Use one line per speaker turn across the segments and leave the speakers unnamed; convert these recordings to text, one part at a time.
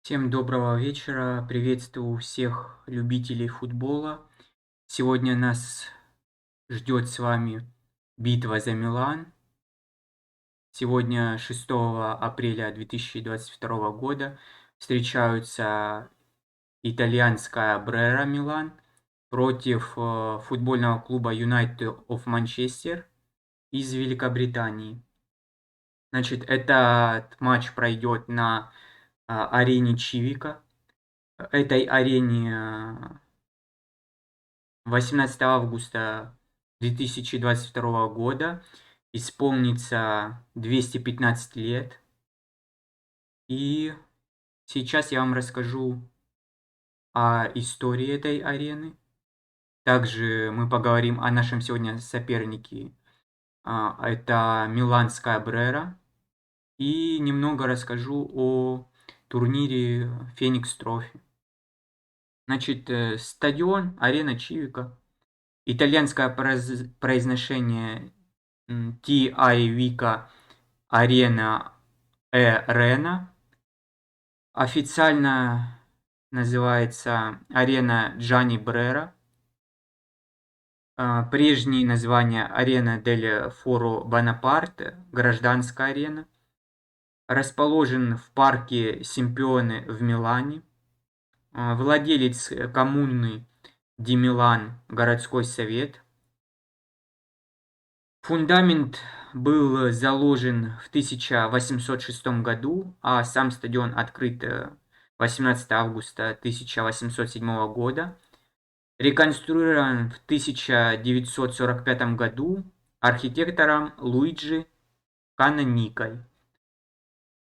Всем доброго вечера. Приветствую всех любителей футбола. Сегодня нас ждет с вами битва за Милан. Сегодня, 6 апреля 2022 года, встречаются итальянская Брера Милан против футбольного клуба Юнайтед of Манчестер из Великобритании. Значит, этот матч пройдет на арене Чивика. Этой арене 18 августа 2022 года исполнится 215 лет. И сейчас я вам расскажу о истории этой арены. Также мы поговорим о нашем сегодня сопернике. Это миланская Брера. И немного расскажу о турнире Феникс Трофи. Значит, стадион, арена Чивика. Итальянское произношение Чивика, Арена, Арена. Официально называется Арена Джани Брера. Прежние названия Арена дель Форо Бонапарте, гражданская арена. Расположен в парке Симпионе в Милане. Владелец коммуны Ди Милан, городской совет. Фундамент был заложен в 1806 году, а сам стадион открыт 18 августа 1807 года. Реконструирован в 1945 году архитектором Луиджи Каноникой.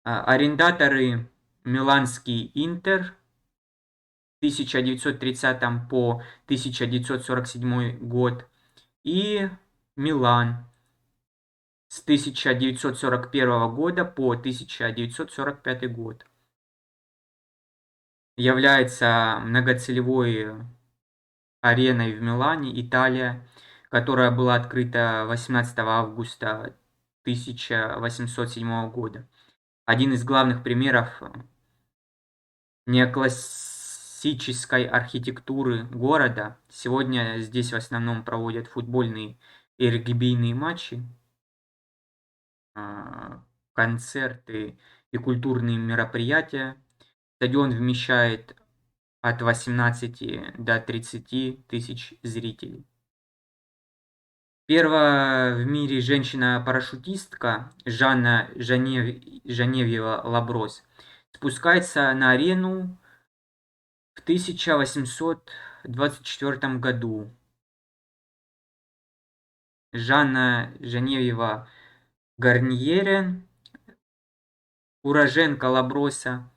Арендаторы Миланский Интер 1930 по 1947 год и Милан с 1941 года по 1945 год. Является многоцелевой ареной в Милане, Италия, которая была открыта 18 августа 1807 года. Один из главных примеров неоклассической архитектуры города. Сегодня здесь в основном проводят футбольные и регбийные матчи, концерты и культурные мероприятия. Стадион вмещает от 18 до 30 тысяч зрителей. Первая в мире женщина-парашютистка Жанна Жаневьева-Лаброс спускается на арену в 1824 году. Жанна Жаневьева Гарньере, уроженка Лаброса,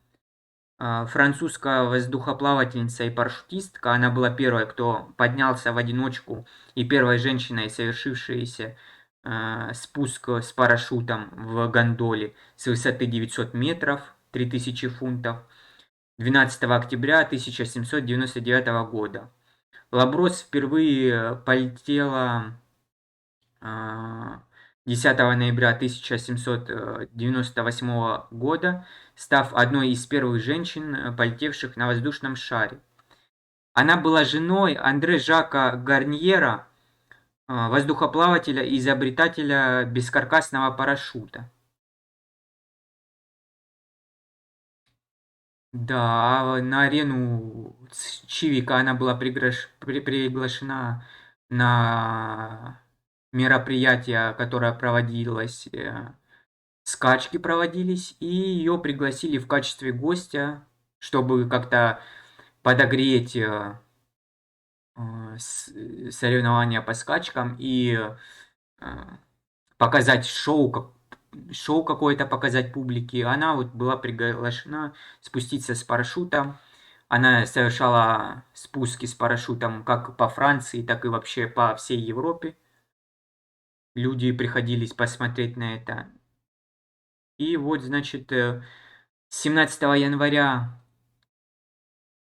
французская воздухоплавательница и парашютистка. Она была первой, кто поднялся в одиночку, и первой женщиной, совершившей спуск с парашютом в гондоле с высоты 900 метров, 3000 фунтов, 12 октября 1799 года. Лаброс впервые полетела 10 ноября 1798 года, став одной из первых женщин, полетевших на воздушном шаре. Она была женой Андре Жака Гарньера, воздухоплавателя и изобретателя бескаркасного парашюта. Да, на арену Чивика она была приглашена на мероприятие, которое проводилось, скачки проводились, и ее пригласили в качестве гостя, чтобы как-то подогреть соревнования по скачкам и показать шоу какое-то показать публике. Она вот была приглашена спуститься с парашютом. Она совершала спуски с парашютом как по Франции, так и вообще по всей Европе. Люди приходились посмотреть на это. И вот, значит, 17 января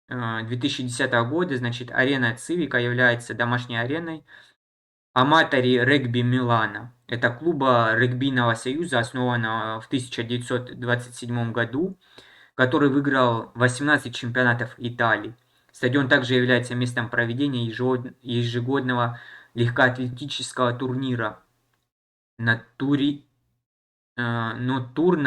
2010 года, значит, арена Цивика является домашней ареной аматори регби Милана. Это клуба регбийного союза, основанного в 1927 году. который выиграл 18 чемпионатов Италии. Стадион также является местом проведения ежегодного легкоатлетического турнира на Турна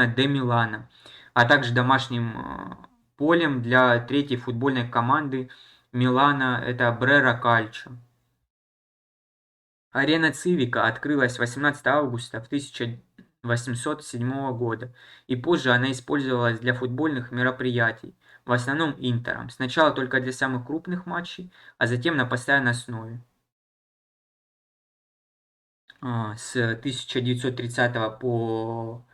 де Милана, а также домашним полем для третьей футбольной команды Милана, это Брера Кальчо. Арена Чивика открылась 18 августа 1807 года, и позже она использовалась для футбольных мероприятий, в основном Интером, сначала только для самых крупных матчей, а затем на постоянной основе. С 1930 по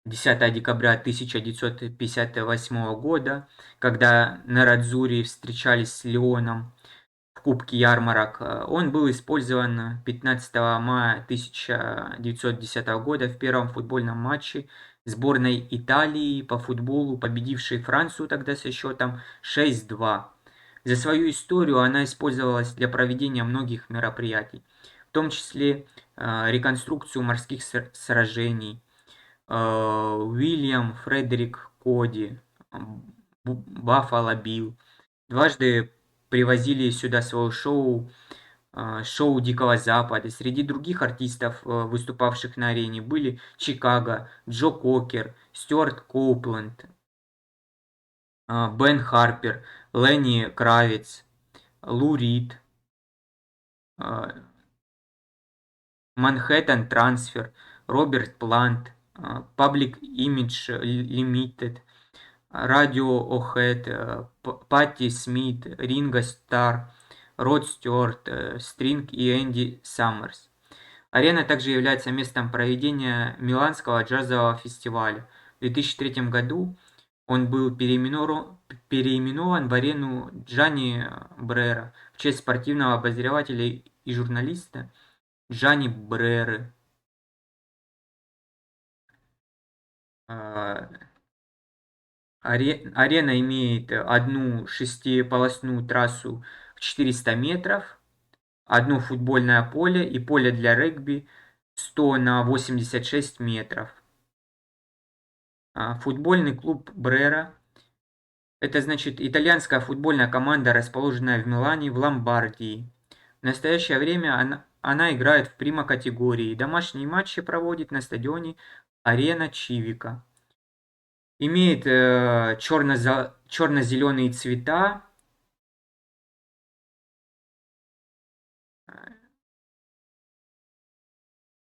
10 декабря 1958 года, когда Нерадзури встречались с Лионом в Кубке ярмарок, он был использован 15 мая 1910 года в первом футбольном матче сборной Италии по футболу, победившей Францию тогда со счетом 6-2. За свою историю она использовалась для проведения многих мероприятий, в том числе реконструкцию морских сражений, Уильям Фредерик Коди, Баффало Билл. Дважды привозили сюда свое шоу Дикого Запада. Среди других артистов, выступавших на арене, были Чикаго, Джо Кокер, Стюарт Коупленд, Бен Харпер, Ленни Кравиц, Лу Рид, Манхэттен Трансфер, Роберт Плант, Public Image Limited, Radiohead, Патти Смит, Ринго Стар, Род Стюарт, Стринг и Энди Саммерс. Арена также является местом проведения Миланского джазового фестиваля. В 2003 году он был переименован в арену Джанни Брера в честь спортивного обозревателя и журналиста Джанни Бреры. Арена имеет одну шестиполосную трассу в 400 метров, одно футбольное поле и поле для регби 100 на 86 метров. Футбольный клуб Брера – это значит итальянская футбольная команда, расположенная в Милане в Ломбардии. В настоящее время она играет в прима-категории. Домашние матчи проводит на стадионе Арена Чивика. Имеет черно-зеленые цвета.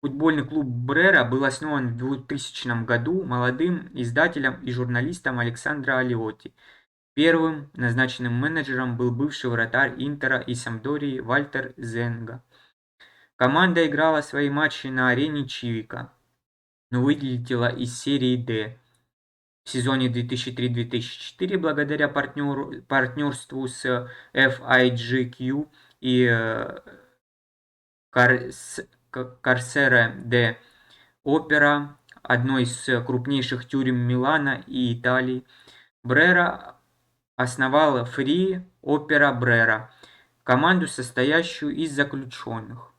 Футбольный клуб Брера был основан в 2000 году молодым издателем и журналистом Александро Алиотти. Первым назначенным менеджером был бывший вратарь Интера и Сампдории Вальтер Зенга. Команда играла свои матчи на арене Чивика, но вылетела из серии D в сезоне 2003-2004 благодаря партнерству с FIGQ и Carcere де Опера, одной из крупнейших тюрем Милана и Италии. Брера основал Free Opera Brera, команду, состоящую из заключенных.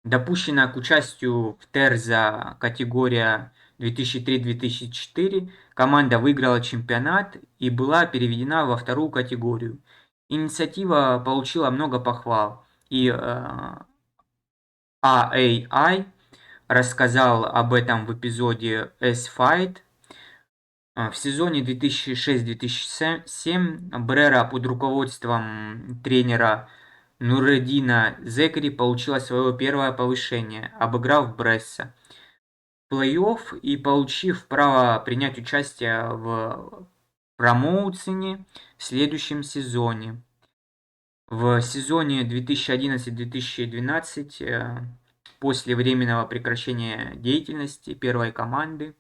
Допущена к участию в Терза категория 2003-2004, команда выиграла чемпионат и была переведена во вторую категорию. Инициатива получила много похвал, и AAI рассказал об этом в эпизоде S-Fight. В сезоне 2006-2007 Брера под руководством тренера Нуреддина Зекри получила свое первое повышение, обыграв Бресса в плей-офф и получив право принять участие в промоушене в следующем сезоне. В сезоне 2011-2012, после временного прекращения деятельности первой команды,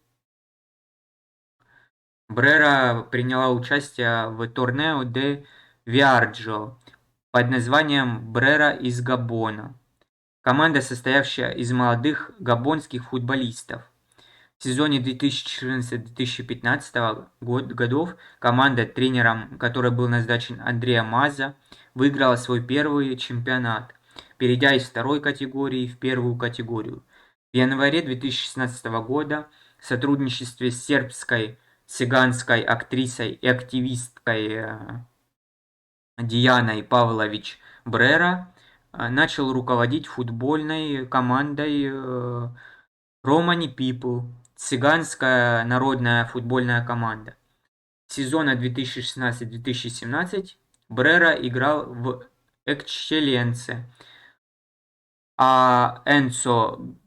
Брера приняла участие в Торнео де Виарджо под названием «Брера из Габона». Команда, состоявшая из молодых габонских футболистов. В сезоне 2014-2015 годов команда, тренером которой был назначен Андреа Маза, выиграла свой первый чемпионат, перейдя из второй категории в первую категорию. В январе 2016 года в сотрудничестве с сербской цыганской актрисой и активисткой Дианой Павлович Брера начал руководить футбольной командой Romani People, цыганская народная футбольная команда. Сезона 2016-2017 Брера играл в Экчеленце, а Энцо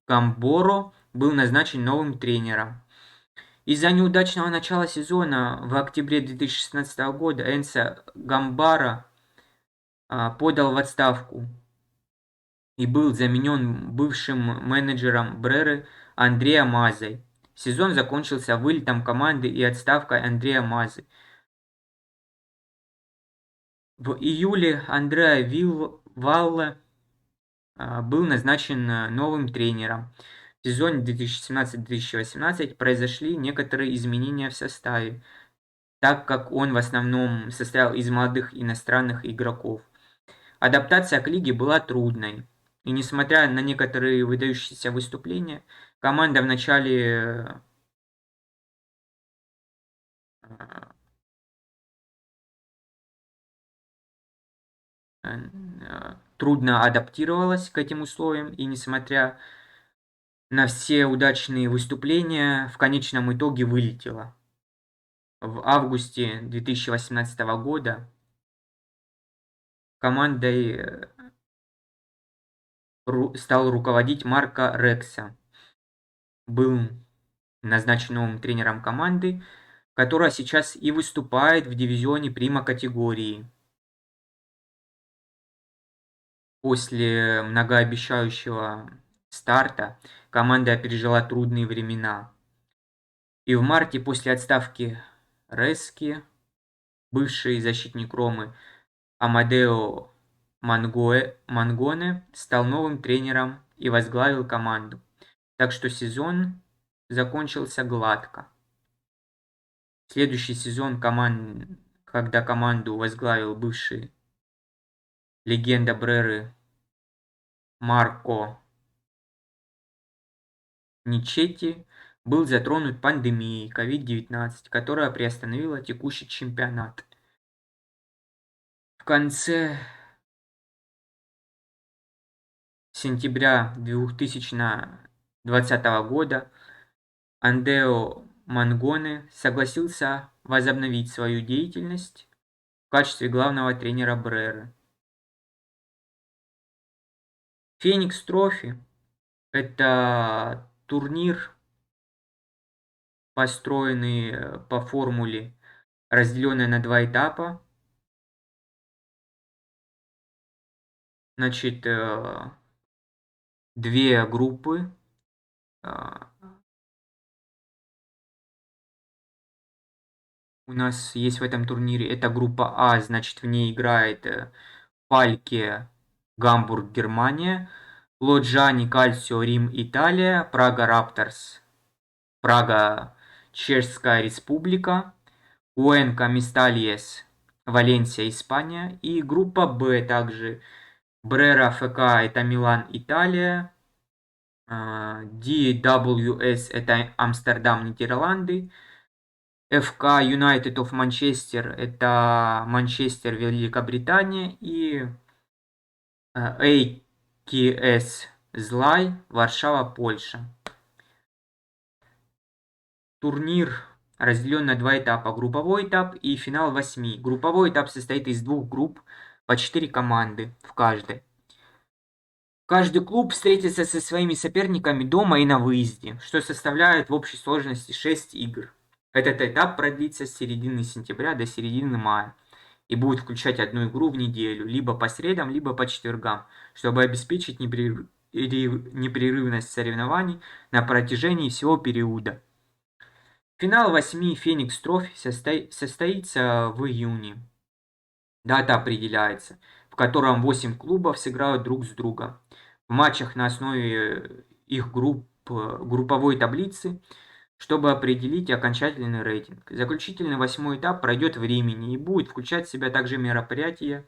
Гамборо был назначен новым тренером. Из-за неудачного начала сезона в октябре 2016 года Энцо Гамбара подал в отставку и был заменен бывшим менеджером Бреры Андреа Мазой. Сезон закончился вылетом команды и отставкой Андреа Мазы. В июле Андреа Валле был назначен новым тренером. В сезоне 2017-2018 произошли некоторые изменения в составе, так как он в основном состоял из молодых иностранных игроков. Адаптация к лиге была трудной, и несмотря на некоторые выдающиеся выступления, команда вначале трудно адаптировалась к этим условиям, и несмотря на все удачные выступления, в конечном итоге вылетела. В августе 2018 года командой стал руководить Марко Рекса. Был назначен новым тренером команды, которая сейчас и выступает в дивизионе Прима категории. После многообещающего старта команда пережила трудные времена. И в марте после отставки Рески бывший защитник Ромы Амадео Мангоне стал новым тренером и возглавил команду. Так что сезон закончился гладко. Следующий сезон, когда команду возглавил бывший легенда Бреры Марко Ничетти, был затронут пандемией COVID-19, которая приостановила текущий чемпионат. В конце сентября 2020 года Андео Мангоне согласился возобновить свою деятельность в качестве главного тренера Бреры. Феникс Трофи – это турнир, построенный по формуле, разделенный на два этапа. Значит, две группы. У нас есть в этом турнире. Это группа А, значит, в ней играет Фальке, Гамбург, Германия, Лоджани, Кальцио, Рим, Италия, Прага, Рапторс, Прага, Чешская Республика, Уэнка, Мистальес, Валенсия, Испания. И группа Б также. Брера, ФК, это Милан, Италия. DWS, это Амстердам, Нидерланды. ФК Юнайтед of Манчестер, это Манчестер, Великобритания. И AKS Злай, Варшава, Польша. Турнир разделен на два этапа. Групповой этап и финал 8. Групповой этап состоит из двух групп по 4 команды в каждой. Каждый клуб встретится со своими соперниками дома и на выезде, что составляет в общей сложности 6 игр. Этот этап продлится с середины сентября до середины мая и будет включать одну игру в неделю, либо по средам, либо по четвергам, чтобы обеспечить непрерывность соревнований на протяжении всего периода. Финал 8 Феникс Трофи состоится в июне. Дата определяется, в котором 8 клубов сыграют друг с другом. В матчах на основе их групповой таблицы, чтобы определить окончательный рейтинг. Заключительный 8-й этап пройдет в Риме и будет включать в себя также мероприятия,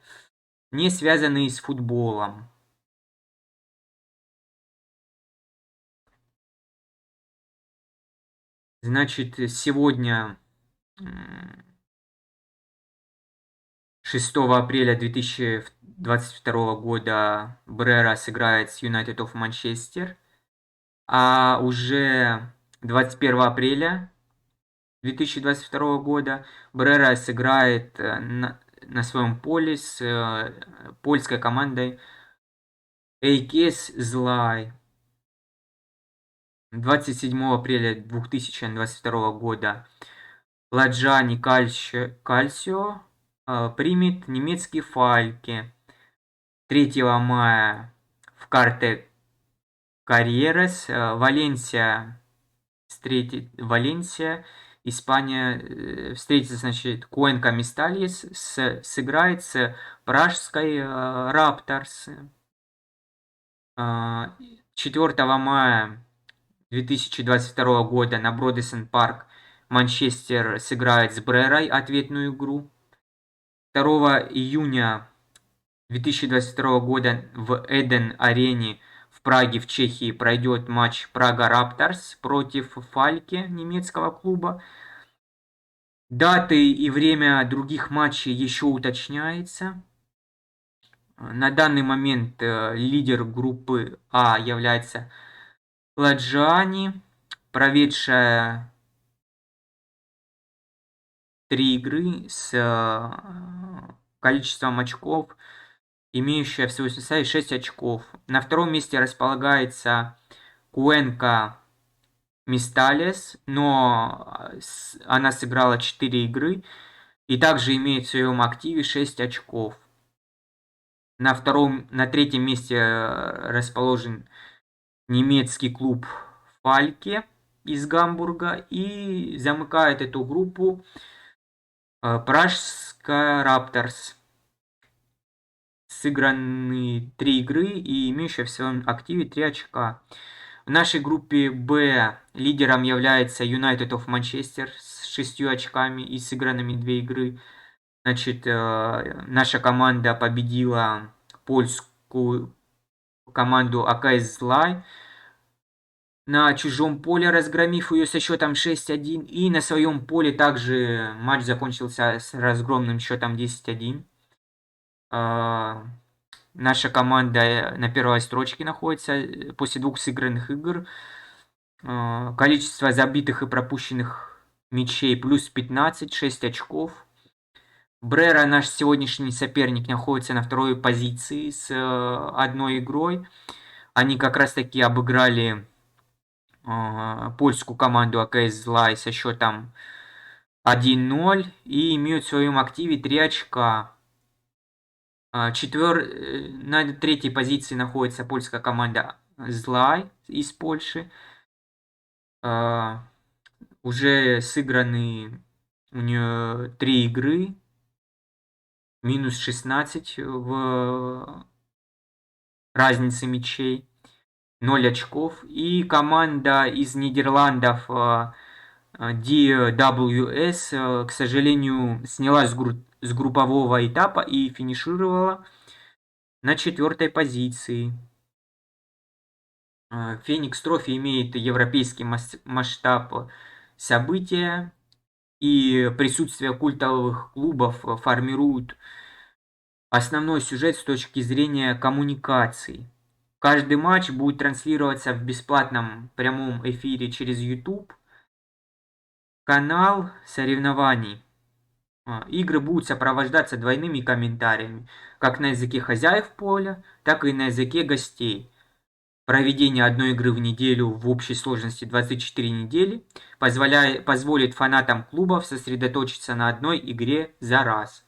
не связанные с футболом. Значит, сегодня 6 апреля 2022 года Брера сыграет с Юнайтед of Манчестер, а уже 21 апреля 2022 года Брера сыграет на своем поле с польской командой АКС Злай. 27 апреля 2022 года Ладжани Кальсио примет немецкий Фальке. 3 мая в карте Карьерас Валенсия, Испания встретится, значит, Куэнка Мистальес сыграет с пражской Рапторс. 4 мая 2022 года на Бродесон Парк Манчестер сыграет с Брерой ответную игру. 2 июня 2022 года в Эден-арене в Праге, в Чехии, пройдет матч Прага Рапторс против Фальке, немецкого клуба. Даты и время других матчей еще уточняется. На данный момент лидер группы А является Ладжани, проведшая 3 игры с количеством очков, имеющая в своем составе 6 очков. На втором месте располагается Куэнка Мисталес, но она сыграла 4 игры и также имеет в своем активе 6 очков. На третьем месте расположен немецкий клуб Фальке из Гамбурга, и замыкает эту группу Пражская Рапторс. Сыграны 3 игры и имеющая в своем активе 3 очка. В нашей группе Б лидером является Юнайтед of Манчестер с 6 очками и сыгранными 2 игры. Значит, наша команда победила польскую команду АКС Злай на чужом поле, разгромив ее со счетом 6-1. И на своем поле также матч закончился с разгромным счетом 10-1. Наша команда на первой строчке находится после 2 сыгранных игр. Количество забитых и пропущенных мячей плюс 15, 6 очков. Брера, наш сегодняшний соперник, находится на второй позиции с 1 игрой. Они как раз таки обыграли польскую команду АКС Злай со счетом 1-0 и имеют в своем активе 3 очка. На третьей позиции находится польская команда Злай из Польши. Уже сыграны у нее 3 игры, минус 16 в разнице мячей, 0 очков. И команда из Нидерландов DWS, к сожалению, снялась с группового этапа и финишировала на 4 позиции. Феникс Трофи имеет европейский масштаб события, и присутствие культовых клубов формирует основной сюжет с точки зрения коммуникаций. Каждый матч будет транслироваться в бесплатном прямом эфире через YouTube, канал соревнований. Игры будут сопровождаться двойными комментариями, как на языке хозяев поля, так и на языке гостей. Проведение одной игры в неделю в общей сложности 24 недели позволит фанатам клубов сосредоточиться на одной игре за раз.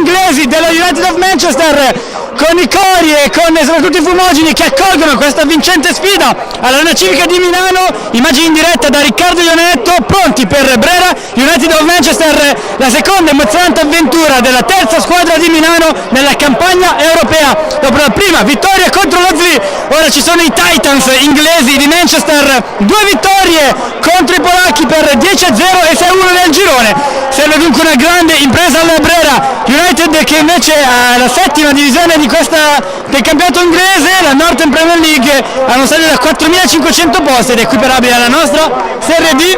inglesi dello United of Manchester, con i cori e con soprattutto i fumogeni che accolgono questa vincente sfida all'Arena Civica di Milano. Immagini in diretta da Riccardo Ionetto, pronti per Brera, United of Manchester, la seconda emozionante avventura della terza squadra di Milano nella campagna europea. Dopo la prima vittoria contro lo Zli, ora ci sono i Titans inglesi di Manchester, 2 vittorie contro i polacchi per 10-0 e 6-1 nel girone. Serve dunque una grande impresa alla Brera, United che invece ha la settima divisione del campionato inglese, la Northern Premier League, ha uno stadio da 4.500 posti ed è equiparabile alla nostra Serie D.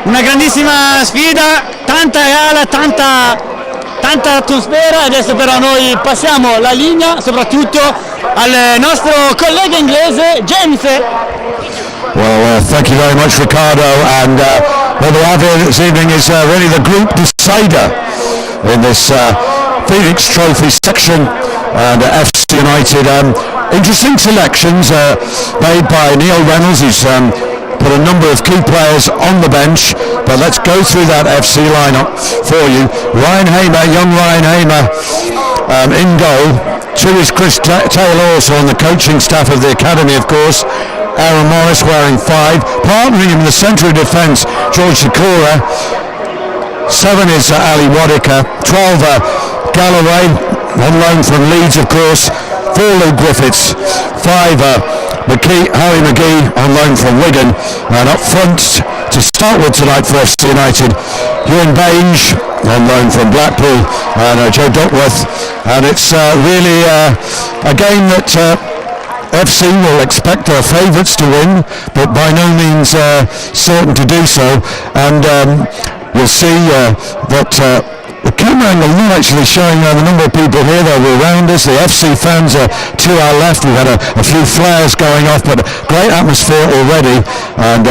Una grandissima sfida, tanta gala, tanta atmosfera. Adesso però noi passiamo la linea soprattutto al nostro collega inglese James.
Well, thank you very much, Riccardo, and what we have here this evening is really the group decider in this Fenix Trophy section, and FC United. Interesting selections made by Neil Reynolds, who's put a number of key players on the bench, but let's go through that FC lineup for you. Ryan Hamer, young Ryan Hamer, in goal. 2 is Chris Taylor, also on the coaching staff of the academy, of course. Aaron Morris wearing 5. Partnering him in the centre of defence, George Sikora. 7 is Ali Wadika. 12 Galloway, on loan from Leeds, of course. 4 Lou Griffiths. 5 Harry McGee, on loan from Wigan. And up front to start with tonight for FC United, Ewan Bainge, on loan from Blackpool, and Joe Duckworth. And it's really a game that FC will expect their favourites to win, but by no means certain to do so. And you'll see that the camera angle not actually showing the number of people here that were around us. The FC fans are to our left. We've had a few flares going off, but great atmosphere already. And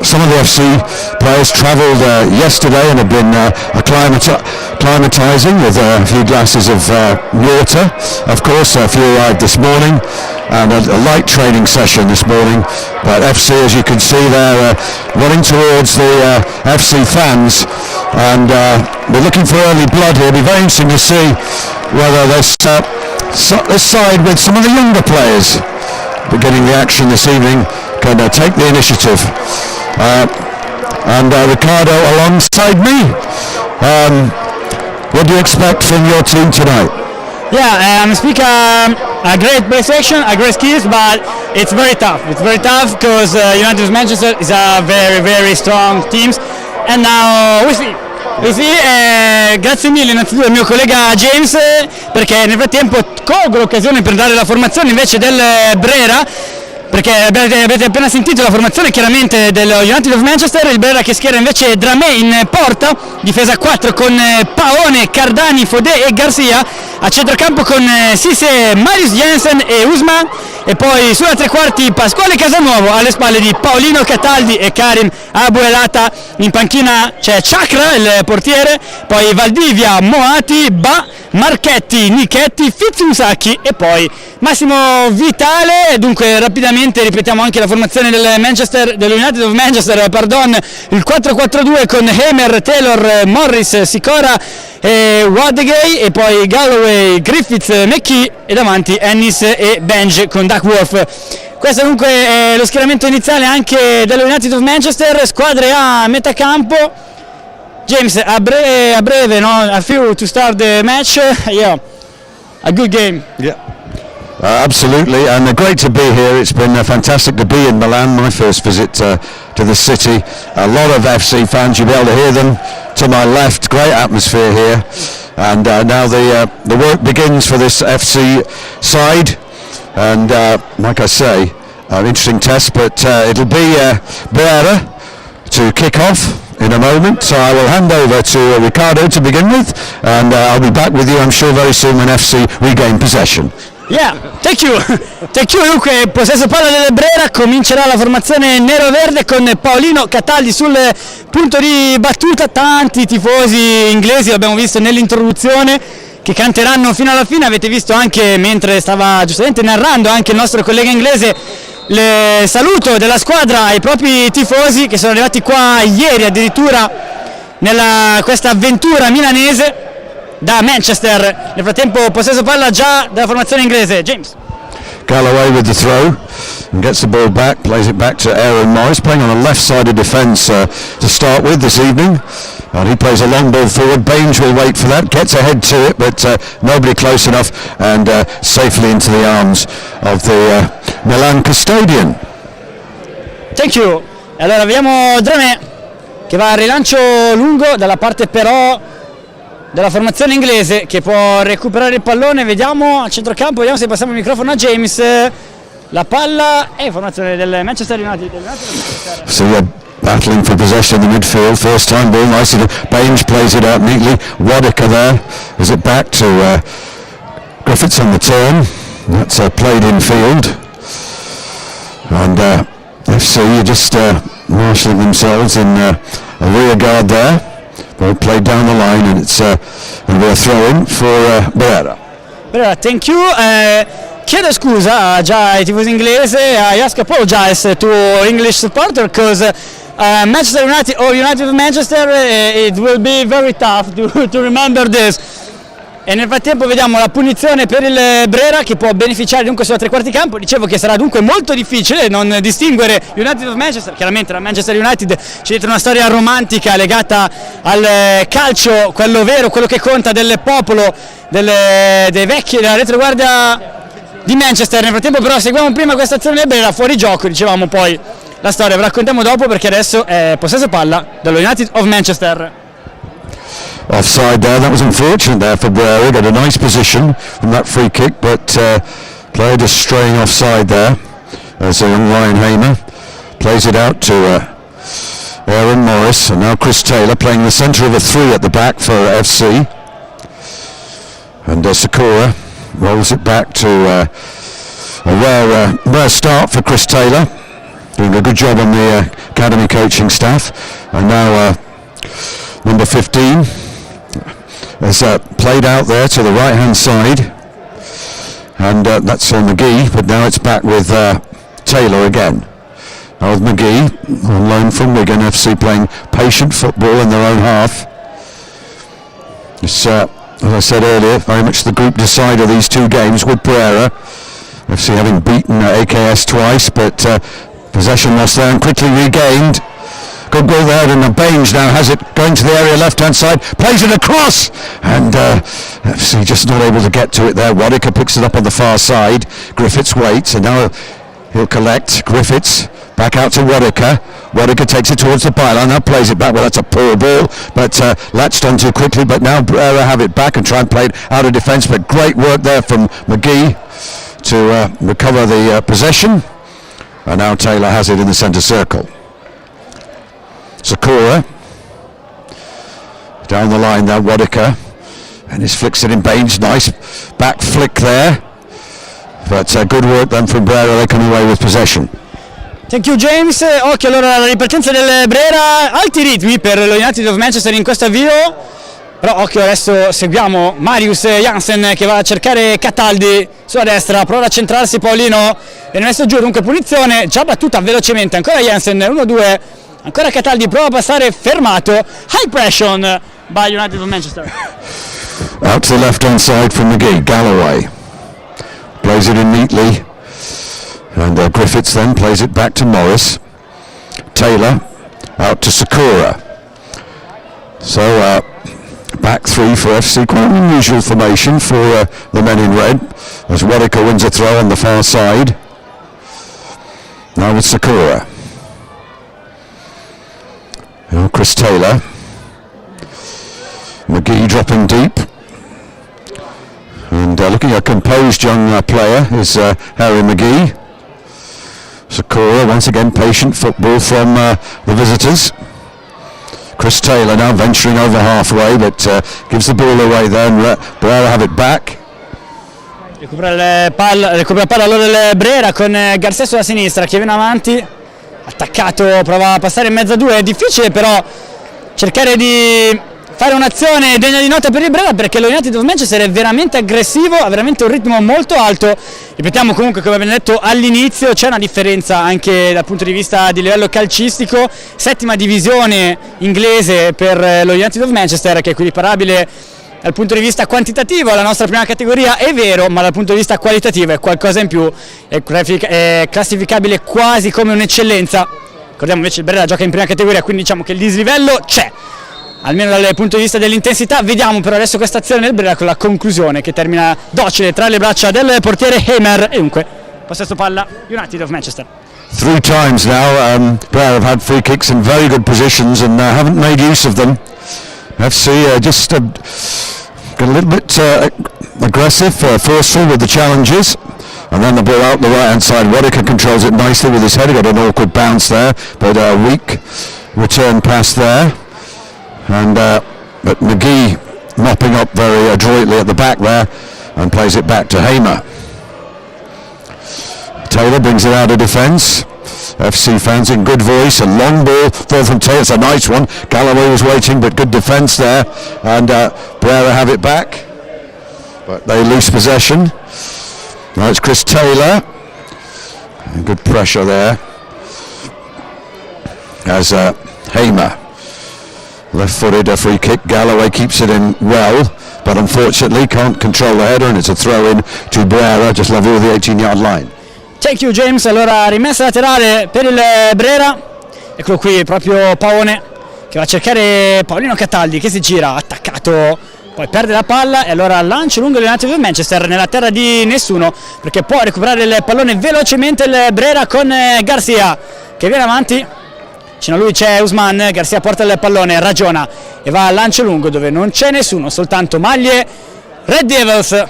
some of the FC players travelled yesterday and have been acclimatising with a few glasses of water. Of course, a few arrived this morning, and a light training session this morning. But FC, as you can see, they're running towards the FC fans, and we're looking for early blood here. It'll be very interesting to see whether this side with some of the younger players beginning the action this evening can take the initiative. And Riccardo alongside me. What do you expect from your team tonight?
Yeah, speak a great play section, a great skills, but it's very tough. It's very tough because United of Manchester is a very, very strong team. And now we see. Grazie mille innanzitutto al mio collega James, perché nel frattempo colgo l'occasione per dare la formazione invece del Brera, perché avete appena sentito la formazione chiaramente dello United of Manchester. Il Brera che schiera invece Dramé in porta, difesa 4 con Paone, Cardani, Fodé e Garcia, a centrocampo con Sisse, Marius Jensen e Usman, e poi sulla tre quarti Pasquale Casanuovo, alle spalle di Paolino Cataldi e Karim Abuelata. In panchina c'è Chakra, il portiere, poi Valdivia, Moati, Ba, Marchetti, Nichetti, Fizusaki e poi Massimo Vitale. Dunque rapidamente ripetiamo anche la formazione dello United of Manchester, il 4-4-2 con Hamer, Taylor, Morris, Sikora e Wadegay, e poi Galloway, Griffiths, McKee, e davanti Ennis e Benj con Duckworth. Questo dunque è lo schieramento iniziale anche dello United of Manchester. Squadre a metà campo. James, a breve, no? A few to start the match. Yeah, a good game.
Yeah. Absolutely, and great to be here. It's been fantastic to be in Milan, my first visit to the city. A lot of FC fans, you'll be able to hear them to my left. Great atmosphere here, and now the work begins for this FC side, and like I say, an interesting test, but it'll be Brera to kick off in a moment, so I will hand over to Riccardo to begin with, and I'll be back with you, I'm sure, very soon when FC regain possession.
Yeah, thank you. Dunque, possesso palla del Brera, comincerà la formazione nero-verde con Paolino Cataldi sul punto di battuta. Tanti tifosi inglesi, l'abbiamo visto nell'introduzione, che canteranno fino alla fine. Avete visto anche, mentre stava giustamente narrando anche il nostro collega inglese, il saluto della squadra ai propri tifosi che sono arrivati qua ieri addirittura nella questa avventura milanese. da Manchester. Nel frattempo possesso palla già dalla formazione inglese. James.
Galloway with the throw and gets the ball back, plays it back to Aaron Morris, playing on a left-sided defence to start with this evening. And he plays a long ball forward. Baines will wait for that, gets ahead to it, but nobody close enough, and safely into the arms of the Milan custodian.
Thank you. E allora vediamo Dramé che va al rilancio lungo dalla parte però della formazione inglese, che può recuperare il pallone. Vediamo a centrocampo, vediamo se passiamo il microfono a James. La palla è formazione del Manchester United.
So they're battling for possession in the midfield. First time ball, nicely. Baines plays it out neatly. Wadika there. Is it back to Griffiths on the turn? That's played in field. And FC are just marshalling themselves in a rear guard there. Ball played down the line, and it's going to be a throw-in for Brera.
Brera, thank you. Chiedo scusa già ai tifosi inglesi. I ask apologize to English supporter because Manchester United or United of Manchester, it will be very tough to remember this. E nel frattempo vediamo la punizione per il Brera, che può beneficiare dunque sulla tre quarti campo. Dicevo che sarà dunque molto difficile non distinguere United of Manchester. Chiaramente la Manchester United c'è dietro una storia romantica legata al calcio, quello vero, quello che conta, del popolo, dei vecchi, della retroguardia di Manchester. Nel frattempo però seguiamo prima questa azione del Brera, fuori gioco, dicevamo, poi la storia ve la raccontiamo dopo, perché adesso è possesso palla dello United of Manchester.
Offside there, that was unfortunate there for Brera. Got a nice position from that free kick, but player just straying offside there as young Ryan Hamer plays it out to Aaron Morris, and now Chris Taylor playing the centre of a three at the back for FC, and Sakura rolls it back to a rare start for Chris Taylor, doing a good job on the academy coaching staff. And now number 15 is played out there to the right hand side, and that's on McGee, but now it's back with Taylor again. Now with McGee on loan from Wigan FC, playing patient football in their own half. It's as I said earlier, very much the group decider, these two games, with Brera FC having beaten AKS twice, but possession lost there and quickly regained. Good goal there, and Baines now has it going to the area left hand side, plays it across, and FC just not able to get to it there. Wadika picks it up on the far side. Griffiths waits, and now he'll collect. Griffiths back out to Wadika. Wadika takes it towards the byline, now plays it back. Well, that's a poor ball, but latched on too quickly. But now Brera have it back and try and play it out of defence. But great work there from McGee to recover the possession. And now Taylor has it in the centre circle. Sakura down the line there, Wadika, and he flicks it in. Baines, nice back flick there, but good work then from Brera. They come away with possession.
Thank you James. Occhio allora alla ripartenza del Brera, alti ritmi per lo United of Manchester in questo avvio, però occhio, adesso seguiamo Marius Jansen che va a cercare Cataldi sulla destra, prova a centrarsi, Paolino viene messo giù, dunque punizione già battuta velocemente, ancora Jansen, 1-2, ancora Cataldi, prova a passare, fermato, high pressure by United of Manchester.
Out to the left hand side from McGee, Galloway plays it in neatly, and Griffiths then plays it back to Morris. Taylor out to Sakura. So back three for FC, quite an unusual formation for the men in red, as Wadika wins a throw on the far side. Now with Sakura. Chris Taylor. McGee dropping deep. And looking a composed young player is Harry McGee. Sakura, once again patient football from the visitors. Chris Taylor now venturing over halfway, but gives the ball away there, and Brera have it back.
Recupera palla allora del Brera con Garcés sulla sinistra che viene avanti, attaccato, prova a passare in mezzo a due, è difficile però cercare di fare un'azione degna di nota per il Brera, perché lo United of Manchester è veramente aggressivo, ha veramente un ritmo molto alto. Ripetiamo comunque, come abbiamo detto all'inizio, c'è una differenza anche dal punto di vista di livello calcistico, settima divisione inglese per lo United of Manchester, che è equiparabile dal punto di vista quantitativo la nostra prima categoria è vero, ma dal punto di vista qualitativo è qualcosa in più, è classificabile quasi come un'eccellenza. Ricordiamo invece il Brera gioca in prima categoria, quindi diciamo che il dislivello c'è, almeno dal punto di vista dell'intensità. Vediamo però adesso questa azione del Brera con la conclusione che termina docile tra le braccia del portiere Heimer, e dunque possesso palla United of Manchester.
3 times now, Brera have had free kicks in very good positions and haven't made use of them. FC just got a little bit aggressive, forceful with the challenges, and then the ball out the right hand side. Warwick controls it nicely with his head. He got an awkward bounce there, but a weak return pass there, and but McGee mopping up very adroitly at the back there and plays it back to Hamer. Taylor brings it out of defence. FC fans in good voice, a long ball from Taylor, it's a nice one. Galloway was waiting, but good defence there, and Brera have it back, but they lose possession. Now it's Chris Taylor, and good pressure there as Hamer, left-footed, a free kick. Galloway keeps it in well, but unfortunately can't control the header, and it's a throw in to Brera just level with the 18-yard line.
Thank you James. Allora rimessa laterale per il Brera, eccolo qui proprio Paone che va a cercare Paolino Cataldi che si gira, attaccato, poi perde la palla e allora lancio lungo il United of Manchester nella terra di nessuno, perché può recuperare il pallone velocemente il Brera con Garcia che viene avanti. Vicino a lui c'è Usman, Garcia porta il pallone, ragiona e va al lancio lungo dove non c'è nessuno, soltanto maglie Red Devils.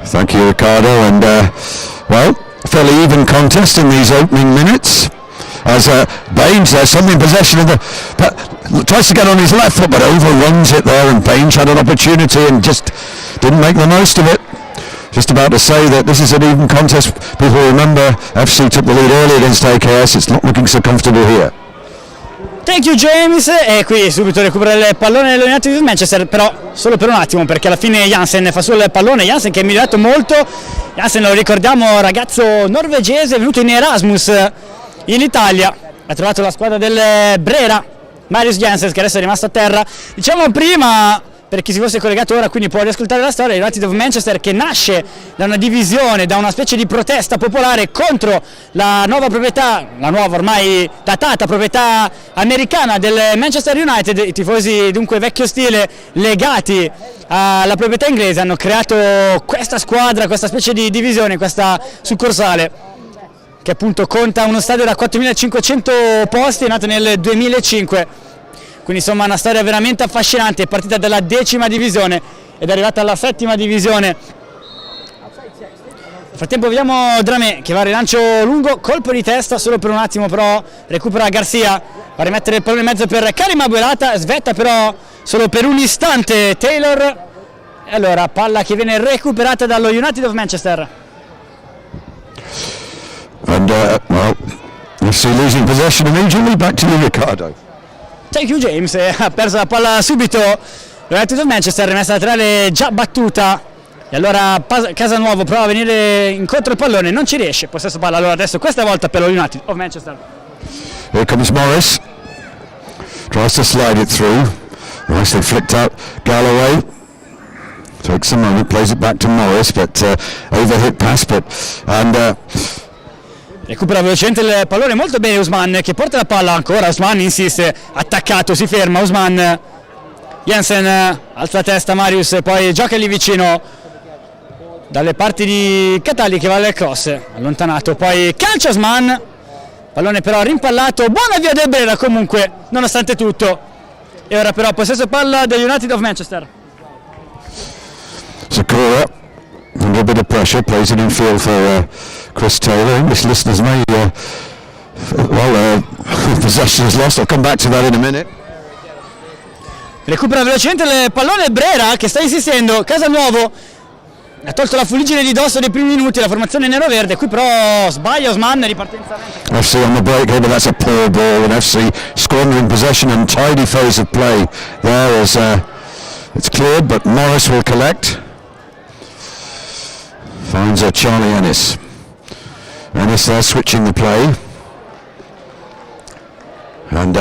Thank you, Ricardo, and well, fairly even contest in these opening minutes as Baines there, suddenly in possession of tries to get on his left foot but overruns it there, and Baines had an opportunity and just didn't make the most of it. Just about to say that this is an even contest. People remember FC took the lead early against AKS, it's not looking so comfortable here.
Thank you James, e qui subito recupera il pallone dell'United di Manchester, però solo per un attimo, perché alla fine Jansen fa solo il pallone. Jansen che è migliorato molto. Jansen, lo ricordiamo, ragazzo norvegese venuto in Erasmus in Italia, ha trovato la squadra del Brera, Marius Jansen, che adesso è rimasto a terra. Diciamo prima, per chi si fosse collegato ora, quindi può riascoltare la storia, United of Manchester che nasce da una divisione, da una specie di protesta popolare contro la nuova proprietà, la nuova ormai datata proprietà americana del Manchester United. I tifosi dunque vecchio stile legati alla proprietà inglese hanno creato questa squadra, questa specie di divisione, questa succursale che appunto conta uno stadio da 4.500 posti, è nato nel 2005. Quindi insomma una storia veramente affascinante, è partita dalla 10ª divisione ed è arrivata alla 7ª divisione. Nel frattempo vediamo Dramé che va a rilancio lungo, colpo di testa solo per un attimo, però recupera Garcia, va a rimettere il pallone in mezzo per Karim Abuelata, svetta però solo per un istante Taylor, e allora palla che viene recuperata dallo United of Manchester.
And well, you see losing possession immediately, back to you Ricardo.
Thank you James, ha perso la palla subito l'United of Manchester, rimessa laterale già battuta e allora Casanuovo prova a venire incontro il pallone, non ci riesce, possesso palla allora adesso questa volta per lo United of Manchester.
Here comes Morris, tries to slide it through, nicely flicked out Galloway, takes a moment, plays it back to Morris, but overhit pass, and
recupera velocemente il pallone, molto bene Usman che porta la palla, ancora Usman insiste, attaccato, si ferma Usman, Jensen alza la testa Marius, poi gioca lì vicino dalle parti di Cataldi che va al cross, allontanato, poi calcia Usman, pallone però rimpallato, buona via del Brera comunque nonostante tutto, e ora però possesso palla del United of Manchester.
Sakura under a bit of pressure, plays it in field for Chris Taylor. English listeners may possession is lost, I'll come back to that in a minute.
Recupera velocemente il pallone Brera che sta insistendo, Casanuovo ha tolto la fuliggine di dosso dei primi minuti, la formazione nero-verde, qui però sbaglia Osman, ripartenza lenta.
FC on the break here, but that's a poor ball, and FC squandering possession and tidy phase of play there as it's cleared, but Morris will collect. Finds Charlie Ennis. Ennis there switching the play. And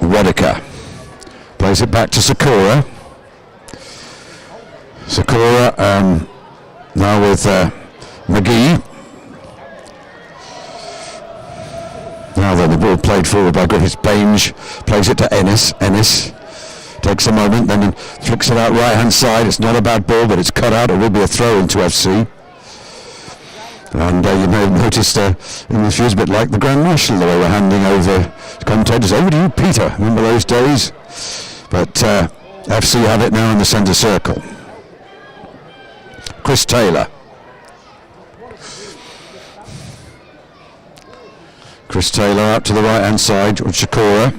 Wadica plays it back to Sakura. Sakura now with McGee. Now then, the ball played forward by Griffiths. Baines plays it to Ennis. Ennis takes a moment, then flicks it out right hand side. It's not a bad ball, but it's cut out. It will be a throw into FC. And you may have noticed in the few, a bit like the Grand National, the way we're handing over commentators. Over to you, Peter. Remember those days? But FC have it now in the centre circle. Chris Taylor. Chris Taylor out to the right hand side. Chikora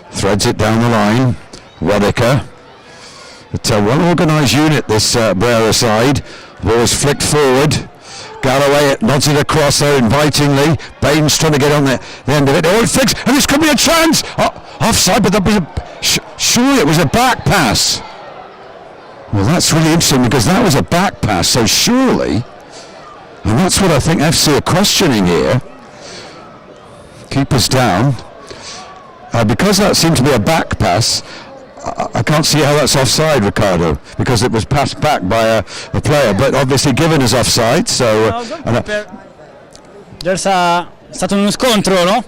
threads it down the line. Rodica. It's a well organised unit, this Brera side. Ball is flicked forward. Galloway nods it across there invitingly. Baines trying to get on the end of it. Oh, it flicks, and this could be a chance. Offside, but there was surely it was a back pass. Well, that's really interesting because that was a back pass. So surely, and that's what I think FC are questioning here. Keepers down. Because that seemed to be a back pass, I can't see how that's offside, Riccardo, because it was passed back by a player, but obviously given as offside, so...
C'è stato uno scontro, no?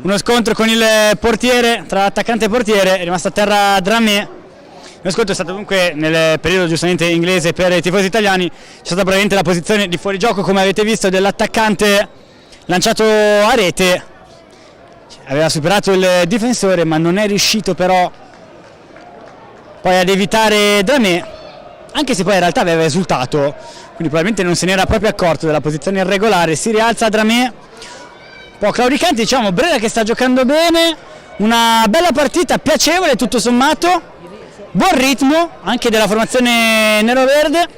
Uno scontro con il portiere, tra attaccante e portiere, è rimasto a terra Dramé. Lo scontro è stato dunque nel periodo giustamente inglese per i tifosi italiani. C'è stata probabilmente la posizione di fuorigioco, come avete visto, dell'attaccante lanciato a rete. Aveva superato il difensore, ma non è riuscito però poi ad evitare Dramé, anche se poi in realtà aveva esultato, quindi probabilmente non se ne era proprio accorto della posizione irregolare. Si rialza Dramé, un po' claudicante, diciamo. Brera che sta giocando bene, una bella partita, piacevole tutto sommato, buon ritmo anche della formazione nero-verde.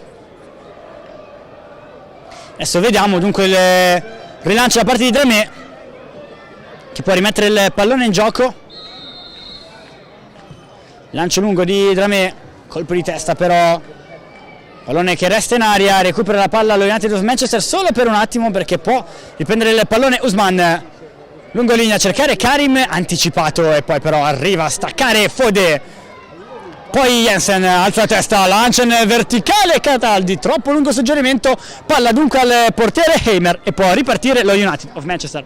Adesso vediamo dunque il rilancio da parte di Dramé, che può rimettere il pallone in gioco. Lancio lungo di Dramé, colpo di testa però, pallone che resta in aria, recupera la palla lo United of Manchester solo per un attimo perché può riprendere il pallone Usman. Lungo linea a cercare Karim, anticipato e poi però arriva a staccare Fode. Poi Jensen alza la testa, lancia in verticale Cataldi, troppo lungo suggerimento, palla dunque al portiere Heimer e può ripartire lo United of Manchester.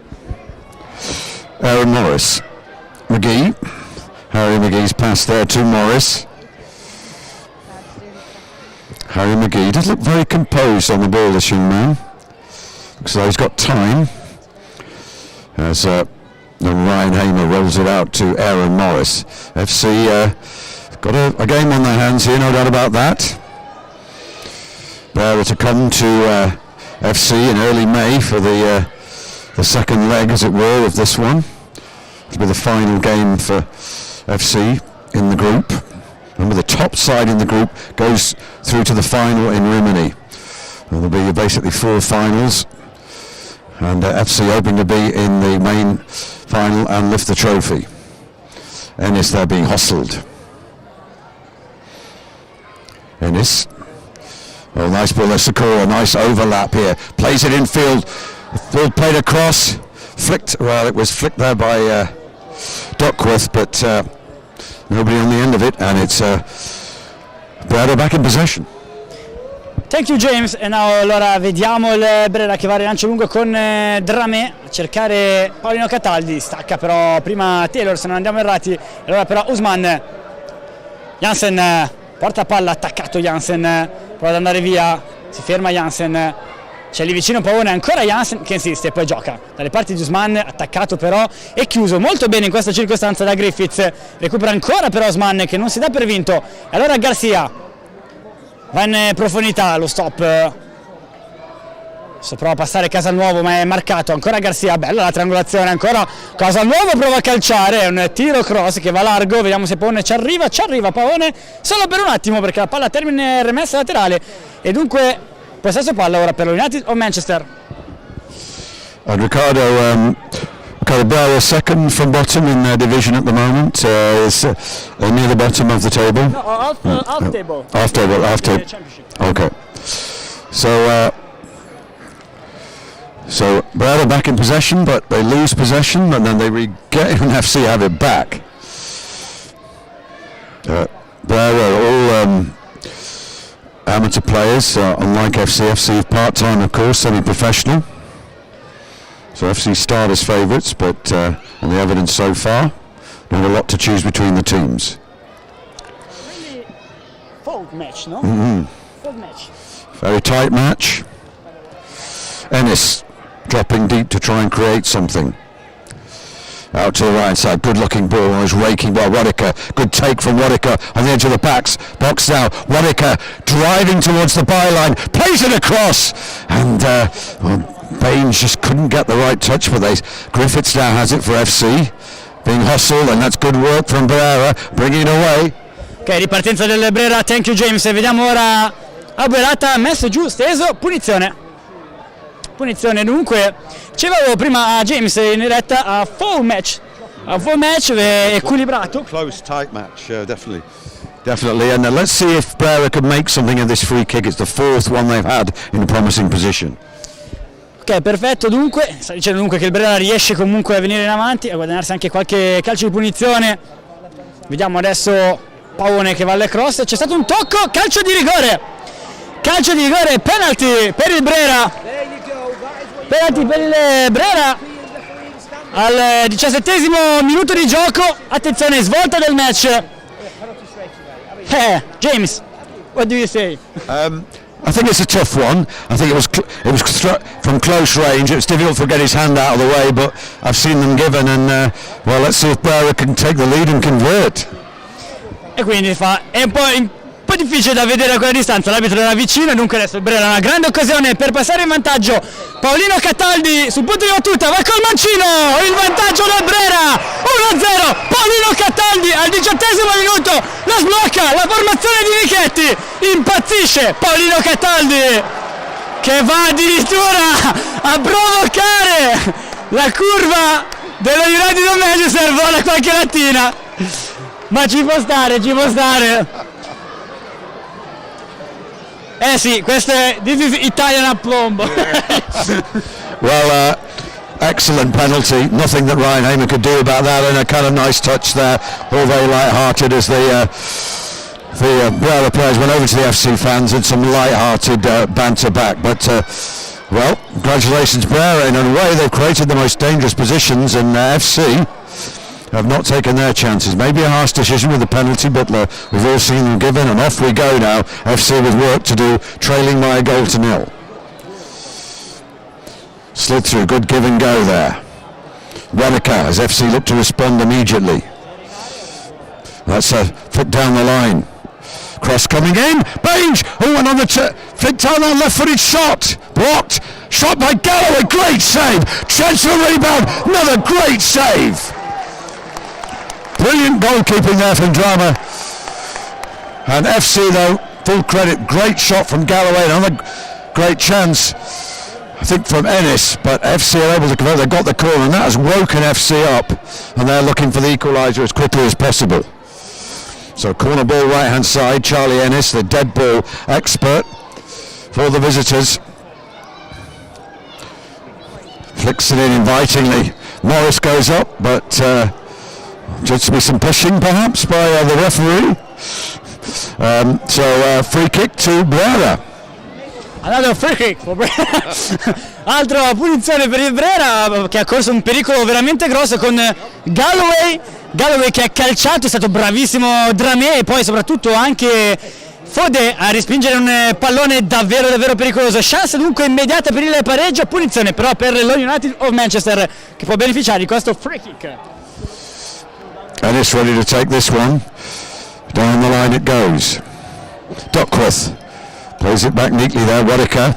Aaron Morris, McGee. Harry McGee's pass there to Morris. Harry McGee does look very composed on the ball, this young man. Looks like he's got time. As Ryan Hamer rolls it out to Aaron Morris. FC got a game on their hands here, no doubt about that. Brera to come to FC in early May for the second leg, as it were, of this one. It'll be the final game for FC in the group. Remember, the top side in the group goes through to the final in Rimini. There'll be basically 4 finals, and FC hoping to be in the main final and lift the trophy. Ennis there being hustled. Ennis. Oh, nice ball there, Sakura. Nice overlap here. Plays it in field. Ball played across. Flicked. Well, it was flicked there by Duckworth, but nobody on the end of it, and it's Brera back in possession.
Thank you James, e now allora vediamo il Brera che va a rilancio lungo con Dramé a cercare Paolino Cataldi, stacca però prima Taylor se non andiamo errati, e allora però Usman. Jansen porta palla, attaccato Jansen, prova ad andare via, si ferma Jansen. C'è lì vicino Pavone, ancora Jansen che insiste e poi gioca dalle parti di Usman, attaccato però e chiuso molto bene in questa circostanza da Griffiths. Recupera ancora però Usman che non si dà per vinto, e allora Garcia va in profondità, lo stop. Adesso prova a passare Casalnuovo ma è marcato, ancora Garcia, bella la triangolazione, ancora Casalnuovo prova a calciare, è un tiro cross che va largo, vediamo se Pavone ci arriva Pavone solo per un attimo perché la palla termina rimessa laterale e possesso palla ora per lo United of Manchester.
Riccardo Brera second from bottom in their division at the moment, is near the bottom of the table.
No, off table.
Off table. Okay. So Brera back in possession, but they lose possession, and then they get it, and FC have it back. Brera all amateur players, unlike FC part-time of course, semi-professional. So FC start as favourites, but on the evidence so far, not a lot to choose between the teams.
Fold match, no? Fold match.
Very tight match. Ennis dropping deep to try and create something. Out to the right side, good looking ball, was raking by Wadika. Good take from Wadika on the edge of the box now. Wadika driving towards the byline, plays it across, and Baines just couldn't get the right touch for this. Griffiths now has it for FC, being hustled, and that's good work from Brera, bringing it away.
Ok, ripartenza del Brera, thank you James, e vediamo ora Aberata, messo giù, steso, punizione. Punizione dunque, dicevo prima a James in diretta, a full match equilibrato.
Close, tight match, definitely, and let's see if Brera could make something of this free kick. It's the fourth one they've had in a promising position.
Ok, perfetto, dunque, sta dicendo dunque che il Brera riesce comunque a venire in avanti, a guadagnarsi anche qualche calcio di punizione. Vediamo adesso Paone che va alle cross, c'è stato un tocco, calcio di rigore, penalty per il Brera. Penalty per il Brera al 17° minuto di gioco. Attenzione, svolta del match. James, what do you say?
I think it's a tough one. I think it was from close range. It was difficult to get his hand out of the way, but I've seen them given, and well, let's see if Brera can take the lead and convert.
E quindi è un po' difficile da vedere a quella distanza, l'arbitro era vicino, dunque adesso il Brera ha una grande occasione per passare in vantaggio. Paolino Cataldi sul punto di battuta, va col mancino, il vantaggio del Brera, 1-0, Paolino Cataldi al 18° minuto, la sblocca la formazione di Michetti, impazzisce Paolino Cataldi che va addirittura a provocare la curva dello United of Manchester, vola qualche lattina, ma ci può stare. Sì, questo è this is Italian aplomb.
Well, excellent penalty. Nothing that Ryan Hamer could do about that, and a kind of nice touch there. All very light-hearted as the Brera players went over to the FC fans and some light-hearted banter back. But well, congratulations Brera. In a way, they've created the most dangerous positions, and FC have not taken their chances. Maybe a harsh decision with the penalty, but we've all seen them given, and off we go now. FC with work to do, trailing by a goal to nil. Slid through, good give and go there. Wadika as FC look to respond immediately. That's a foot down the line. Cross coming in, Baines, and on the flicked down that left-footed shot, blocked, shot by Galloway, great save, chance for a rebound, another great save. Brilliant goalkeeping there from Drama. And FC though, full credit, great shot from Galloway, another great chance, I think from Ennis, but FC are able to convert, they got the corner, and that has woken FC up, and they're looking for the equaliser as quickly as possible. So corner ball right hand side, Charlie Ennis, the dead ball expert for the visitors. Flicks it in invitingly, Morris goes up, but just to be some pushing perhaps by the referee. So free kick to Brera.
Another free kick for Brera. Altra punizione per il Brera che ha corso un pericolo veramente grosso con Galloway che ha calciato, è stato bravissimo Dramé e poi soprattutto anche Fode a respingere un pallone davvero pericoloso. Chance dunque immediata per il pareggio, punizione però per lo United of Manchester che può beneficiare di questo free kick.
Ennis ready to take this one. Down the line it goes. Duckworth plays it back neatly there, Wadika.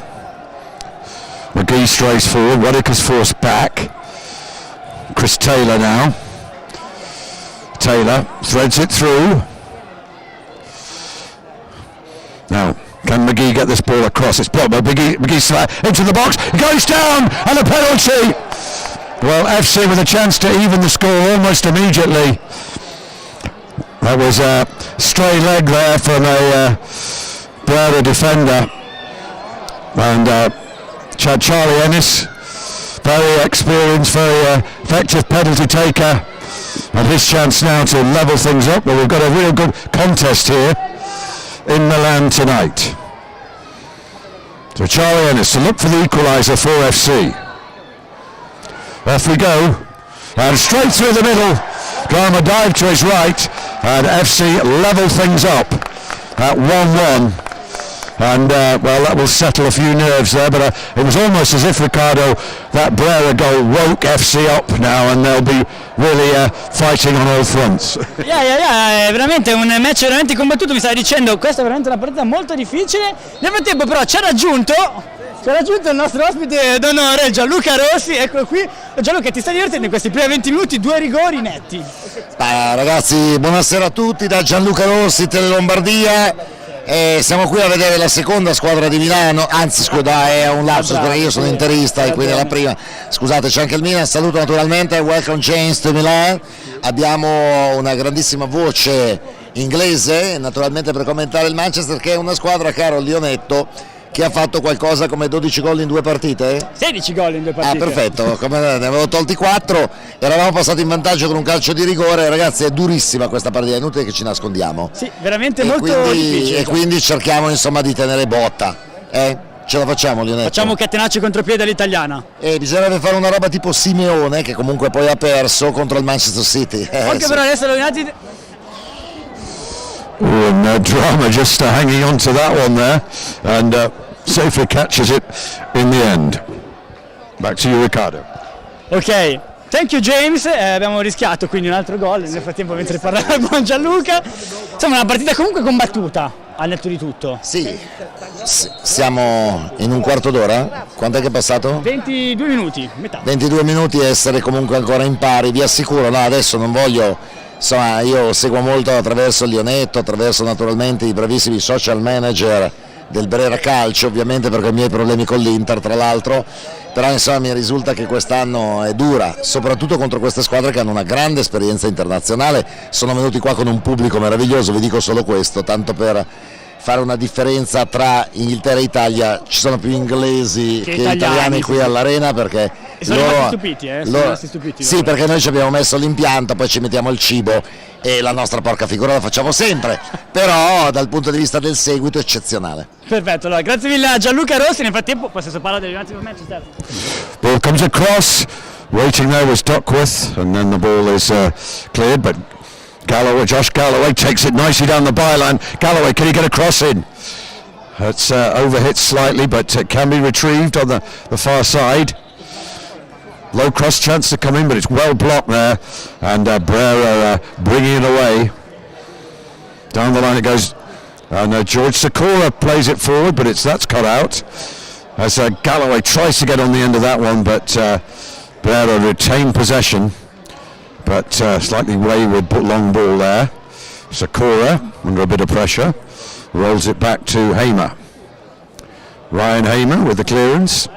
McGee strays forward, Wadika's forced back. Chris Taylor now. Taylor threads it through. Now, can McGee get this ball across? It's blocked by McGee into the box, it goes down, and a penalty! Well, FC with a chance to even the score almost immediately. That was a stray leg there from a Brera defender. And Charlie Ennis, very experienced, very effective penalty taker. And his chance now to level things up. But we've got a real good contest here in Milan tonight. So Charlie Ennis to look for the equaliser for FC. Off we go, and straight through the middle. Drama dive to his right, and FC level things up at 1-1. And well, that will settle a few nerves there, but it was almost as if, Riccardo, that Brera goal woke FC up now, and they'll be really fighting on all fronts.
Yeah, è veramente un match veramente combattuto, mi stava dicendo, questa è veramente una partita molto difficile. Nel frattempo però ci ha raggiunto il nostro ospite d'onore Gianluca Rossi, eccolo qui. Gianluca, ti stai divertendo in questi primi 20 minuti, 2 rigori netti?
Ragazzi, buonasera a tutti da Gianluca Rossi, Tele Lombardia. Siamo qui a vedere la seconda squadra di Milano, anzi scusa, è un lapsus perché io sono interista e quindi è la prima, scusate, c'è anche il Milan. Saluto naturalmente, welcome James to Milan. Abbiamo una grandissima voce inglese naturalmente per commentare il Manchester, che è una squadra, caro Lionetto, che ha fatto qualcosa come 12 gol in 2 partite?
16 gol in 2 partite.
Perfetto, come ne avevo tolti 4, eravamo passati in vantaggio con un calcio di rigore. Ragazzi, è durissima questa partita, è inutile che ci nascondiamo.
Sì, veramente molto difficile.
E quindi cerchiamo insomma di tenere botta. Ce la facciamo, Lionetto?
Facciamo catenaccio contropiede all'italiana.
E bisognerebbe fare una roba tipo Simeone, che comunque poi ha perso contro il Manchester City.
Anche però adesso lo United...
And Drama just hanging on to that one there, and safely catches it in the end. Back to you, Riccardo.
Ok, thank you James, abbiamo rischiato quindi un altro gol nel frattempo mentre parlava il buon Gianluca. Insomma, una partita comunque combattuta al netto di tutto.
Sì, siamo in un quarto d'ora? Quanto è che è passato?
22 minuti, metà.
22 minuti e essere comunque ancora in pari, vi assicuro. No, adesso non voglio... Insomma, io seguo molto attraverso Lionetto, attraverso naturalmente i bravissimi social manager del Brera Calcio, ovviamente perché ho i miei problemi con l'Inter tra l'altro, però insomma mi risulta che quest'anno è dura, soprattutto contro queste squadre che hanno una grande esperienza internazionale. Sono venuti qua con un pubblico meraviglioso, vi dico solo questo, tanto per fare una differenza tra Inghilterra e Italia. Ci sono più inglesi che italiani qui all'Arena, perché
sono rimasti stupiti, sono rimasti stupiti.
Sì, perché noi ci abbiamo messo l'impianto, poi ci mettiamo il cibo e la nostra porca figura la facciamo sempre, però dal punto di vista del seguito è eccezionale.
Perfetto, allora grazie mille a Gianluca Rossi. Nel frattempo possesso palla del United of Manchester.
Ball comes across, waiting there was Duckworth, and then the ball is cleared, but Josh Galloway takes it nicely down the byline. Galloway, can he get a cross in? It's overhit slightly, but it can be retrieved on the far side. Low cross chance to come in, but it's well blocked there, and Brera bringing it away. Down the line it goes, and George Sakura plays it forward, but that's cut out. As Galloway tries to get on the end of that one, but Brera retained possession. But slightly wayward long ball there. Sakura under a bit of pressure, rolls it back to Hamer. Ryan Hamer with the clearance.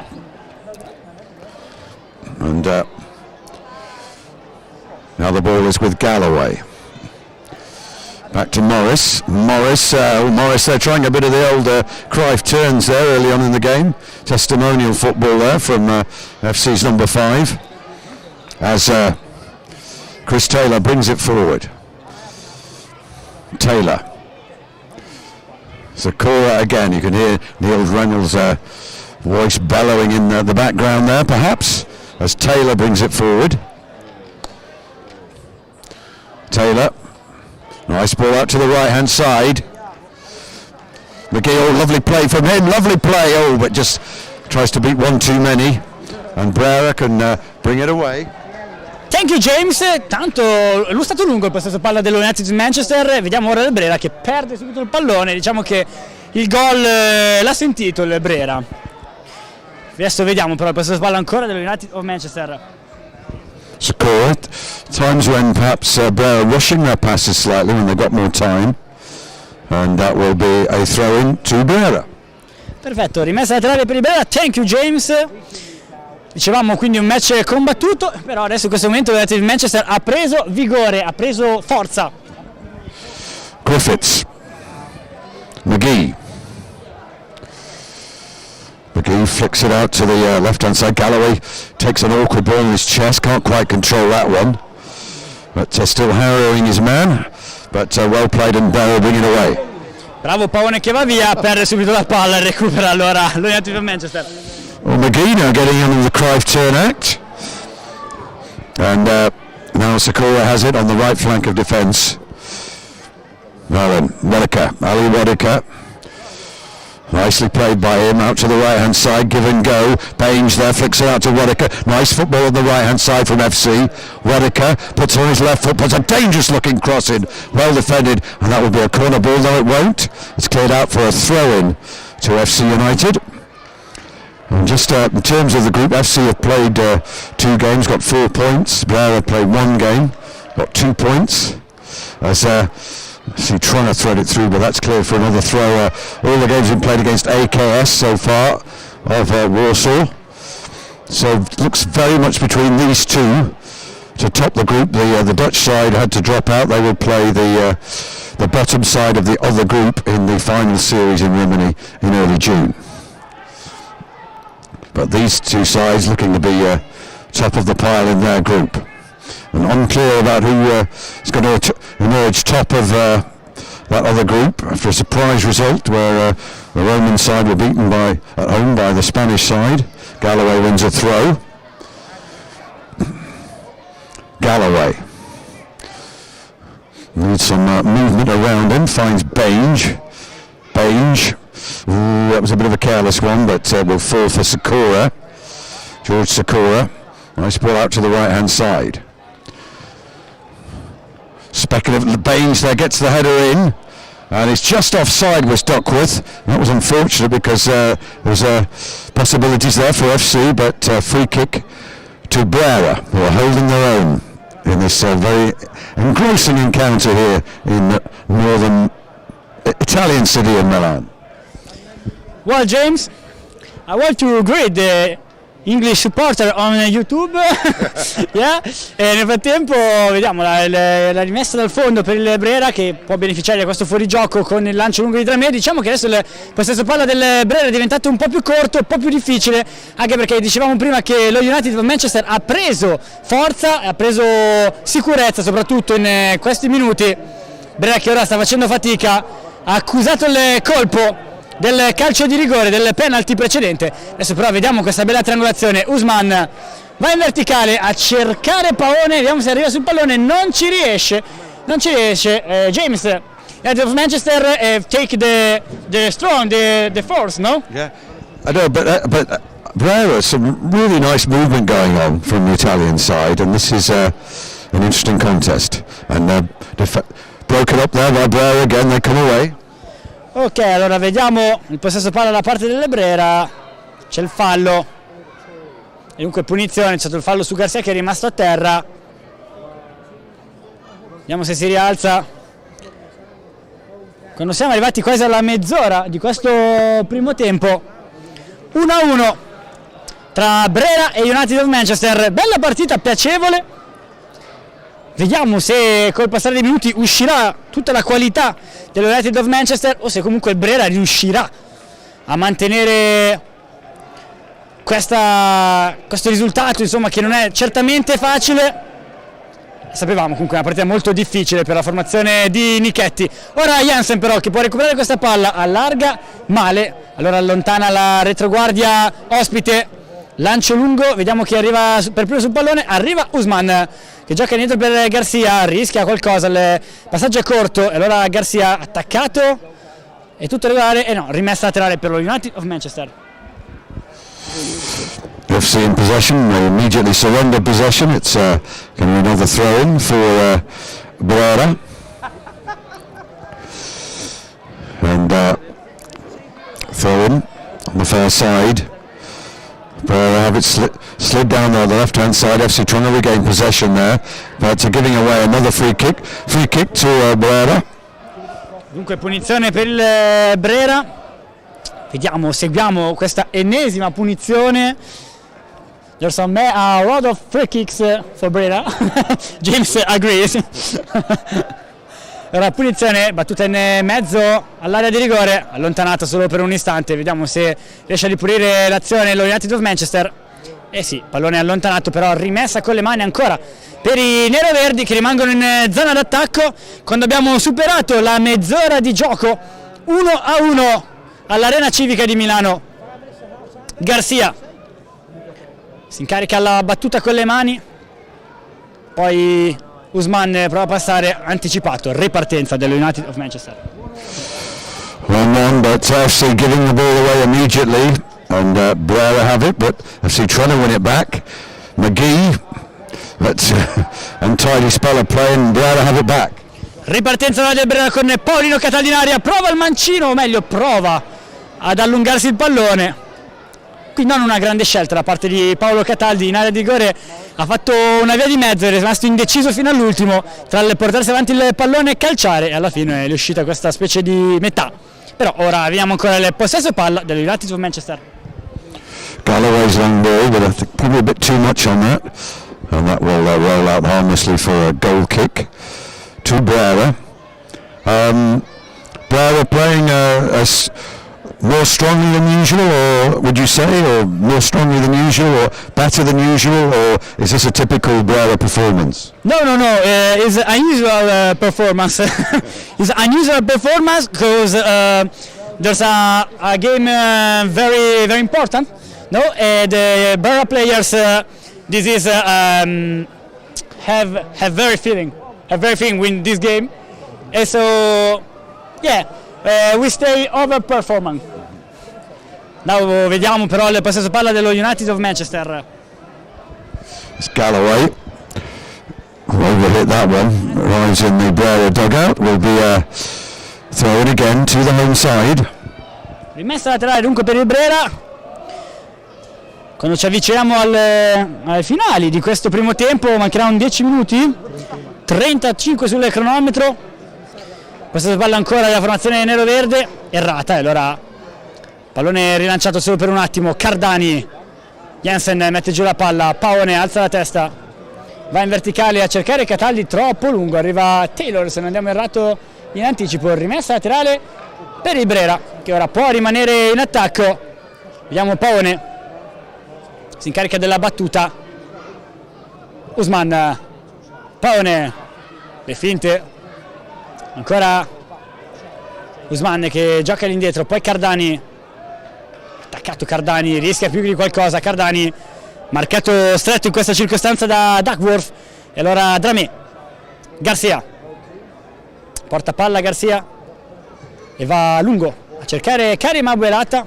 And now the ball is with Galloway. Back to Morris. Morris there trying a bit of the old Cruyff turns there early on in the game. Testimonial football there from FC's number 5. As Chris Taylor brings it forward. Taylor. Sakura again. You can hear Neil Reynolds' voice bellowing in the background there, perhaps, as Taylor brings it forward. Taylor. Nice ball out to the right-hand side. McGee, oh, lovely play from him. Lovely play. Oh, but just tries to beat one too many. And Brera can bring it away.
Thank you James, tanto lui è stato lungo il possesso palla dello United di Manchester. Vediamo ora il Brera che perde subito il pallone. Diciamo che il gol l'ha sentito il Brera. Adesso vediamo però il possesso palla ancora dello United of Manchester.
Sakura, times when perhaps Brera rushing their passes slightly when they've got more time, and that will be a throw in to Brera.
Perfetto, rimessa laterale per il Brera. Thank you James. Dicevamo quindi un match combattuto, però adesso in questo momento vedete il Manchester ha preso vigore, ha preso forza.
Griffiths, McGee flicks it out to the left hand side. Galloway takes an awkward ball in his chest, can't quite control that one, but still harrowing his man, but well played and Brera bringing it away.
Bravo Paone che va via, perde subito la palla e recupera allora lo United of Manchester.
Well, Magina getting under the Cruyff turn act. And now Sakura has it on the right flank of defence. Now then, Wadika, Ali Wadika. Nicely played by him, out to the right hand side, give and go. Baines there, flicks it out to Wadika. Nice football on the right hand side from FC. Wadika puts on his left foot, puts a dangerous looking cross in. Well defended, and that will be a corner ball, though it won't. It's cleared out for a throw in to FC United. And just in terms of the group, FC have played 2 games, got 4 points. Brera played 1 game, got 2 points. As see, trying to thread it through, but that's clear for another throw. All the games have been played against AKS so far of Warsaw. So it looks very much between these two to top the group. The Dutch side had to drop out. They will play the bottom side of the other group in the final series in Rimini in early June. But these two sides looking to be top of the pile in their group. And unclear about who is going to emerge top of that other group after a surprise result where the Roman side were beaten at home by the Spanish side. Galloway wins a throw. Galloway needs some movement around him, finds Baines. Ooh, that was a bit of a careless one, but will fall for Sakura. George Sakura. Nice ball out to the right hand side. Speculative Baines there gets the header in, and it's just offside with Duckworth. That was unfortunate because there was possibilities there for FC, but free kick to Brera, who are holding their own in this very engrossing encounter here in northern Italian city of Milan.
Well, James, I want to greet the English supporter on YouTube. Yeah. E nel frattempo vediamo la rimessa dal fondo per il Brera, che può beneficiare di questo fuorigioco con il lancio lungo di 3 metri. Diciamo che adesso il possesso palla del Brera è diventato un po' più corto, un po' più difficile, anche perché dicevamo prima che lo United of Manchester ha preso forza, ha preso sicurezza soprattutto in questi minuti. Brera che ora sta facendo fatica, ha accusato il colpo del calcio di rigore, del penalty precedente. Adesso però vediamo questa bella triangolazione. Usman va in verticale a cercare Paone, vediamo se arriva sul pallone, non ci riesce. James, United of Manchester take the force, no?
Yeah, I know, but Brera, some really nice movement going on from the Italian side, and this is an interesting contest. And broken up there by Brera again, they come away.
Ok, allora vediamo il possesso palla da parte delle Brera, c'è il fallo, e dunque punizione, c'è stato il fallo su Garcia che è rimasto a terra. Vediamo se si rialza. Quando siamo arrivati quasi alla mezz'ora di questo primo tempo, 1-1 tra Brera e United of Manchester, bella partita, piacevole. Vediamo se col passare dei minuti uscirà tutta la qualità dell'United of Manchester o se comunque il Brera riuscirà a mantenere questo risultato, insomma, che non è certamente facile. Sapevamo comunque una partita molto difficile per la formazione di Nichetti. Ora Jansen però, che può recuperare questa palla, allarga male, allora allontana la retroguardia ospite, lancio lungo, vediamo chi arriva per primo sul pallone, arriva Usman che gioca dentro per Garcia, rischia qualcosa, il passaggio è corto e allora Garcia attaccato, è tutto regolare e no, rimessa laterale per lo United of Manchester.
FC in possession, they immediately surrender possession. It's going to be another throw-in for Brera. And throw-in on the far side. Brera have it slid down there on the left-hand side. FC trying to regain possession there, but giving away another free kick. Free kick to Brera.
Dunque punizione per il Brera. Vediamo, seguiamo questa ennesima punizione. There's a lot of free kicks for Brera. James agrees. Ora punizione battuta in mezzo all'area di rigore, allontanata solo per un istante. Vediamo se riesce a ripulire l'azione lo United of Manchester. Sì, pallone allontanato, però rimessa con le mani ancora per i neroverdi che rimangono in zona d'attacco quando abbiamo superato la mezz'ora di gioco 1-1 all'Arena Civica di Milano. Garcia si incarica la battuta con le mani, poi Usman prova a passare, anticipato, ripartenza dello United of Manchester.
1-1, but FC giving the ball away immediately, and Brera have it, but FC trying to win it back. McGee, that's untidy spell of play, and Brera have it back.
Ripartenza del Brera con Paolino Cataldi in aria, prova il mancino, o meglio prova ad allungarsi il pallone. Qui non una grande scelta da parte di Paolo Cataldi, in area di rigore ha fatto una via di mezzo, è rimasto indeciso fino all'ultimo tra il portarsi avanti il pallone e calciare, e alla fine è riuscita questa specie di metà. Però ora vediamo ancora il possesso palla dello United of Manchester.
Galloway's long ball, but I think probably a bit too much on that, and that will roll out harmlessly for a goal kick to Brera. Brera playing more strongly than usual, or would you say, or more strongly than usual, or better than usual, or is this a typical Brera performance?
No, it's unusual performance. It's unusual performance because there's a game very, very important. No, the Brera players, this is have very feeling win this game, and so yeah, we stay over performance. Now vediamo però il possesso palla dello United of Manchester.
It's Galloway. Overhit that one. Arrives in the Brera dugout. Will be thrown again to the home side.
Rimessa laterale dunque per il Brera. Quando ci avviciniamo alle finali di questo primo tempo, mancheranno 10 minuti, 35 sul cronometro. Possesso palla ancora della formazione nero-verde, errata, e allora pallone rilanciato solo per un attimo. Cardani, Jensen mette giù la palla, Paone alza la testa, va in verticale a cercare Cataldi, troppo lungo, arriva Taylor se non andiamo errato in anticipo, rimessa laterale per il Brera che ora può rimanere in attacco. Vediamo Paone, si incarica della battuta, Usman, Paone, le finte, ancora Usman che gioca all'indietro, poi Cardani, attaccato Cardani, rischia più di qualcosa, Cardani marcato stretto in questa circostanza da Duckworth, e allora Dramé, Garcia, porta palla Garcia e va lungo a cercare Karim Abuelata,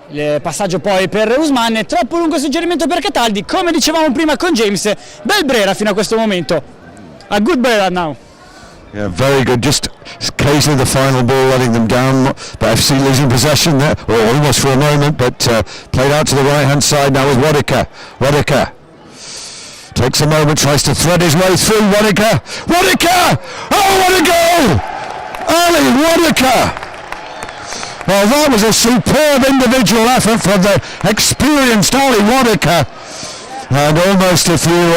il passaggio poi per Usman, troppo lungo suggerimento per Cataldi, come dicevamo prima con James, bel Brera fino a questo momento, a good Brera now.
Yeah, very good. Just occasionally the final ball letting them down, but FC losing possession there, or almost for a moment, but played out to the right-hand side now with Wadika. Wadika takes a moment, tries to thread his way through. Wadika! Wadika! Oh, what a goal! Ali Wadika! Well, that was a superb individual effort from the experienced Ali Wadika. And almost if you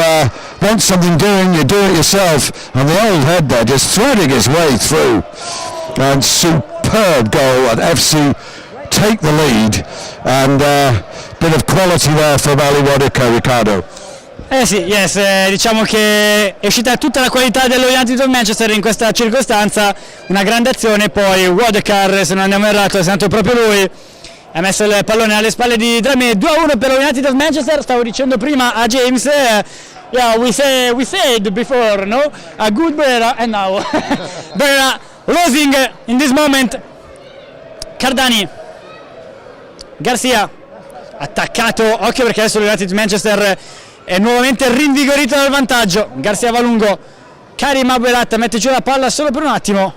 want something doing, you do it yourself. And the old head there just threading his way through. And superb goal, and FC take the lead. And bit of quality there from Ali Wadika, Riccardo.
Sì, diciamo che è uscita tutta la qualità dello United of Manchester in questa circostanza, una grande azione, poi Wadekar, se non andiamo errato, è stato proprio lui, ha messo il pallone alle spalle di Dramé. 2-1 per lo United of Manchester. Stavo dicendo prima a James, yeah, we said before, no? A good Brera, and now Brera losing in this moment. Cardani, Garcia, attaccato, occhio perché adesso lo United of Manchester è nuovamente rinvigorito dal vantaggio. Garcia va lungo, Karim Abuelat mette giù la palla solo per un attimo.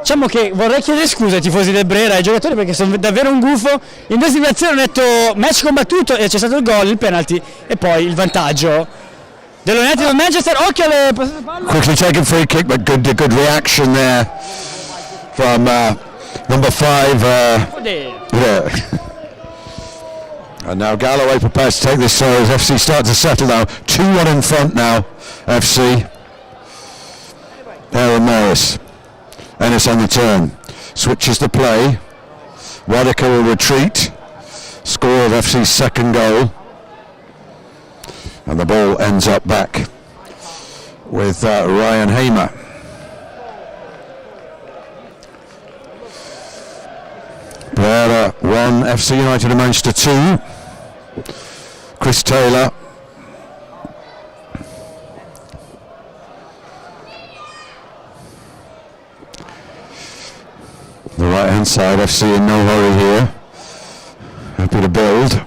Diciamo che vorrei chiedere scusa ai tifosi del Brera, ai giocatori, perché sono davvero un gufo. In due situazioni ho detto match combattuto e c'è stato il gol, il penalty e poi il vantaggio dello United of Manchester. Occhio alle passate palla.
Quickly taken free kick, but good reaction there from number 5. Yeah. And now Galloway prepares to take this, so as FC start to settle now. 2-1 in front now, FC. Aaron Morris. Ennis on the turn. Switches the play. Wadika will retreat. Score of FC's second goal. And the ball ends up back with Ryan Hamer. Brera 1, FC United of Manchester 2. Chris Taylor. The right hand side, FC in no hurry here. Happy to build.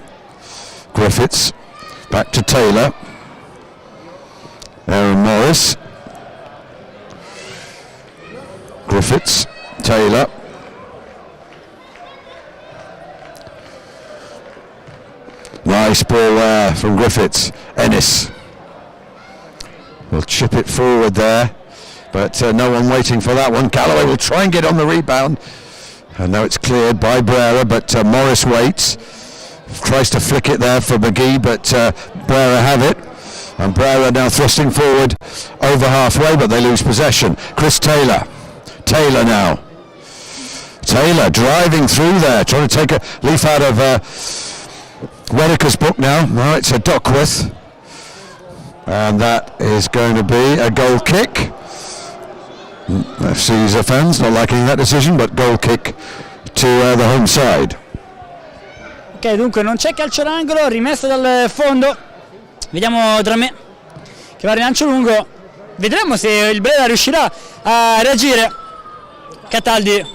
Griffiths. Back to Taylor. Aaron Morris. Griffiths. Taylor. Nice ball there from Griffiths. Ennis will chip it forward there, but no one waiting for that one. Galloway will try and get on the rebound, and now it's cleared by Brera, but Morris waits, tries to flick it there for McGee, but Brera have it, and Brera now thrusting forward over halfway, but they lose possession. Chris Taylor. Taylor now. Taylor driving through there, trying to take a leaf out of Whittaker's book now. No, it's a Duckworth, and that is going to be a goal kick. FC's fans not liking that decision, but goal kick to the home side.
Ok, dunque non c'è calcio d'angolo, rimessa dal fondo. Vediamo Dramé che va a rilancio lungo. Vedremo se il Brera riuscirà a reagire. Cataldi,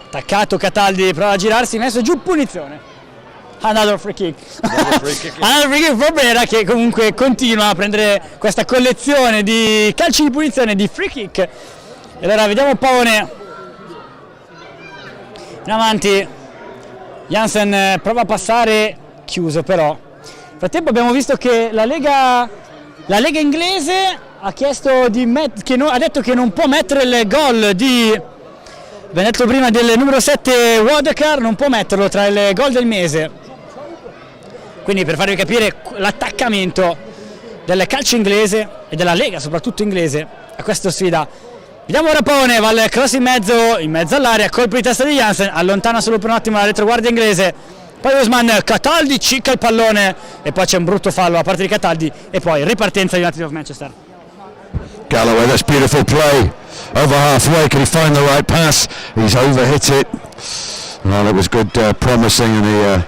attaccato Cataldi, prova a girarsi, messo giù, punizione. Another free kick. Another free kick for Brera, che comunque continua a prendere questa collezione di calci di punizione, di free kick. E allora vediamo Paone in avanti. Jansen prova a passare, chiuso però. Nel frattempo abbiamo visto che la Lega inglese ha chiesto ha detto che non può mettere il gol di, abbiamo detto prima, del numero 7 Whittaker, non può metterlo tra il gol del mese. Quindi per farvi capire l'attaccamento del calcio inglese e della Lega soprattutto inglese a questa sfida. Vediamo ora Paone, va il cross in mezzo all'area, colpo di testa di Jansen, allontana solo per un attimo la retroguardia inglese, poi Usman, Cataldi cicca il pallone e poi c'è un brutto fallo da parte di Cataldi e poi ripartenza di United of Manchester.
Galloway, that's beautiful play. Over halfway, can he find the right pass? He's overhit it. Well, that was good promising, and he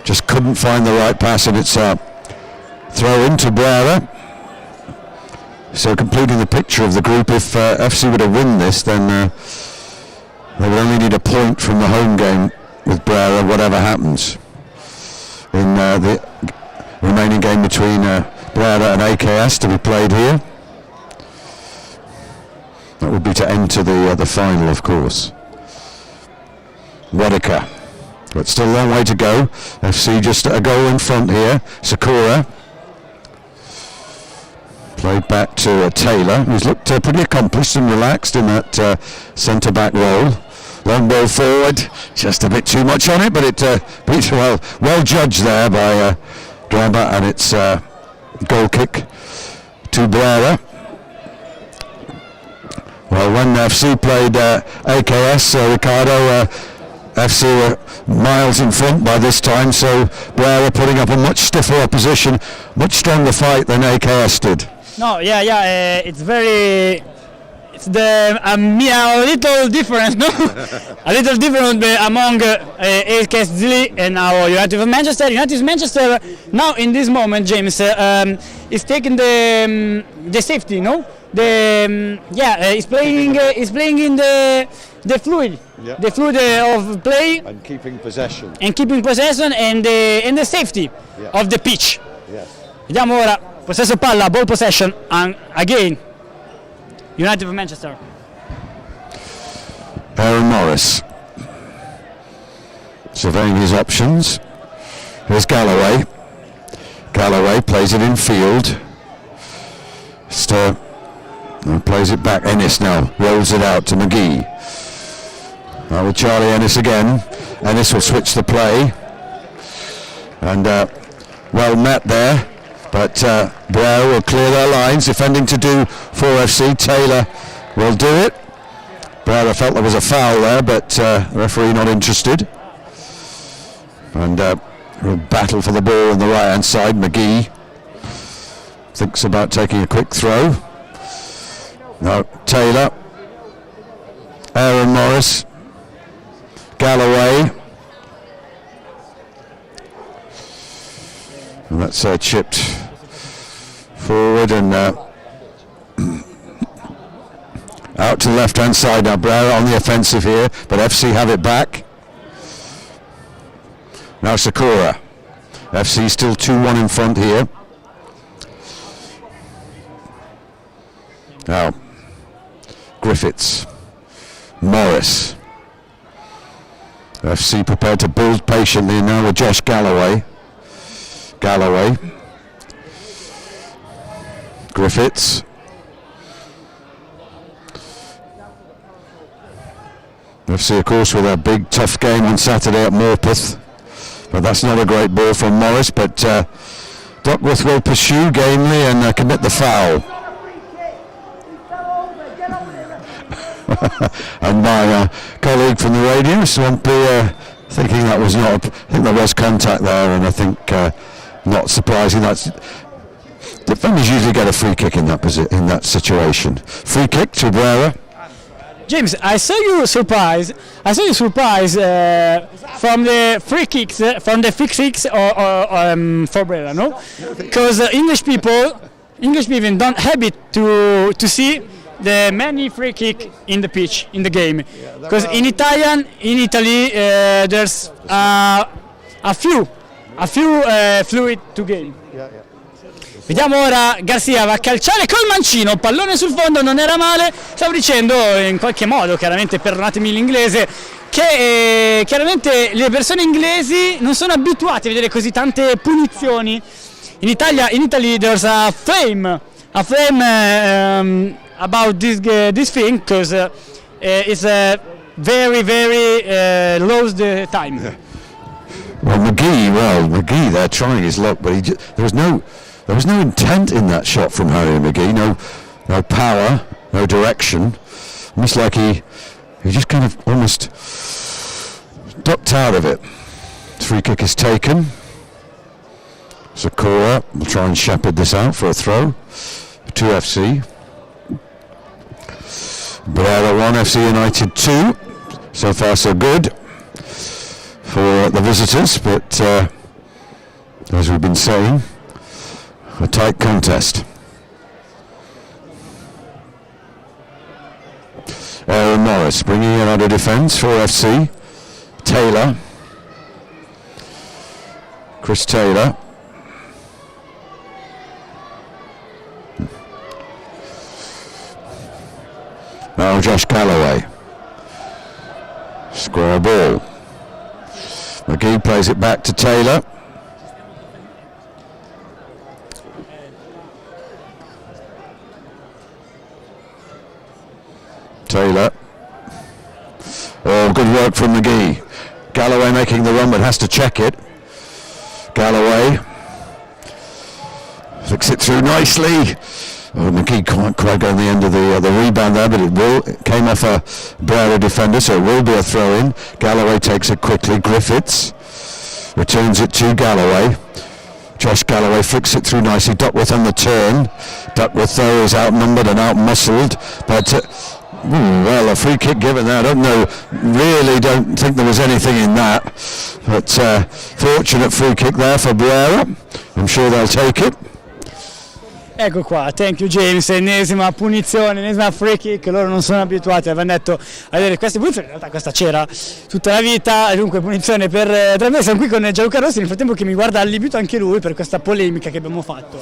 just couldn't find the right pass, and it's a throw into Brera. So completing the picture of the group, if FC were to win this, then they would only need a point from the home game with Brera, whatever happens in the remaining game between Brera and AKS to be played here. That would be to enter the final, of course. Whittaker, but still a long way to go. FC just a goal in front here. Sakura played back to Taylor, who's looked pretty accomplished and relaxed in that centre-back role. Long ball forward, just a bit too much on it, but it beats well judged there by Drama, and it's goal kick to Brera. Well, when FC played AKS, Ricardo, FC were miles in front by this time, so Brera putting up a much stiffer opposition, much stronger fight than AKS did.
No, it's a little difference, no? A little difference among AKS Zili and our United of Manchester. United of Manchester now in this moment, James, is taking the safety, no? He's playing in the fluid, the fluid of play
and keeping possession
and the safety of the pitch.
Yes.
Vediamo ora possesso palla, ball possession again. United of Manchester.
Aaron Morris surveying his options. Here's Galloway. Galloway plays it in field. Plays it back. Ennis now rolls it out to McGee. Now with Charlie Ennis again. Ennis will switch the play. And well met there. But Brera will clear their lines. Defending to do for FC. Taylor will do it. Brera felt there was a foul there, but the referee not interested. And battle for the ball on the right hand side. McGee thinks about taking a quick throw. No, Taylor. Aaron Morris. Galloway. And that's chipped forward and out to the left-hand side now. Brera on the offensive here, but FC have it back. Now Sakura. FC still 2-1 in front here. Now Griffiths, Morris. FC prepared to build patiently now with Josh Galloway. Griffiths. FC, of course, with a big tough game on Saturday at Morpeth. But that's not a great ball from Morris, but Duckworth will pursue gamely and commit the foul. And my colleague from the radio, Swampy, thinking that was not, I think there was contact there, and I think not surprising. That's defenders usually get a free kick in that situation. Free kick to Brera.
James, I saw you surprised from the free kicks, from the free kicks for Brera, no? Because English people don't habit to see the many free kick in the pitch, in the game. Because in Italy, there's a few fluid to game. Vediamo ora Garcia va a calciare col mancino, pallone sul fondo, non era male. Stavo dicendo in qualche modo, chiaramente perdonatemi l'inglese, che chiaramente le persone inglesi non sono abituate a vedere così tante punizioni. In Italy there's a flame about this thing, because it's very lows the time.
Well, McGee, they're trying his luck, but there was no intent in that shot from Harry McGee. No power, no direction. Almost like he just kind of almost ducked out of it. Free kick is taken. Sakura will try and shepherd this out for a throw to FC. Brera 1, FC United 2. So far so good for the visitors, but as we've been saying, a tight contest. Aaron Morris bringing in under defence for FC. Taylor. Chris Taylor. Now Josh Galloway. Square ball. McGee plays it back to Taylor. Taylor. Oh, good work from McGee. Galloway making the run, but has to check it. Galloway flicks it through nicely. Oh, McGee can't quite go on the end of the rebound there, but it came off a Brera defender, so it will be a throw-in. Galloway takes it quickly. Griffiths returns it to Galloway. Josh Galloway flicks it through nicely. Duckworth on the turn. Duckworth, though, is outnumbered and out-muscled, but well, a free kick given there. I don't think there was anything in that, but fortunate free kick there for Brera. I'm sure they'll take it.
Ecco qua, thank you James, ennesima punizione, ennesima free kick, loro non sono abituati, avevano detto a vedere queste punizioni, in realtà questa c'era tutta la vita, e dunque punizione per tra me. Siamo qui con Gianluca Rossi, nel frattempo che mi guarda allibito anche lui per questa polemica che abbiamo fatto.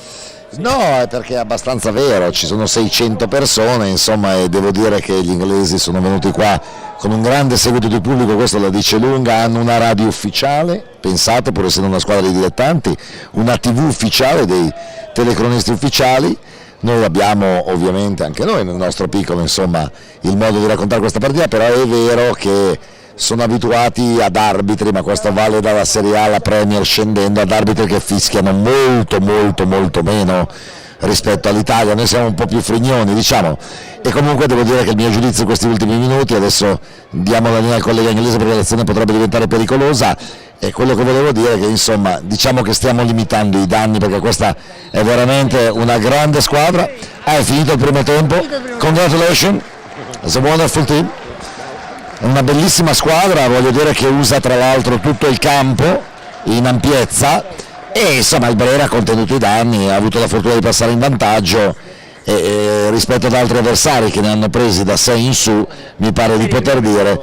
Sì. No, è perché è abbastanza vero, ci sono 600 persone, insomma, e devo dire che gli inglesi sono venuti qua con un grande seguito di pubblico, questo la dice lunga. Hanno una radio ufficiale, pensate, pur essendo una squadra di dilettanti, una TV ufficiale, dei telecronisti ufficiali. Noi abbiamo ovviamente anche noi nel nostro piccolo, insomma, il modo di raccontare questa partita, però è vero che sono abituati ad arbitri, ma questo vale dalla Serie A alla Premier scendendo, ad arbitri che fischiano molto meno rispetto all'Italia. Noi siamo un po' più frignoni, diciamo, e comunque devo dire che il mio giudizio in questi ultimi minuti, adesso diamo la linea al collega inglese perché l'azione potrebbe diventare pericolosa, e quello che volevo dire è che, insomma, diciamo che stiamo limitando i danni, perché questa è veramente una grande squadra. È finito il primo tempo, congratulations, it's a wonderful team. una bellissima squadra, voglio dire, che usa tra l'altro tutto il campo in ampiezza, e insomma il Brera ha contenuto i danni, ha avuto la fortuna di passare in vantaggio, e rispetto ad altri avversari che ne hanno presi da 6 in su, mi pare di poter dire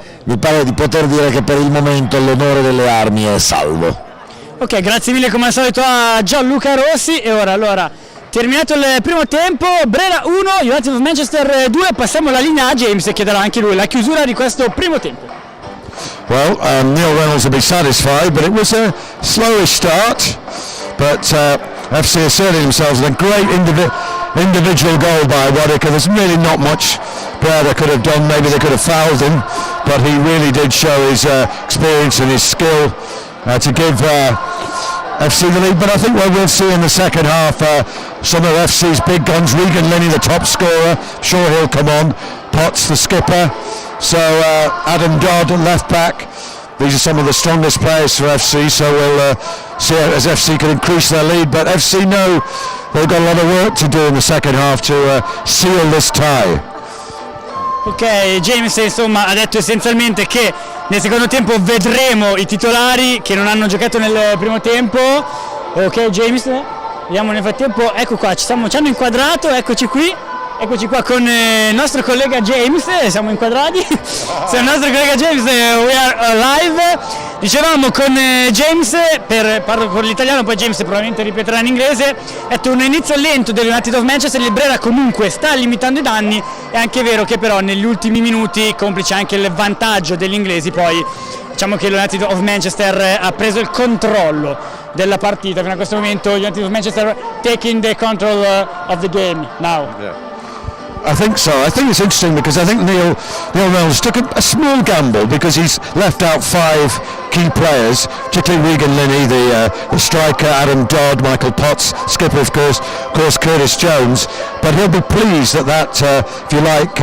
che per il momento l'onore delle armi è salvo.
Ok, grazie mille come al solito a Gianluca Rossi. E ora, allora, terminato il primo tempo, Brera 1, United of Manchester 2, passiamo la linea a James e chiederà anche lui la chiusura di questo primo tempo.
Well, Neil Reynolds will be satisfied, but it was a slowish start, but FC asserted themselves with a great individual goal by Waddicker. There's really not much Brera could have done. Maybe they could have fouled him, but he really did show his experience and his skill to give FC the lead. But I think what we'll see in the second half, some of FC's big guns, Regan Linney, the top scorer, sure he'll come on, Potts, the skipper, so Adam Dodd, left back. These are some of the strongest players for FC, so we'll see as FC can increase their lead, but FC know they've got a lot of work to do in the second half to seal this tie.
Ok, James insomma ha detto essenzialmente che nel secondo tempo vedremo i titolari che non hanno giocato nel primo tempo. Ok James, vediamo nel frattempo, ecco qua, ci hanno inquadrato, eccoci qua con il nostro collega James, siamo inquadrati, il nostro collega James, we are live. Dicevamo con James, parlo con l'italiano, poi James probabilmente ripeterà in inglese, è detto un inizio lento del United of Manchester, il Brera comunque sta limitando i danni, è anche vero che però negli ultimi minuti, complice anche il vantaggio degli inglesi, poi diciamo che l'United of Manchester ha preso il controllo della partita, fino a questo momento United of Manchester taking the control of the game now.
Yeah. I think so. I think it's interesting because I think Neil Reynolds took a small gamble because he's left out 5 key players, particularly Regan Linney, the striker, Adam Dodd, Michael Potts, skipper of course Curtis Jones. But he'll be pleased that if you like,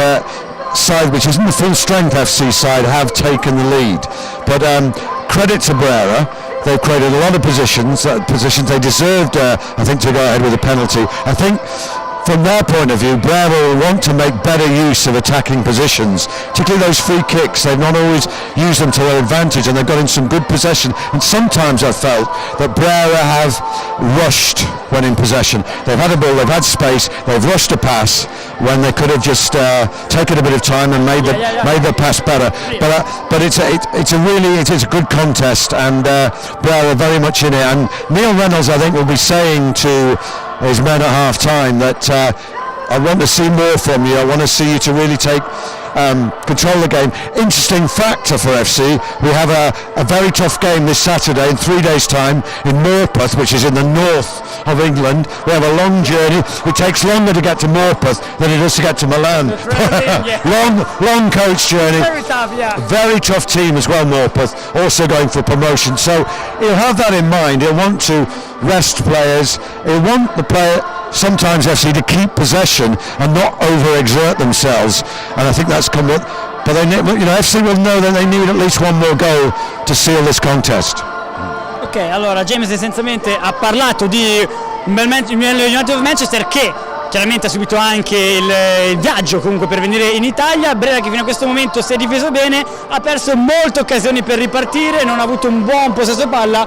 side which isn't the full strength FC side have taken the lead. But credit to Brera. They've created a lot of positions they deserved, I think, to go ahead with a penalty. I think from their point of view, Brera will want to make better use of attacking positions, particularly those free kicks. They've not always used them to their advantage, and they've got in some good possession. And sometimes I've felt that Brera have rushed when in possession. They've had a ball, they've had space, they've rushed a pass when they could have just taken a bit of time and made the pass better. But it's a good contest, and Brera are very much in it. And Neil Reynolds, I think, will be saying to his men at half time that I want to see more from you. I want to see you to really take control of the game. Interesting factor for FC, we have a very tough game this Saturday in 3 days' time in Morpeth, which is in the north of England. We have a long journey. It takes longer to get to Morpeth than it does to get to Milan. long coach journey.
Very tough, yeah.
Very tough team as well, Morpeth, also going for promotion. So he'll have that in mind. He'll want to rest players. He'll want the player, sometimes FC, to keep possession and not overexert themselves, and I think that's come with. But they, FC will know that they need at least one more goal to seal this contest.
Ok, allora James essenzialmente ha parlato di un bel United of Manchester che chiaramente ha subito anche il viaggio comunque per venire in Italia. Brera che fino a questo momento si è difeso bene, ha perso molte occasioni per ripartire, non ha avuto un buon possesso palla,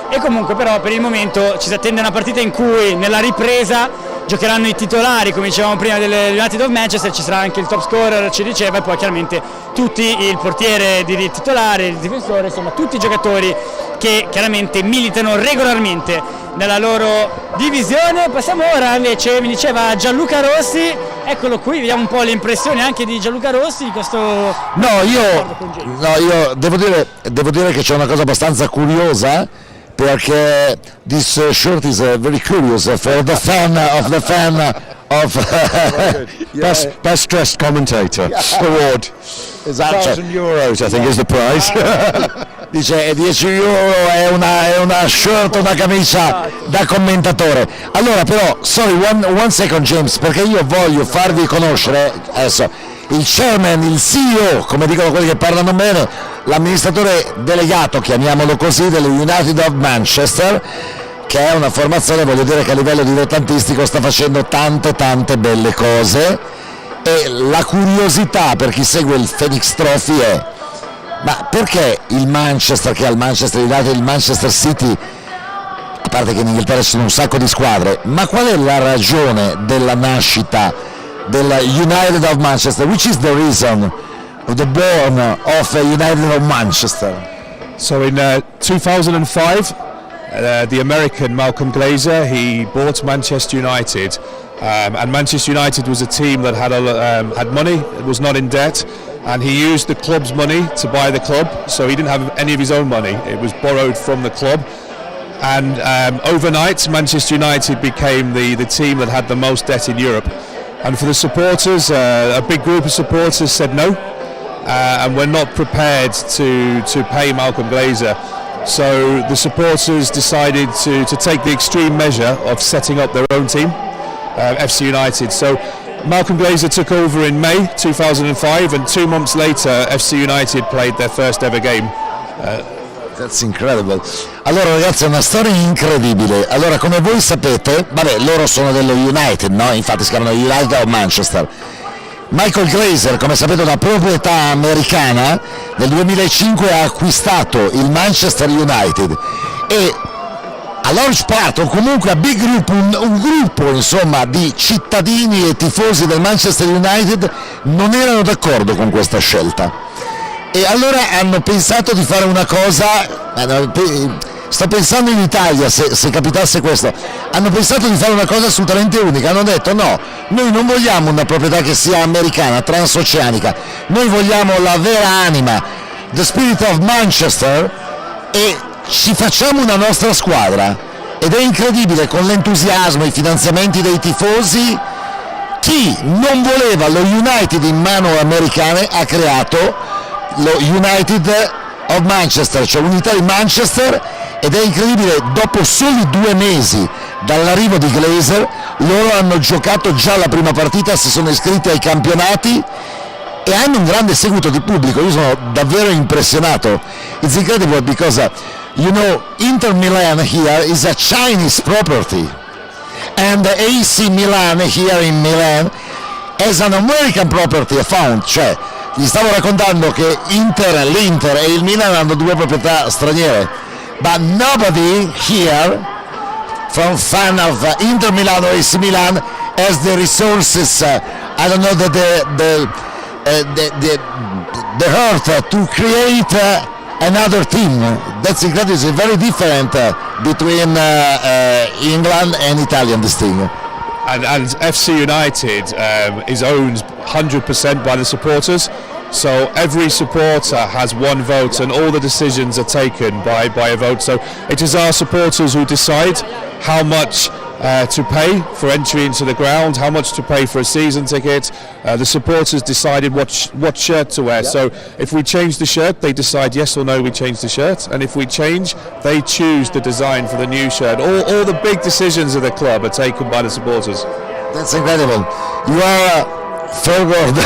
e comunque però per il momento ci si attende una partita in cui nella ripresa giocheranno i titolari, come dicevamo prima, del United of Manchester. Ci sarà anche il top scorer, ci diceva, e poi chiaramente tutti, il portiere di titolare, il difensore, insomma tutti i giocatori che chiaramente militano regolarmente nella loro divisione. Passiamo ora invece, mi diceva Gianluca Rossi, eccolo qui, vediamo un po' le impressioni anche di Gianluca Rossi di questo.
Io devo dire che c'è una cosa abbastanza curiosa, perché this shirt is very curious for the fan of
Best dressed commentator award.
Esatto.
€1,000 I think is the prize.
Dice €10 è una shirt, una camicia da commentatore. Allora però, sorry, one second James, perché io voglio farvi conoscere adesso il chairman, il CEO, come dicono quelli che parlano bene, l'amministratore delegato, chiamiamolo così, dello United of Manchester, che è una formazione, voglio dire, che a livello dilettantistico sta facendo tante belle cose, e la curiosità per chi segue il Fenix Trofi è: Ma perché il Manchester, che ha il Manchester United, il Manchester City, a parte che in Inghilterra ci sono un sacco di squadre, ma qual è la ragione della nascita del United of Manchester? Which is the reason of the born of United of Manchester?
So in 2005, the American Malcolm Glazer, he bought Manchester United, and Manchester United was a team that had money, it was not in debt, and he used the club's money to buy the club, so he didn't have any of his own money, it was borrowed from the club. And overnight, Manchester United became the team that had the most debt in Europe. And for the supporters, a big group of supporters said no, and we're not prepared to pay Malcolm Glazer. So the supporters decided to take the extreme measure of setting up their own team, FC United. So Malcolm Glazer took over in May 2005, and 2 months later FC United played their first ever game.
That's incredible. Allora ragazzi, è una storia incredibile. Allora, come voi sapete, vabbè, loro sono dello United, no? Infatti si chiamano United of Manchester. Michael Glazer, come sapete, una proprietà americana, nel 2005 ha acquistato il Manchester United e a large part, o comunque a big group, un gruppo insomma di cittadini e tifosi del Manchester United non erano d'accordo con questa scelta. E allora hanno pensato di fare una cosa, sto pensando in Italia se capitasse questo, hanno pensato di fare una cosa assolutamente unica, hanno detto no, noi non vogliamo una proprietà che sia americana, transoceanica, noi vogliamo la vera anima, the spirit of Manchester, e ci facciamo una nostra squadra. Ed è incredibile, con l'entusiasmo, i finanziamenti dei tifosi, chi non voleva lo United in mano americane ha creato lo United of Manchester, cioè unità di Manchester, ed è incredibile, dopo soli 2 mesi dall'arrivo di Glazer loro hanno giocato già la prima partita, si sono iscritti ai campionati e hanno un grande seguito di pubblico. Io sono davvero impressionato. It's incredible because you know, Inter Milan here is a Chinese property and the AC Milan here in Milan has an American property found, cioè gli stavo raccontando che l'Inter e il Milan hanno 2 proprietà straniere, but nobody here from fan of Inter Milan or AC Milan has the resources, I don't know, the heart to create another team. That's incredible. It's very different between England and Italy, this thing.
And FC United is owned 100% by the supporters, so every supporter has one vote and all the decisions are taken by a vote. So it is our supporters who decide how much to pay for entry into the ground, how much to pay for a season ticket. The supporters decided what shirt to wear. So if we change the shirt, they decide yes or no we change the shirt, and if we change, they choose the design for the new shirt. All the big decisions of the club are taken by the supporters.
That's incredible. You are forward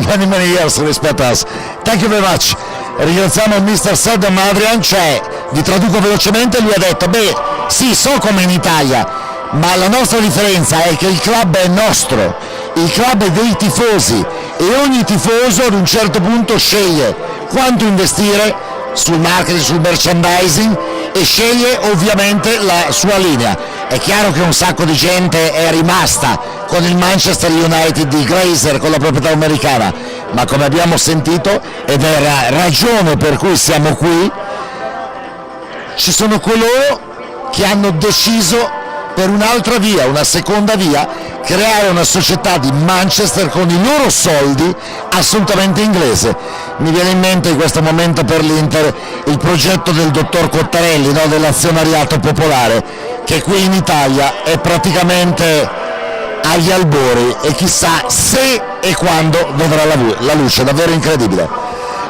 many years rispetto a us. Thank you very much. Ringraziamo il Mr. Saddam Adrian, cioè, vi traduco velocemente, lui ha detto, beh, sì, so come in Italia, ma la nostra differenza è che il club è nostro, il club è dei tifosi e ogni tifoso ad un certo punto sceglie quanto investire sul marketing, sul merchandising e sceglie ovviamente la sua linea. È chiaro che un sacco di gente è rimasta con il Manchester United di Glazer, con la proprietà americana, ma come abbiamo sentito, ed è la ragione per cui siamo qui, ci sono coloro che hanno deciso per un'altra via, una seconda via, creare una società di Manchester con i loro soldi assolutamente inglese. Mi viene in mente in questo momento per l'Inter il progetto del dottor Cottarelli, no? Dell'azionariato popolare, che qui in Italia è praticamente agli albori e chissà se e quando vedrà la luce, davvero incredibile.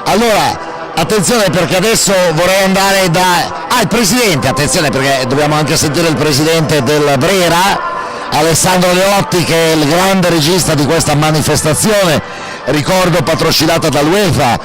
Allora, attenzione, perché adesso vorrei andare il presidente, attenzione perché dobbiamo anche sentire il presidente del Brera, Alessandro Leotti, che è il grande regista di questa manifestazione, ricordo patrocinata dall'UEFA.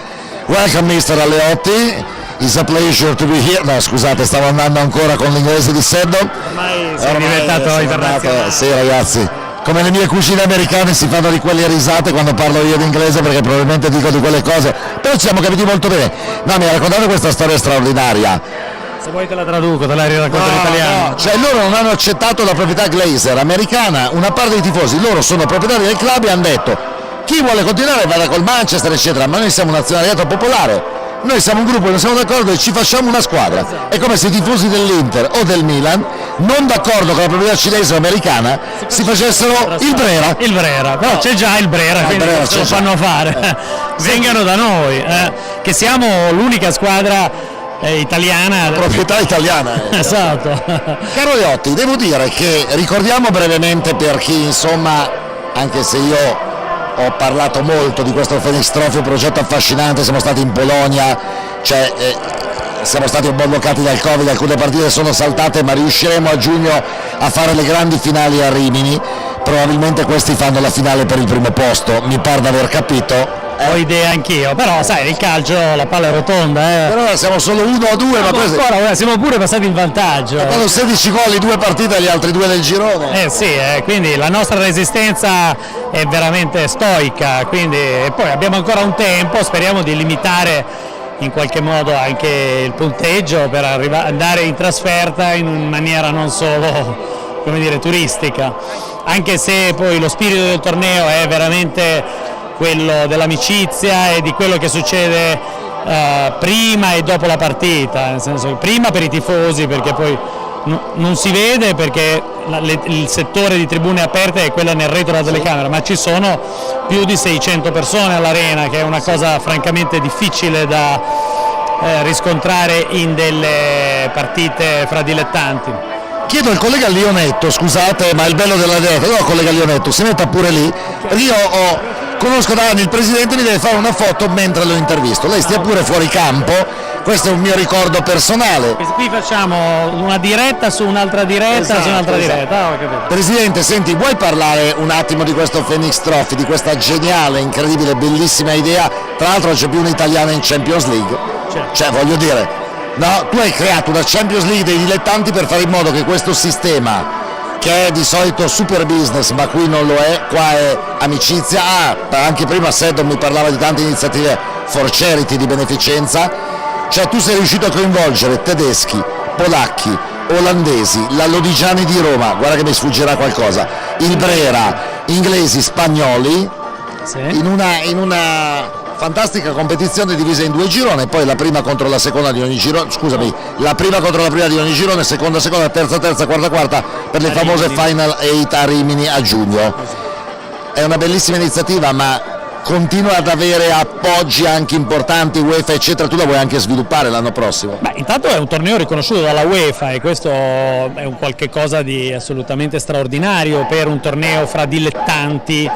Welcome Mr. Leotti, it's a pleasure to be here. No, scusate, stavo andando ancora con l'inglese di Seddo.
Ormai sei diventato internazionale.
Sì ragazzi, come le mie cugine americane si fanno di quelle risate quando parlo io in inglese, perché probabilmente dico di quelle cose, però ci siamo capiti molto bene. No, mi ha raccontato questa storia straordinaria.
Se vuoi te la traduco, te la racconto in italiano.
No, cioè loro non hanno accettato la proprietà Glazer americana, una parte dei tifosi, loro sono proprietari del club e hanno detto chi vuole continuare vada col Manchester eccetera, ma noi siamo un azionariato popolare. Noi siamo un gruppo, non siamo d'accordo e ci facciamo una squadra. È come se i tifosi dell'Inter o del Milan, non d'accordo con la proprietà cinese o americana, si facessero il Brera.
Il Brera, però c'è già il Brera, quindi
Brera
lo fanno fare. Vengano da noi, che siamo l'unica squadra italiana.
Proprietà italiana.
Esatto.
Caro Iotti, devo dire che ricordiamo brevemente per chi, insomma, anche se io ho parlato molto di questo Fenix Trophy, un progetto affascinante, siamo stati in Polonia, cioè, siamo stati un po' bloccati dal Covid, alcune partite sono saltate, ma riusciremo a giugno a fare le grandi finali a Rimini, probabilmente questi fanno la finale per il primo posto, mi pare di aver capito.
Ho idea anch'io, però sai, il calcio, la palla è rotonda.
Però ora siamo solo 1-2, ma questi
ancora siamo pure passati in vantaggio.
hanno 16 gol in 2 partite e gli altri 2 del girone.
Sì, quindi la nostra resistenza è veramente stoica, quindi, e poi abbiamo ancora un tempo, speriamo di limitare in qualche modo anche il punteggio per andare in trasferta in maniera non solo, come dire, turistica, anche se poi lo spirito del torneo è veramente quello dell'amicizia e di quello che succede prima e dopo la partita, nel senso che prima per i tifosi, perché poi non si vede perché il settore di tribune aperte è quella nel retro della telecamera, ma ci sono più di 600 persone all'Arena, che è una cosa francamente difficile da riscontrare in delle partite fra dilettanti.
Chiedo al collega Lionetto, scusate, ma il bello della diretta, no collega Lionetto, si metta pure lì, io conosco da anni il presidente, mi deve fare una foto mentre lo intervisto, lei stia pure fuori campo, questo è un mio ricordo personale.
Qui facciamo una diretta su un'altra diretta su un'altra diretta.
Presidente, senti, vuoi parlare un attimo di questo Fenix Trophy, di questa geniale, incredibile, bellissima idea, tra l'altro c'è più un'italiana in Champions League, cioè voglio dire, no, tu hai creato una Champions League dei dilettanti per fare in modo che questo sistema, che è di solito super business ma qui non lo è, qua è amicizia, anche prima Seddon mi parlava di tante iniziative for charity di beneficenza, cioè tu sei riuscito a coinvolgere tedeschi, polacchi, olandesi, la Lodigiani di Roma, guarda che mi sfuggirà qualcosa, il Brera, inglesi, spagnoli, in una fantastica competizione divisa in 2 gironi, poi la prima contro la seconda di ogni girone, scusami, la prima contro la prima di ogni girone, seconda, terza, quarta per le famose Final 8 a Rimini a giugno. È una bellissima iniziativa, ma continua ad avere appoggi anche importanti, UEFA eccetera, tu la vuoi anche sviluppare l'anno prossimo?
Beh, intanto è un torneo riconosciuto dalla UEFA e questo è un qualche cosa di assolutamente straordinario per un torneo fra dilettanti,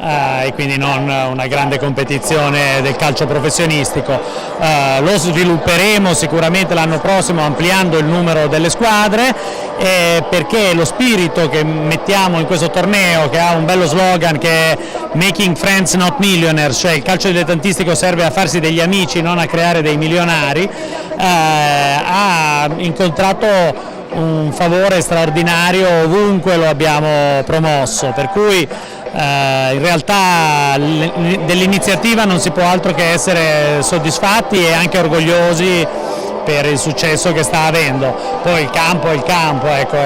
e quindi non una grande competizione del calcio professionistico. Lo svilupperemo sicuramente l'anno prossimo ampliando il numero delle squadre, perché lo spirito che mettiamo in questo torneo, che ha un bello slogan che è Making Friends Not Millionaires, cioè il calcio dilettantistico serve a farsi degli amici, non a creare dei milionari, ha incontrato un favore straordinario ovunque lo abbiamo promosso, per cui in realtà dell'iniziativa non si può altro che essere soddisfatti e anche orgogliosi per il successo che sta avendo. Poi il campo è il campo, ecco,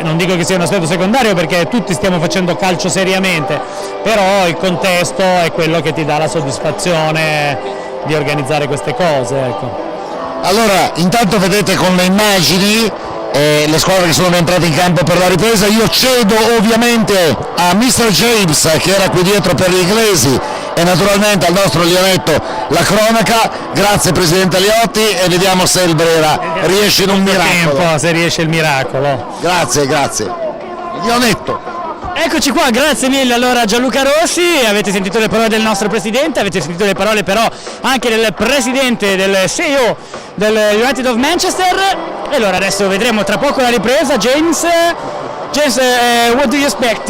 non dico che sia un aspetto secondario perché tutti stiamo facendo calcio seriamente, però il contesto è quello che ti dà la soddisfazione di organizzare queste cose, ecco.
Allora, intanto vedete con le immagini le squadre che sono entrate in campo per la ripresa, io cedo ovviamente a Mr. James che era qui dietro per gli inglesi e naturalmente al nostro Lionetto la cronaca. Grazie presidente Liotti e vediamo se il Brera riesce in un miracolo.
Se riesce il miracolo.
Grazie Lionetto.
Eccoci qua, grazie mille allora Gianluca Rossi, avete sentito le parole del nostro presidente, avete sentito le parole però anche del presidente, del CEO del United of Manchester, e allora adesso vedremo tra poco la ripresa. James, what do you expect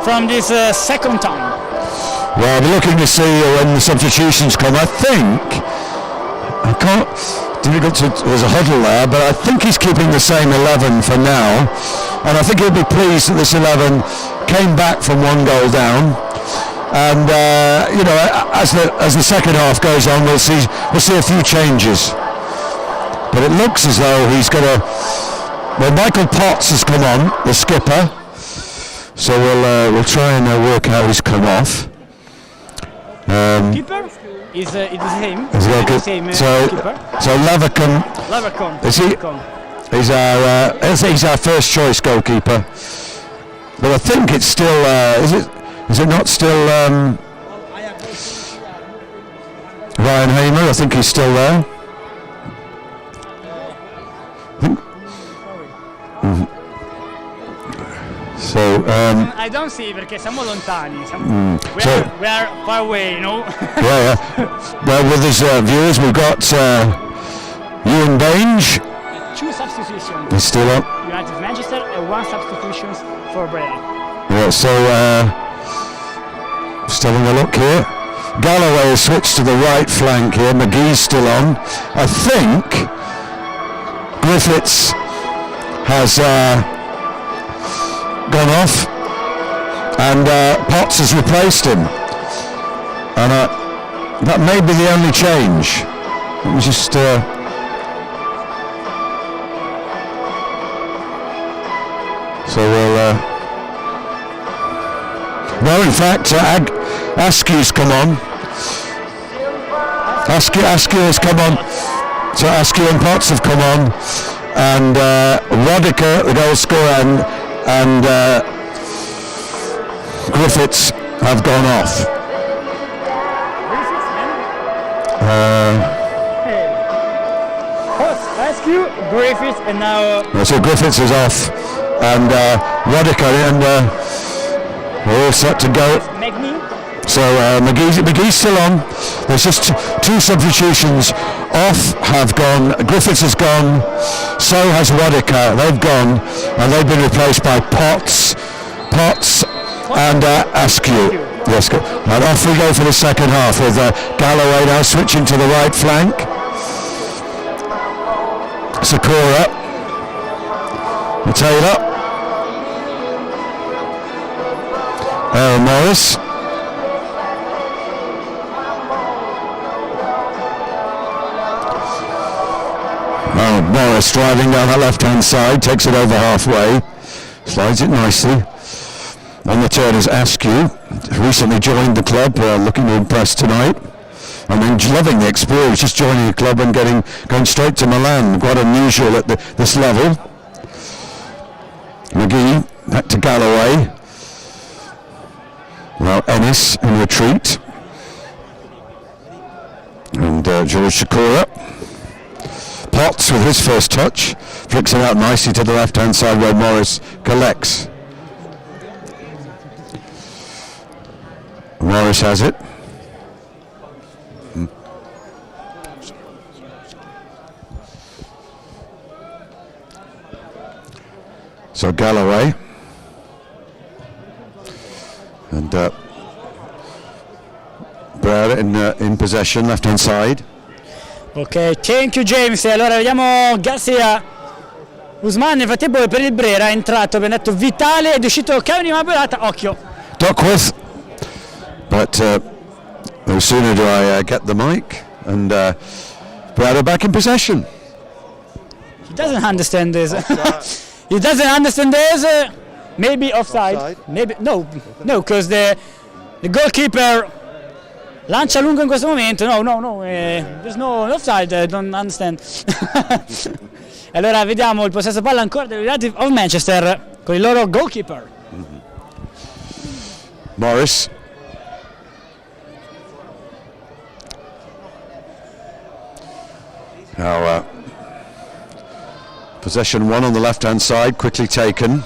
from this second time?
Well, we're looking to see when the substitutions come. There's a huddle there, but I think he's keeping the same 11 for now, and I think he'll be pleased that this 11 came back from 1 goal down, and you know, as the second half goes on, we'll see a few changes. But it looks as though he's going to. Well, Michael Potts has come on, the skipper. So we'll try and work how he's come off.
Keeper is the same.
So Levercombe. Is he? He's our first choice goalkeeper. But I think it's still. Is it not still? Ryan Hamer. I think he's still there. So
I don't see perché siamo lontani. We are far away, you know.
Yeah. Well, with his viewers, we've got Ewan Bainge.
2 substitutions.
He's still up.
United Manchester and 1 substitution for Brera.
Yeah. So still having a look here. Galloway has switched to the right flank here. McGee's still on. I think Griffiths has gone off, and Potts has replaced him, and that may be the only change. Let me just so we'll no, in fact Askew's come on. Askew has come on. So Askew and Potts have come on, and Rodica, the goal scorer, and Griffiths have gone off.
Askew, Griffiths, and now.
So Griffiths is off, and Rodica, and we're all set to go. So McGee's still on. There's just 2 substitutions. Off have gone. Griffiths has gone. So has Rodica. They've gone, and they've been replaced by Potts, and Askew. Yes, good. And off we go for the second half with Galloway now switching to the right flank. Sakura, Taylor, Aaron Morris. Morris driving down the left-hand side, takes it over halfway, slides it nicely. On the turn is Askew, recently joined the club, looking to impress tonight. I mean, loving the experience, just joining the club and going straight to Milan. Quite unusual at this level. McGee back to Galloway. Now Ennis in retreat, and George Sakura. Potts with his first touch, flicks it out nicely to the left-hand side where Morris collects. Morris has it. So Galloway. And Brera in possession, left-hand side.
Ok, thank you James. Allora vediamo Garcia. Usman nel frattempo per il Brera è entrato, abbiamo detto vitale ed è uscito Cavani Maberata, occhio.
Duckworth, but no sooner do I get the mic, and Brera back in possession.
He doesn't understand this. He doesn't understand this. Maybe offside. Maybe no, because the goalkeeper lancia lungo in questo momento. No. There's no offside. I don't understand. Allora vediamo il possesso palla ancora del United of Manchester con il loro goalkeeper.
Morris. Now possession 1 on the left-hand side, quickly taken.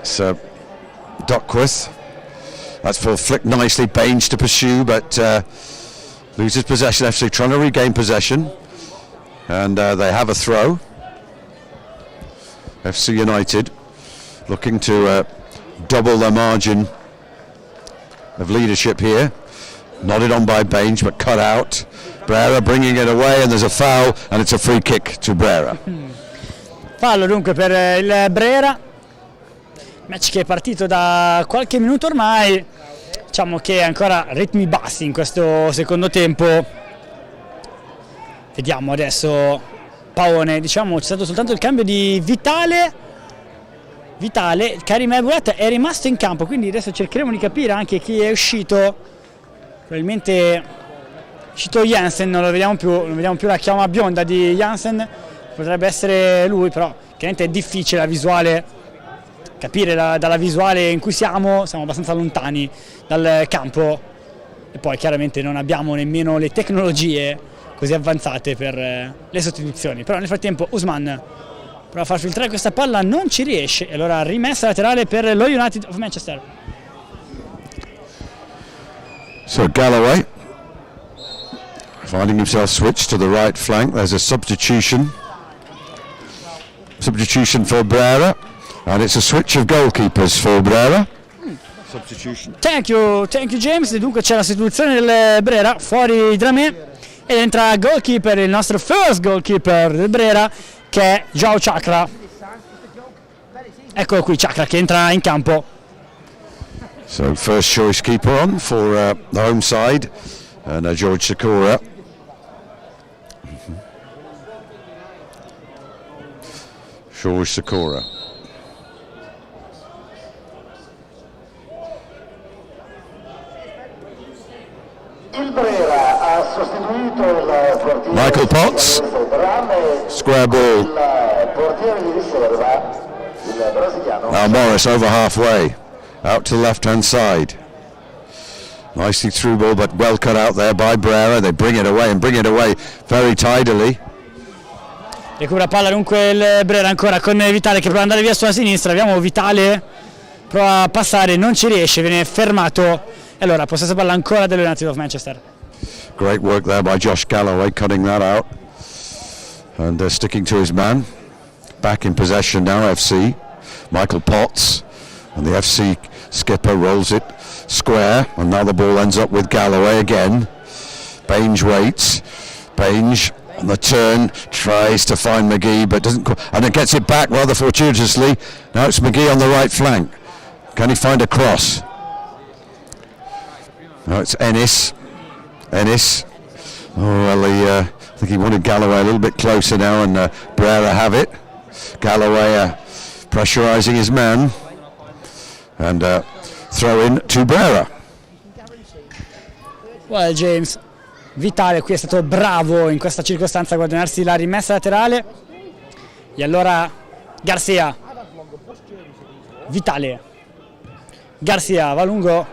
So Duckworth. That's full flick nicely. Baines to pursue, but loses possession. FC trying to regain possession, and they have a throw. FC United looking to double their margin of leadership here. Nodded on by Baines, but cut out. Brera bringing it away, and there's a foul, and it's a free kick to Brera.
Fallo dunque per il Brera. match che è partito da qualche minuto ormai, diciamo che ancora ritmi bassi in questo secondo tempo. Vediamo adesso Paone, diciamo c'è stato soltanto il cambio di Vitale, Karim Abouat è rimasto in campo, quindi adesso cercheremo di capire anche chi è uscito. Probabilmente è uscito Jensen, non vediamo più la chioma bionda di Jensen, potrebbe essere lui, però chiaramente è difficile la visuale, capire dalla visuale in cui siamo abbastanza lontani dal campo e poi chiaramente non abbiamo nemmeno le tecnologie così avanzate per le sostituzioni. Però nel frattempo Usman prova a far filtrare questa palla, non ci riesce, e allora rimessa laterale per lo United of Manchester.
So Galloway finding himself switched to the right flank. There's a substitution for Brera, and it's a switch of goalkeepers for Brera. Substitution.
Thank you James. Dunque c'è la sostituzione del Brera, fuori Dramé, ed entra goalkeeper, il nostro first goalkeeper del Brera, che è Joao Chakra. Eccolo qui Chakra che entra in campo.
So first choice keeper on for the home side, and George Sakura. George Sakura.
Il Brera ha sostituito il portiere
Michael Potts, square ball.
il portiere di riserva, il brasiliano.
Now Morris over halfway, out to the left-hand side. Nicely through ball, but well cut out there by Brera. They bring it away very tidily.
Recupera palla dunque il Brera ancora con Vitale che prova ad andare via sulla sinistra. Abbiamo Vitale, prova a passare, non ci riesce, viene fermato. E allora possesso palla ancora dello United of Manchester.
Great work there by Josh Galloway, cutting that out and sticking to his man. Back in possession now, FC. Michael Potts, and the FC skipper rolls it square, and now the ball ends up with Galloway again. Baines waits. Baines on the turn tries to find McGee, but doesn't, and it gets it back rather fortuitously. Now it's McGee on the right flank. Can he find a cross? Now it's Ennis. Oh well, I think he wanted Galloway a little bit closer now, and Brera have it. Galloway pressurising his man, and throw in to Brera.
Well, James, Vitale qui è stato bravo in questa circostanza a guadagnarsi la rimessa laterale. E allora Garcia, Vitale, Garcia va lungo,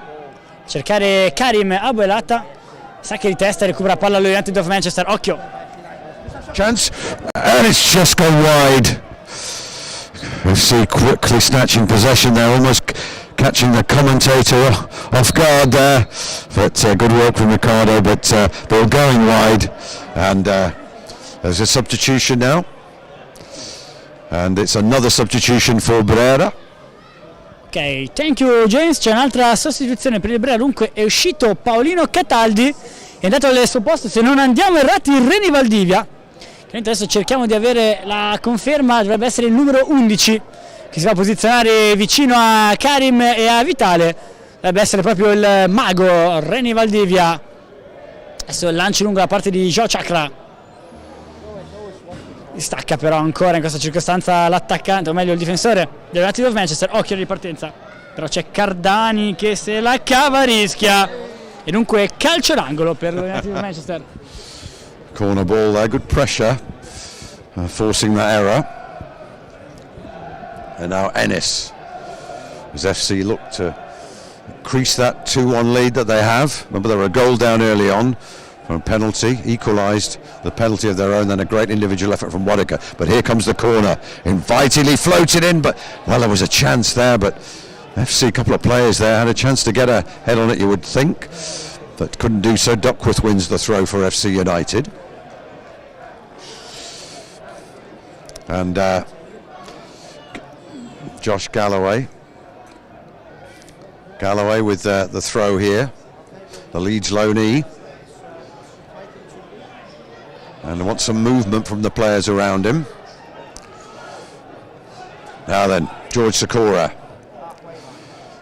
cercare Karim Abouelata, sacca di testa, recupera palla allo United of Manchester, occhio.
Chance, and it's just gone wide. FC quickly snatching possession there, almost catching the commentator off guard there, but good work from Ricardo, but ball going wide, and there's a substitution now, and it's another substitution for Brera.
Ok, thank you James, c'è un'altra sostituzione per il Brera, dunque è uscito Paolino Cataldi, è andato al suo posto, se non andiamo errati, Reni Valdivia. Adesso cerchiamo di avere la conferma, dovrebbe essere il numero 11 che si va a posizionare vicino a Karim e a Vitale, dovrebbe essere proprio il mago Reni Valdivia. Adesso lancio lungo da parte di Joao Chakra, stacca però ancora in questa circostanza l'attaccante, o meglio il difensore del United of Manchester, occhio alla ripartenza, però c'è Cardani che se la cava rischia, e dunque calcio d'angolo per l'United of Manchester.
Corner ball there, good pressure, forcing that error. And now Ennis, as FC look to increase that 2-1 lead that they have. Remember, they were a goal down early on from a penalty, equalised the penalty of their own, then a great individual effort from Wadika. But here comes the corner, invitingly floated in, but, well, there was a chance there, but FC, a couple of players there, had a chance to get a head on it, you would think, but couldn't do so. Duckworth wins the throw for FC United. And Josh Galloway with the throw here, the Leeds loanee, and wants some movement from the players around him. Now then, George Sakura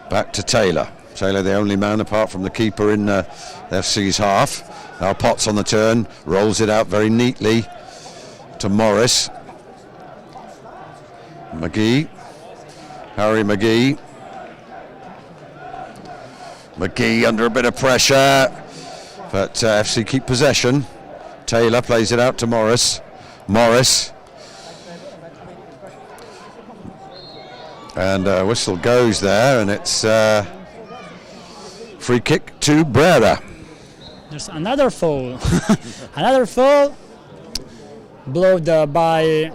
Back to Taylor. Taylor, the only man apart from the keeper in FC's half. Now Potts on the turn, rolls it out very neatly to Morris. McGee, Harry McGee. McGee under a bit of pressure, but FC keep possession. Taylor plays it out to Morris. Morris. And whistle goes there, and it's free kick to Brera.
There's another foul. Another foul blown by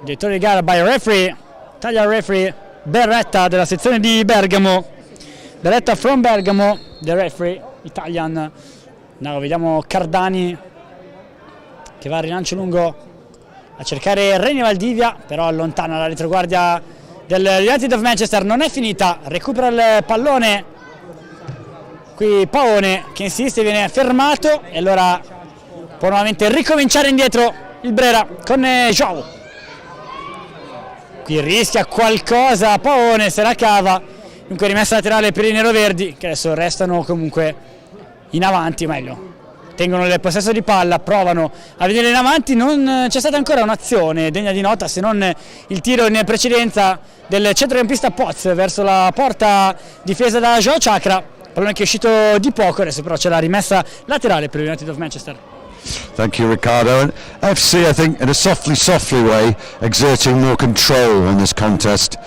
the gara by referee, Italian referee Beretta della sezione di Bergamo. Beretta from Bergamo, the referee Italian. Now vediamo Cardani che va a rilancio lungo a cercare Reni Valdivia, però allontana la retroguardia del United of Manchester. Non è finita, recupera il pallone qui Paone che insiste, viene fermato e allora può nuovamente ricominciare indietro il Brera con João. Qui rischia qualcosa Paone, se la cava. Dunque rimessa laterale per i neroverdi che adesso restano comunque in avanti, meglio tengono il possesso di palla, provano a venire in avanti. Non c'è stata ancora un'azione degna di nota se non il tiro in precedenza del centrocampista Potts verso la porta difesa da João Chakra, pallone che è uscito di poco. Adesso però c'è la rimessa laterale per il United of Manchester.
Thank you, Ricardo. And FC, I think, in a softly way, exerting more control in this contest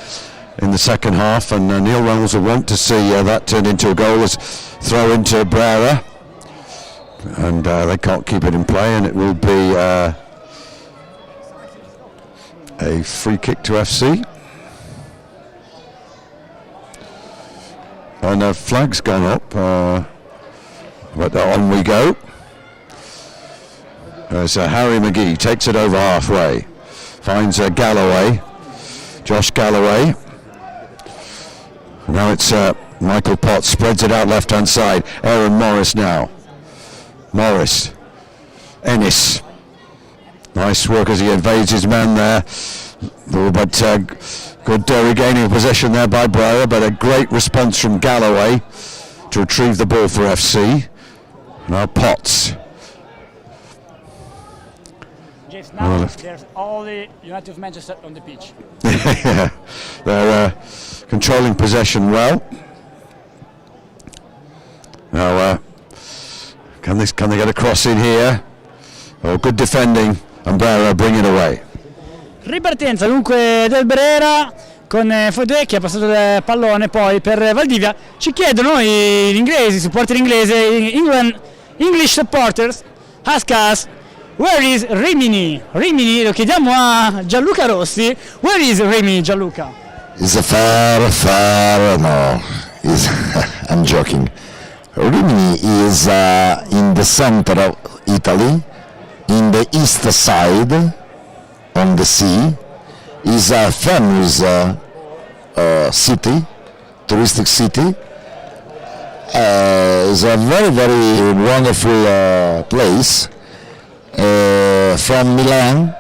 in the second half, and Neil Reynolds will want to see that turn into a goal as throw into Brera, and they can't keep it in play, and it will be a free kick to FC. And a flag's gone up, but on we go. As Harry McGee takes it over halfway, finds Galloway, Josh Galloway. Now it's Michael Potts, spreads it out left-hand side. Aaron Morris now. Morris. Ennis. Nice work as he evades his man there. But good regaining of possession there by Brera, but a great response from Galloway to retrieve the ball for FC. Now Potts.
James, now there's all the United of Manchester on the pitch.
Yeah, they're controlling possession well. Now, can they get a cross in here? Oh, good defending, and Brera bring it away.
Ripartenza dunque del Brera con Fodé che ha passato il pallone poi per Valdivia. Ci chiedono gli inglesi, supporter inglese, English supporters, ask us, where is Rimini? Rimini, lo chiediamo a Gianluca Rossi. Where is Rimini, Gianluca?
It's a far, no, I'm joking. Rimini is in the center of Italy, in the east side, on the sea. Is a famous city, touristic city. It's a very wonderful place. From Milan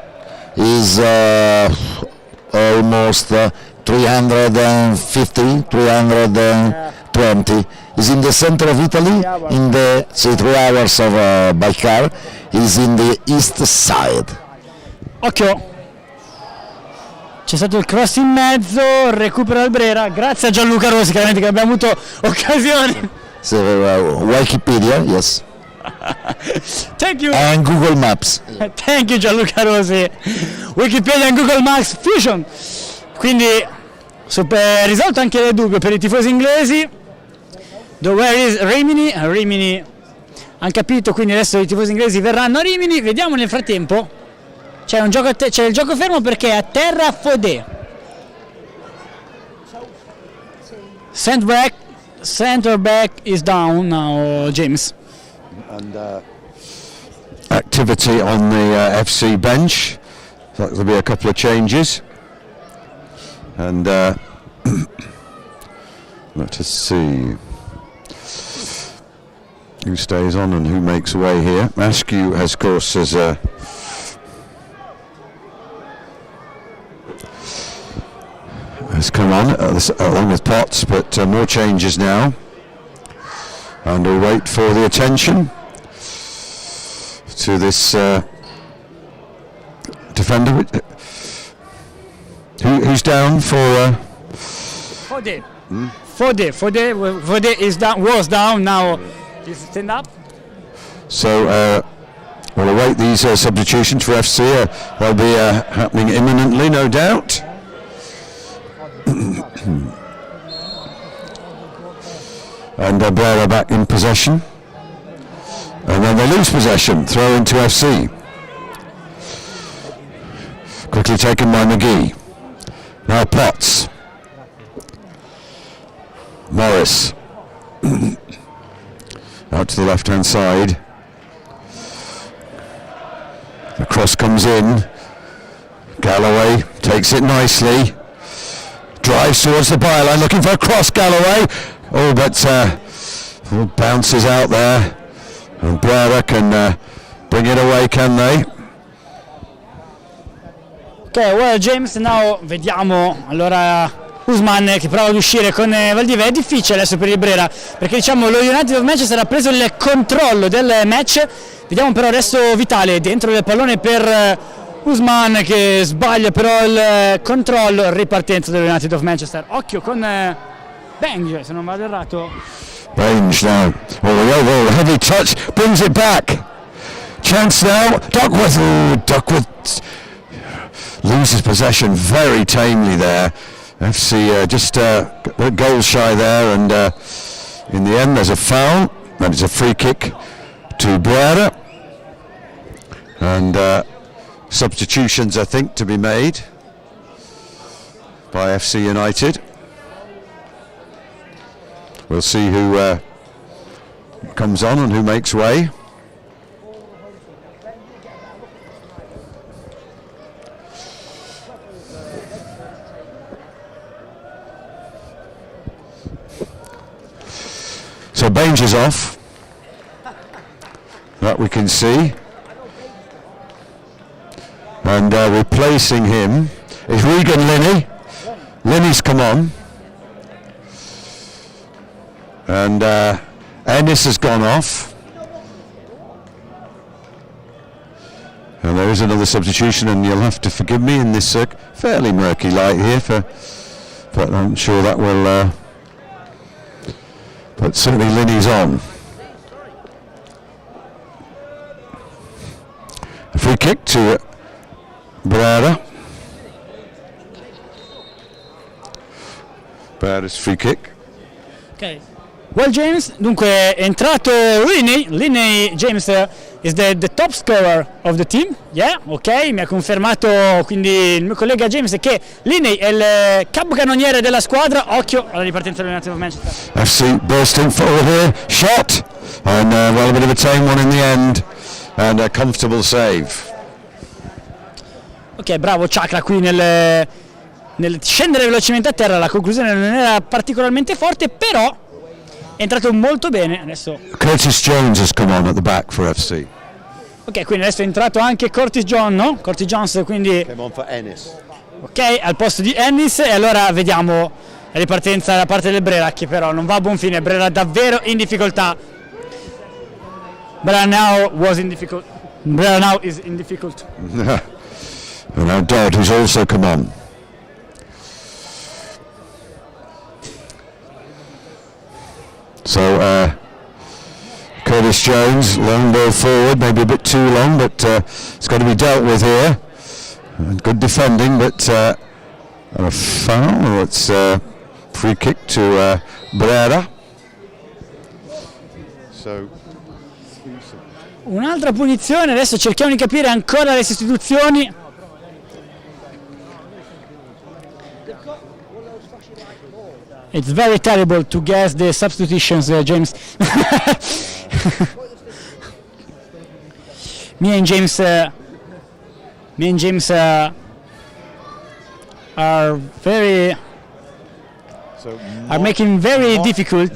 is almost 350, 320. Is in the center of Italy, in the 3 hours of by car. Is in the east side.
Occhio, c'è stato il cross in mezzo, recupera il Brera, grazie a Gianluca Rossi chiaramente che abbiamo avuto occasioni.
So, Wikipedia, yes.
Thank you.
And Google Maps.
Thank you Gianluca Rossi. Wikipedia e Google Maps Fusion. Quindi risolto anche il dubbio per i tifosi inglesi. Where is Rimini? Rimini hanno capito, quindi adesso i tifosi inglesi verranno a Rimini. Vediamo nel frattempo. C'è il gioco fermo perché è a terra Fodé. Center back is down now, James.
And activity on the FC bench. So there'll be a couple of changes. And let us see who stays on and who makes way here. Askew, of course, has has come on along with Potts, but more changes now. And we'll wait for the attention to this defender. Who's down for?
Fode is down. Was down. Now he's stand up.
So we'll await these substitutions for FC. They'll be happening imminently, no doubt. And Brera back in possession, and then they lose possession, throw into FC, quickly taken by McGee. Now Potts, Morris out to the left hand side, the cross comes in, Galloway takes it nicely, drives towards the byline looking for a cross. Galloway, oh, but bounces out there, and Brera can bring it away, can they?
Ok, well James, now vediamo allora Usman che prova ad uscire con Valdivia. È difficile adesso per il Brera perché diciamo lo United of Manchester ha preso il controllo del match. Vediamo però adesso Vitale dentro del pallone per Usman che sbaglia però il controllo, ripartenza del United of Manchester. Occhio con Bang, se non vado errato.
Range now, the heavy touch brings it back. Chance now, Duckworth loses possession very tamely there. FC just goal shy there, and in the end there's a foul, and it's a free kick to Brera, and substitutions I think to be made by FC United. We'll see who comes on and who makes way. So Baines is off, that we can see, and replacing him is Regan Linney. Linney's come on, and Ennis has gone off, and there is another substitution, and you'll have to forgive me in this fairly murky light here, but I'm sure that will. But certainly Linney's on. A free kick to Brera. Brera's free kick.
Ok. Well James, dunque è entrato Linney James is the top scorer of the team. Yeah, ok, mi ha confermato quindi il mio collega James che Linney è il capocannoniere della squadra. Occhio alla ripartenza dell'United of Manchester.
FC bursting forward here, shot, and well, a bit of a tame one in the end, and a comfortable save.
Ok, bravo Chakra qui nel scendere velocemente a terra. La conclusione non era particolarmente forte, però è entrato molto bene. Adesso
Curtis Jones has come on at the back for FC.
ok, quindi adesso è entrato anche Curtis Jones, no? Curtis Jones, quindi
Came on for Ennis.
ok, al posto di Ennis. E allora vediamo la ripartenza da parte del Brera, che però non va a buon fine. Brera davvero in difficoltà. Brera now is in difficult.
And now Dodd, who's also come on. So Curtis Jones, long ball forward, maybe a bit too long, but it's got to be dealt with here. Good defending, but a foul, or it's free kick to Brera. So
Un'altra punizione, adesso cerchiamo di capire ancora le sostituzioni. It's very terrible to guess the substitutions, James. Me and James are making very difficult.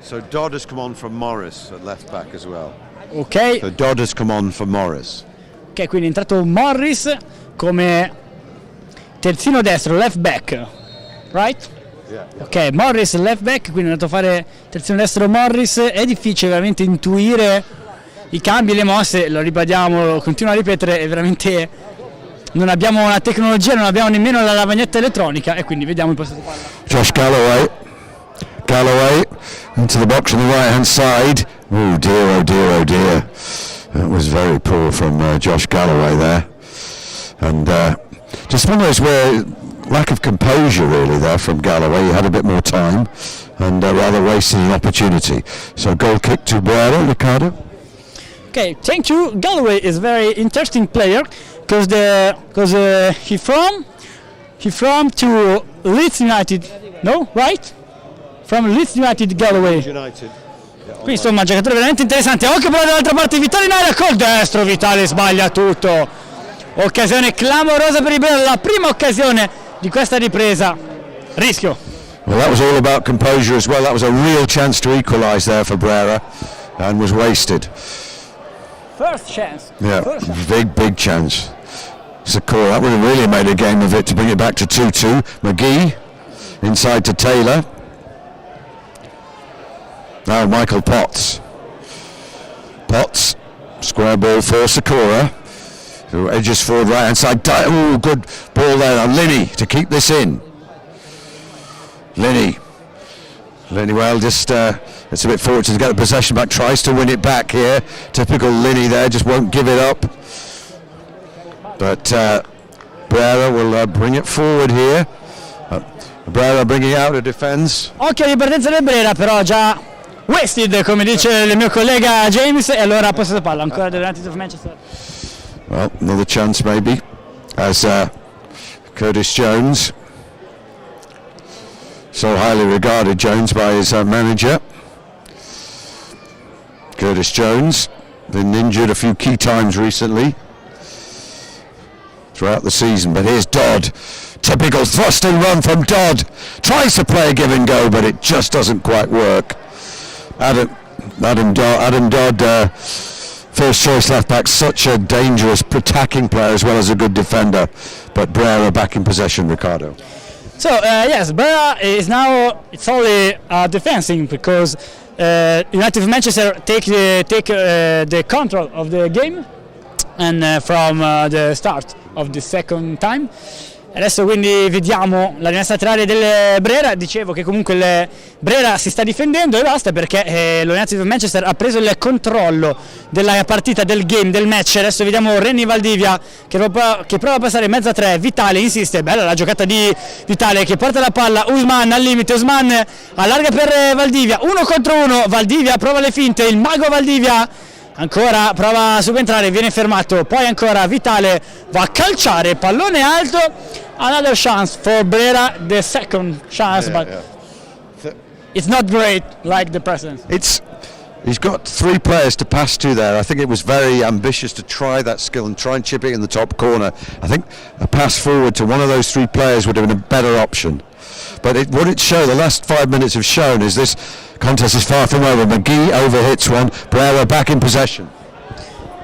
So Dodd has come on from Morris at left back as well.
Ok.
So Dodd has come on for Morris.
Ok, quindi è entrato Morris come terzino destro, left back. right? Ok, Morris left back, quindi è andato a fare terzino destro Morris. È difficile veramente intuire i cambi e le mosse, lo ribadiamo, lo continuo a ripetere, è veramente non abbiamo una tecnologia, non abbiamo nemmeno la lavagnetta elettronica e quindi vediamo il possesso palla.
Josh Galloway into the box on the right hand side. Oh dear, oh dear, oh dear. That was very poor from Josh Galloway there. And just one of those where lack of composure really there from Galloway. He had a bit more time and rather wasted an opportunity. So goal kick to Brera, Ricardo.
Okay, thank you. Galloway is a very interesting player because he from to Leeds United, no, right? From Leeds United, Galloway.
United.
Qui insomma un giocatore veramente interessante. Occhio però dall'altra parte Vitale in area col destro, Vitale sbaglia tutto. Occasione clamorosa per il Brera, la prima occasione di questa ripresa. Rischio.
Well, that was all about composure as well. That was a real chance to equalise there for Brera and was wasted.
First chance.
Yeah,
First chance.
big chance. Sakura, that would have really made a game of it to bring it back to 2-2. McGee inside to Taylor. Now Michael Potts, square ball for Sakura, who edges forward right hand side. Oh, good ball there on Linney to keep this in. Linney, well, just it's a bit forward to get the possession back, tries to win it back here. Typical Linney there, just won't give it up. But Brera will bring it forward here. Brera bringing out a defence.
Occhio di partenza del Brera, però già wasted, come dice il mio collega James, e allora possesso palla ancora del United of Manchester.
Well, another chance maybe as Curtis Jones, so highly regarded Jones by his manager. Curtis Jones, been injured a few key times recently throughout the season, but here's Dodd. Typical thrust and run from Dodd. Tries to play a give and go, but it just doesn't quite work. Adam Dodd, first choice left back, such a dangerous attacking player as well as a good defender. But Brera back in possession, Ricardo.
So yes, Brera is now it's only defending because United of Manchester take the control of the game and from the start of the second time. Adesso quindi vediamo la rimessa laterale del Brera. Dicevo che comunque il Brera si sta difendendo e basta, perché lo United of Manchester ha preso il controllo della partita, del game, del match. Adesso vediamo Renny Valdivia che prova a passare in mezzo a tre. Vitale insiste, bella la giocata di Vitale che porta la palla. Usman al limite, Usman allarga per Valdivia, 1 contro 1. Valdivia prova le finte, il mago Valdivia ancora prova a subentrare, viene fermato, poi ancora Vitale va a calciare, pallone alto. Another chance for Brera, the second chance, but it's not great like the precedent.
He's got 3 players to pass to there. I think it was very ambitious to try that skill and try and chip it in the top corner. I think a pass forward to one of those 3 players would have been a better option. But what it showed, the last 5 minutes have shown, is this contest is far from over. McGee overhits one, Brera back in possession.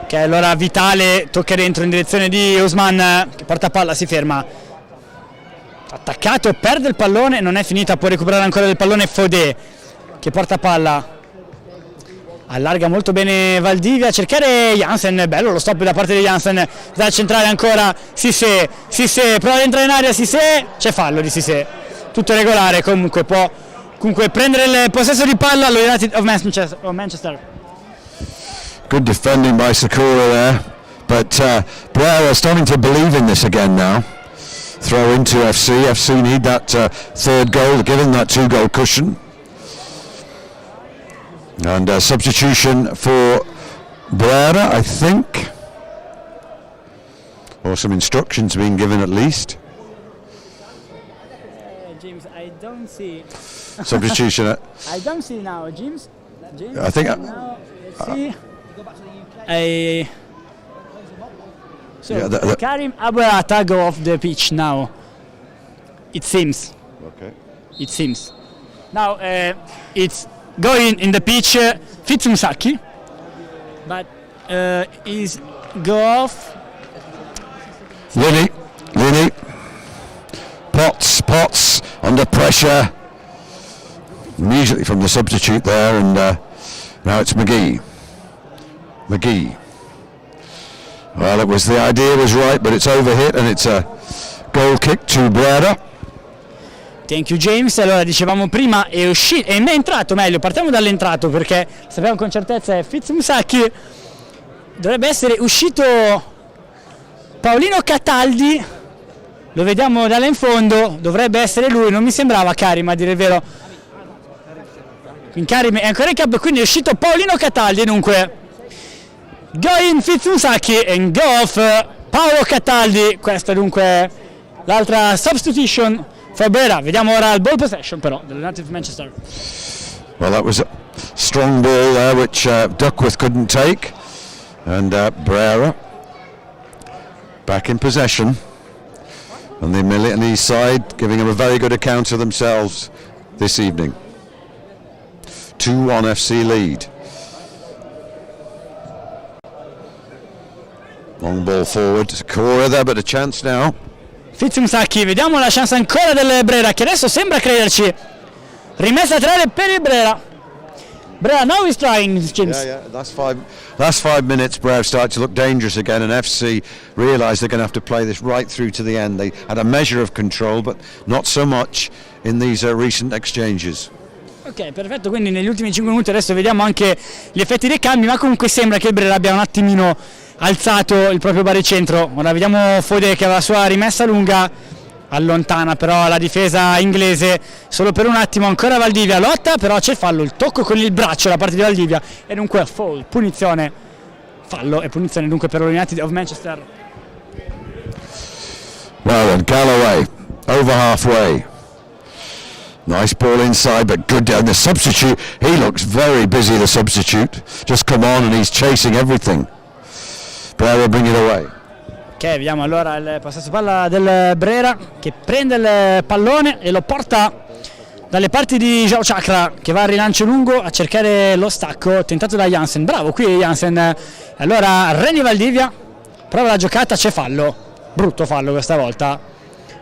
Ok, allora Vitale tocca dentro in direzione di Usman che porta palla, si ferma. Attaccato, perde il pallone, non è finita, può recuperare ancora il pallone Fodé che porta palla. Allarga molto bene Valdivia a cercare Jansen, bello lo stop da parte di Jansen, da centrare ancora Sissé, prova ad entrare in area, Sissé, c'è fallo di Sissé, tutto regolare, comunque può prendere il possesso di palla allo United of Manchester.
Good defending by Sakura there, but Brera starting to believe in this again now. Throw into FC need that third goal, given that 2-goal cushion. And substitution for Brera, I think, or some instructions being given at least.
James, I don't see.
Substitution.
I don't see now, James.
I think.
Now, let's see. So Karim Abuata go off the pitch now. It seems.
Okay.
It seems. Now it's going in the pitch Fitsumisaki, but is go off.
Linney, Potts, under pressure. Immediately from the substitute there, and now it's McGee. Well, it was, the idea was right, but it's overhit, and it's a goal kick to Brera.
Thank you James. Allora dicevamo prima è entrato, meglio, partiamo dall'entrato perché sappiamo con certezza è Fitzmusacchi. Dovrebbe essere uscito Paolino Cataldi, lo vediamo da là in fondo, dovrebbe essere lui, non mi sembrava Karim a dire il vero. Karim è ancora in campo, quindi è uscito Paolino Cataldi, dunque go in Fitzmusacchi and go off Paolo Cataldi. Questa è dunque l'altra substitution for Brera. Vediamo ora il ball possession però dell'United of Manchester.
Well, that was a strong ball there which Duckworth couldn't take, and Brera back in possession, and the Milanese side giving them a very good account of themselves this evening. 2-1 FC lead. Long ball forward, Cora there, but a chance now.
Fitzmusacchi, vediamo la chance ancora del Brera che adesso sembra crederci. Rimessa a tre per il Brera. Brera now is trying, James.
Yeah, last five minutes Brera started to look dangerous again, and FC realised they're going to have to play this right through to the end. They had a measure of control, but not so much in these recent exchanges.
Ok, perfetto, quindi negli ultimi 5 minuti adesso vediamo anche gli effetti dei cambi, ma comunque sembra che il Brera abbia un attimino alzato il proprio baricentro. Ora vediamo Fode che aveva la sua rimessa lunga, allontana però la difesa inglese solo per un attimo. Ancora Valdivia lotta, però c'è fallo, il tocco con il braccio da parte di Valdivia e dunque foul, punizione, fallo e punizione dunque per l'United of Manchester.
Well then, Galloway over halfway. Nice ball inside, but good down. The substitute, he looks very busy, the substitute. Just come on and he's chasing everything. Brera bring it away.
Ok, vediamo allora il possesso palla del Brera che prende il pallone e lo porta dalle parti di Joao Chakra, che va a rilancio lungo a cercare lo stacco tentato da Jansen. Bravo qui Jansen. Allora Reni Valdivia prova la giocata, c'è fallo, brutto fallo questa volta.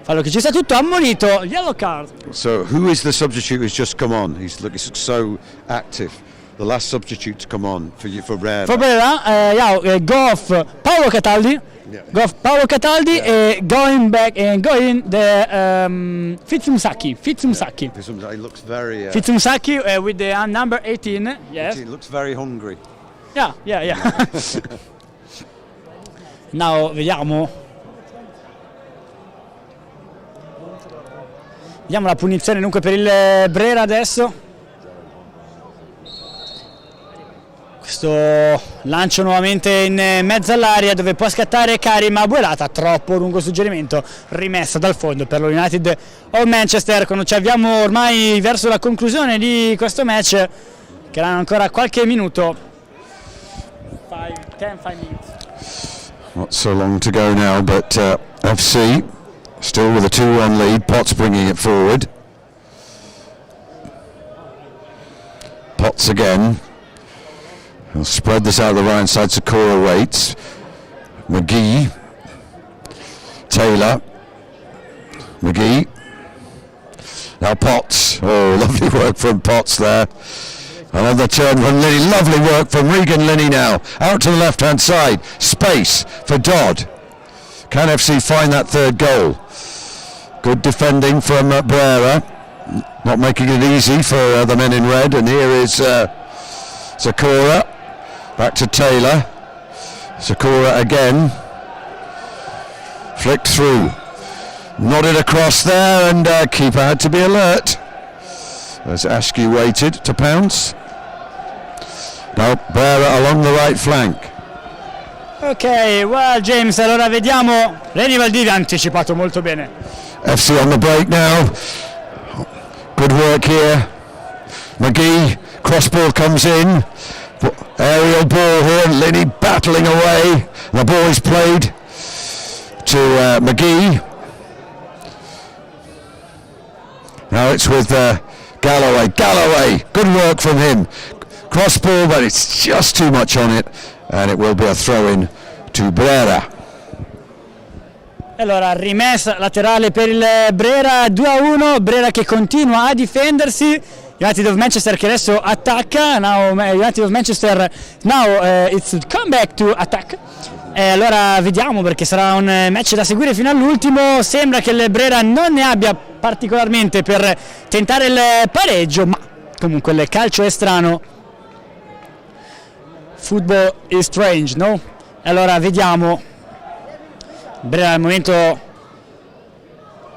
Fallo che ci sta tutto ammonito, yellow card.
So who is the substitute who's just come on? He's so active. The last substitute to come on for Brera.
For Brera, go off Paolo Cataldi.
Yeah.
Go off Paolo Cataldi and going back and go in the Fitzmusacchi.
He looks very.
Fitzmusacchi with the number 18. Yes.
He looks very hungry.
Yeah. Now vediamo la punizione dunque per il Brera adesso. Questo lancio nuovamente in mezzo all'aria dove può scattare Karim, ma buelata, troppo lungo suggerimento, rimessa dal fondo per lo United of Manchester. Quando ci avviamo ormai verso la conclusione di questo match, che hanno ancora qualche minuto. 5 minutes.
Not so long to go now, but FC still with a 2-1 lead. Potts bringing it forward. Potts again. He'll spread this out the right side. Sakura waits. McGee. Taylor. McGee. Now Potts. Oh, lovely work from Potts there. Another turn from Linney. Lovely work from Regan Linney now. Out to the left-hand side. Space for Dodd. Can FC find that third goal? Good defending from Brera. Not making it easy for the men in red. And here is Sakura. Back to Taylor. Sakura again. Flicked through. Nodded across there, and keeper had to be alert. As Askew waited to pounce. Now Brera along the right flank.
Ok, well James, allora vediamo. Reni Valdivia ha anticipato molto bene.
FC on the break now. Good work here. McGee, cross ball comes in. Aerial ball here, Linney battling away. The ball is played to McGee. Now it's with Galloway. Galloway, good work from him. Cross ball, but it's just too much on it, and it will be a throw in to Brera.
Allora, rimessa laterale per il Brera, 2-1, Brera che continua a difendersi, United of Manchester che adesso attacca, now United of Manchester, now it's come back to attack. Allora vediamo, perché sarà un match da seguire fino all'ultimo. Sembra che il Brera non ne abbia particolarmente per tentare il pareggio, ma comunque il calcio è strano. Football is strange, no? Allora vediamo. Brera al momento,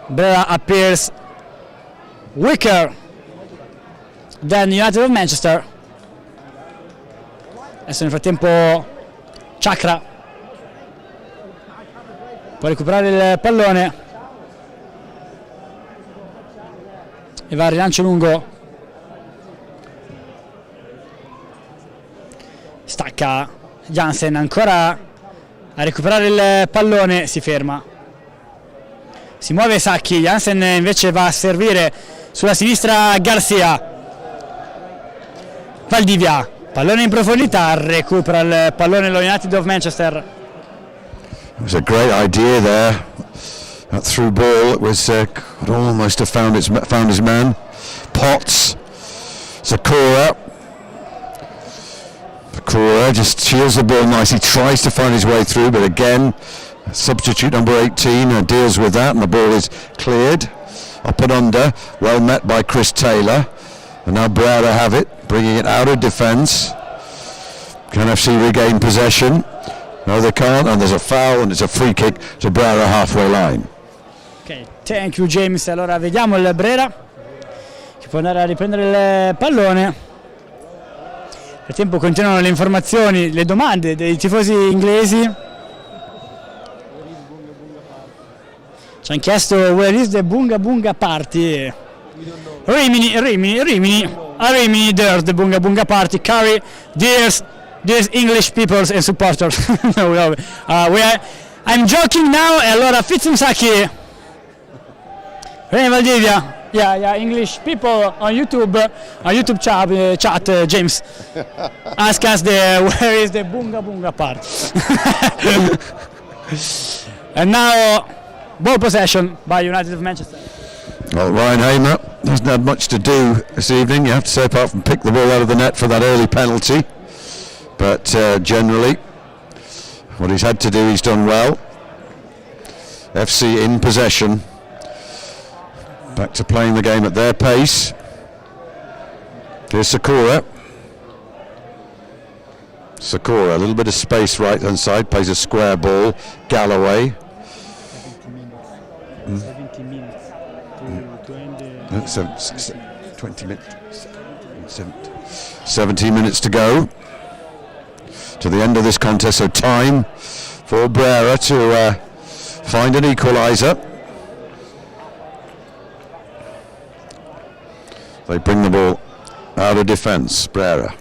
Brera appears weaker than United of Manchester. Adesso nel frattempo Chakra può recuperare il pallone e va al rilancio lungo, stacca Jansen ancora a recuperare il pallone, si ferma, si muove Sacchi, Jansen invece va a servire sulla sinistra Garcia, Valdivia, pallone in profondità, recupera il pallone lo United of Manchester.
It was a great idea there. That through ball, it was could almost have found his man. Potts, Sakura just shields the ball nicely, tries to find his way through, but again, substitute number 18 deals with that, and the ball is cleared. Up and under, well met by Chris Taylor. And now Brera have it, bringing it out of defence. Can FC regain possession? No, they can't, and there's a foul, and it's a free kick to Brera halfway line.
Ok, thank you James. Allora vediamo il Brera che può andare a riprendere il pallone. Nel frattempo continuano le informazioni, le domande dei tifosi inglesi. Ci hanno chiesto where is the Bunga Bunga party. Rimini, there's the Bunga Bunga party. Curry, there's English people and supporters. No, I'm joking now. E allora Fitzumsaki, Valdivia, yeah, English people on YouTube chat, James, ask us where is the Bunga Bunga part. And now ball possession by United of Manchester.
Well, Ryan Hamer hasn't had much to do this evening, you have to say, apart from pick the ball out of the net for that early penalty. But generally, what he's had to do, he's done well. FC in possession. Back to playing the game at their pace. Here's Sakura. Sakura, a little bit of space right hand side, plays a square ball. Galloway. 17 minutes to go to the end of this contest, so time for Brera to find an equaliser. They bring the ball out of defence, Brera.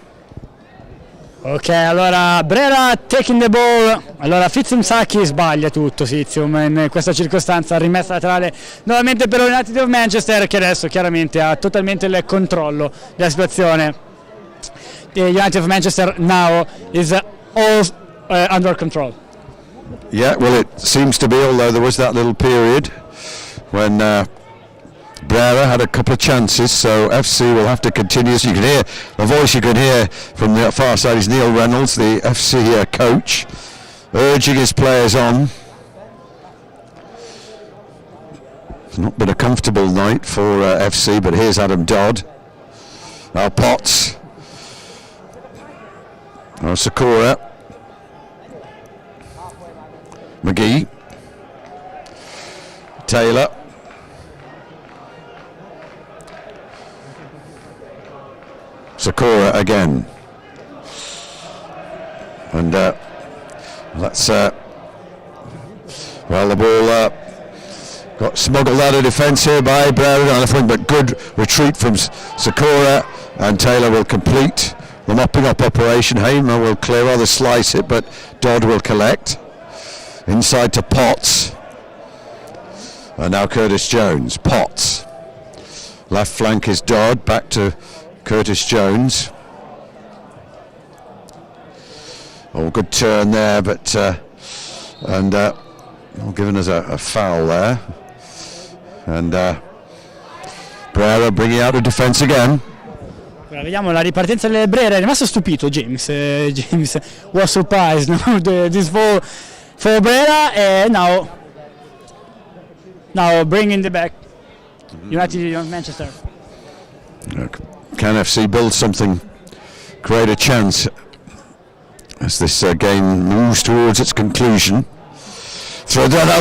Ok, allora Brera taking the ball. Allora Fitzumsaki sbaglia tutto, Fitzum in questa circostanza, rimessa laterale nuovamente per United of Manchester, che adesso chiaramente ha totalmente il controllo della situazione. The United of Manchester now is all under control.
Yeah, well it seems to be, although there was that little period when Brera had a couple of chances, so FC will have to continue. So you can hear the voice you can hear from the far side is Neil Reynolds, the FC coach, urging his players on. It's not been a comfortable night for FC, but here's Adam Dodd. Now Potts. Now Sakura. McGee. Taylor. Sakura again, and that's well, the ball got smuggled out of defence here by Brera on the front, but good retreat from Sakura, and Taylor will complete the mopping up operation. Hamer will clear, rather slice it, but Dodd will collect. Inside to Potts, and now Curtis Jones. Potts, left flank is Dodd, back to Curtis Jones. Oh, good turn there, but and Well, giving us a foul there. And Brera bringing out the defence again.
Ora vediamo la ripartenza del Brera, è rimasto stupito James. James was surprised, no? This for Brera, and now bringing the back. United of Manchester.
Can FC build something, create a chance as this game moves towards its conclusion? Throw down now,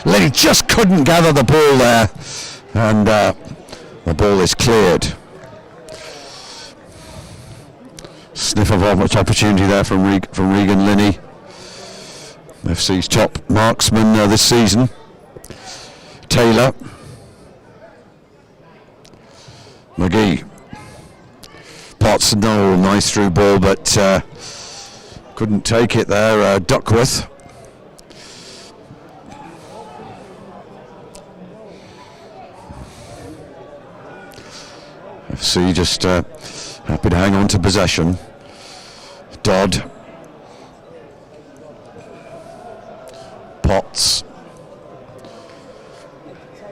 Linney just couldn't gather the ball there, and the ball is cleared. Sniff of much opportunity there from Regan Linney, FC's top marksman this season. Taylor, McGee, Potts, no, nice through ball, but couldn't take it there. Duckworth. FC just happy to hang on to possession. Dodd, Potts,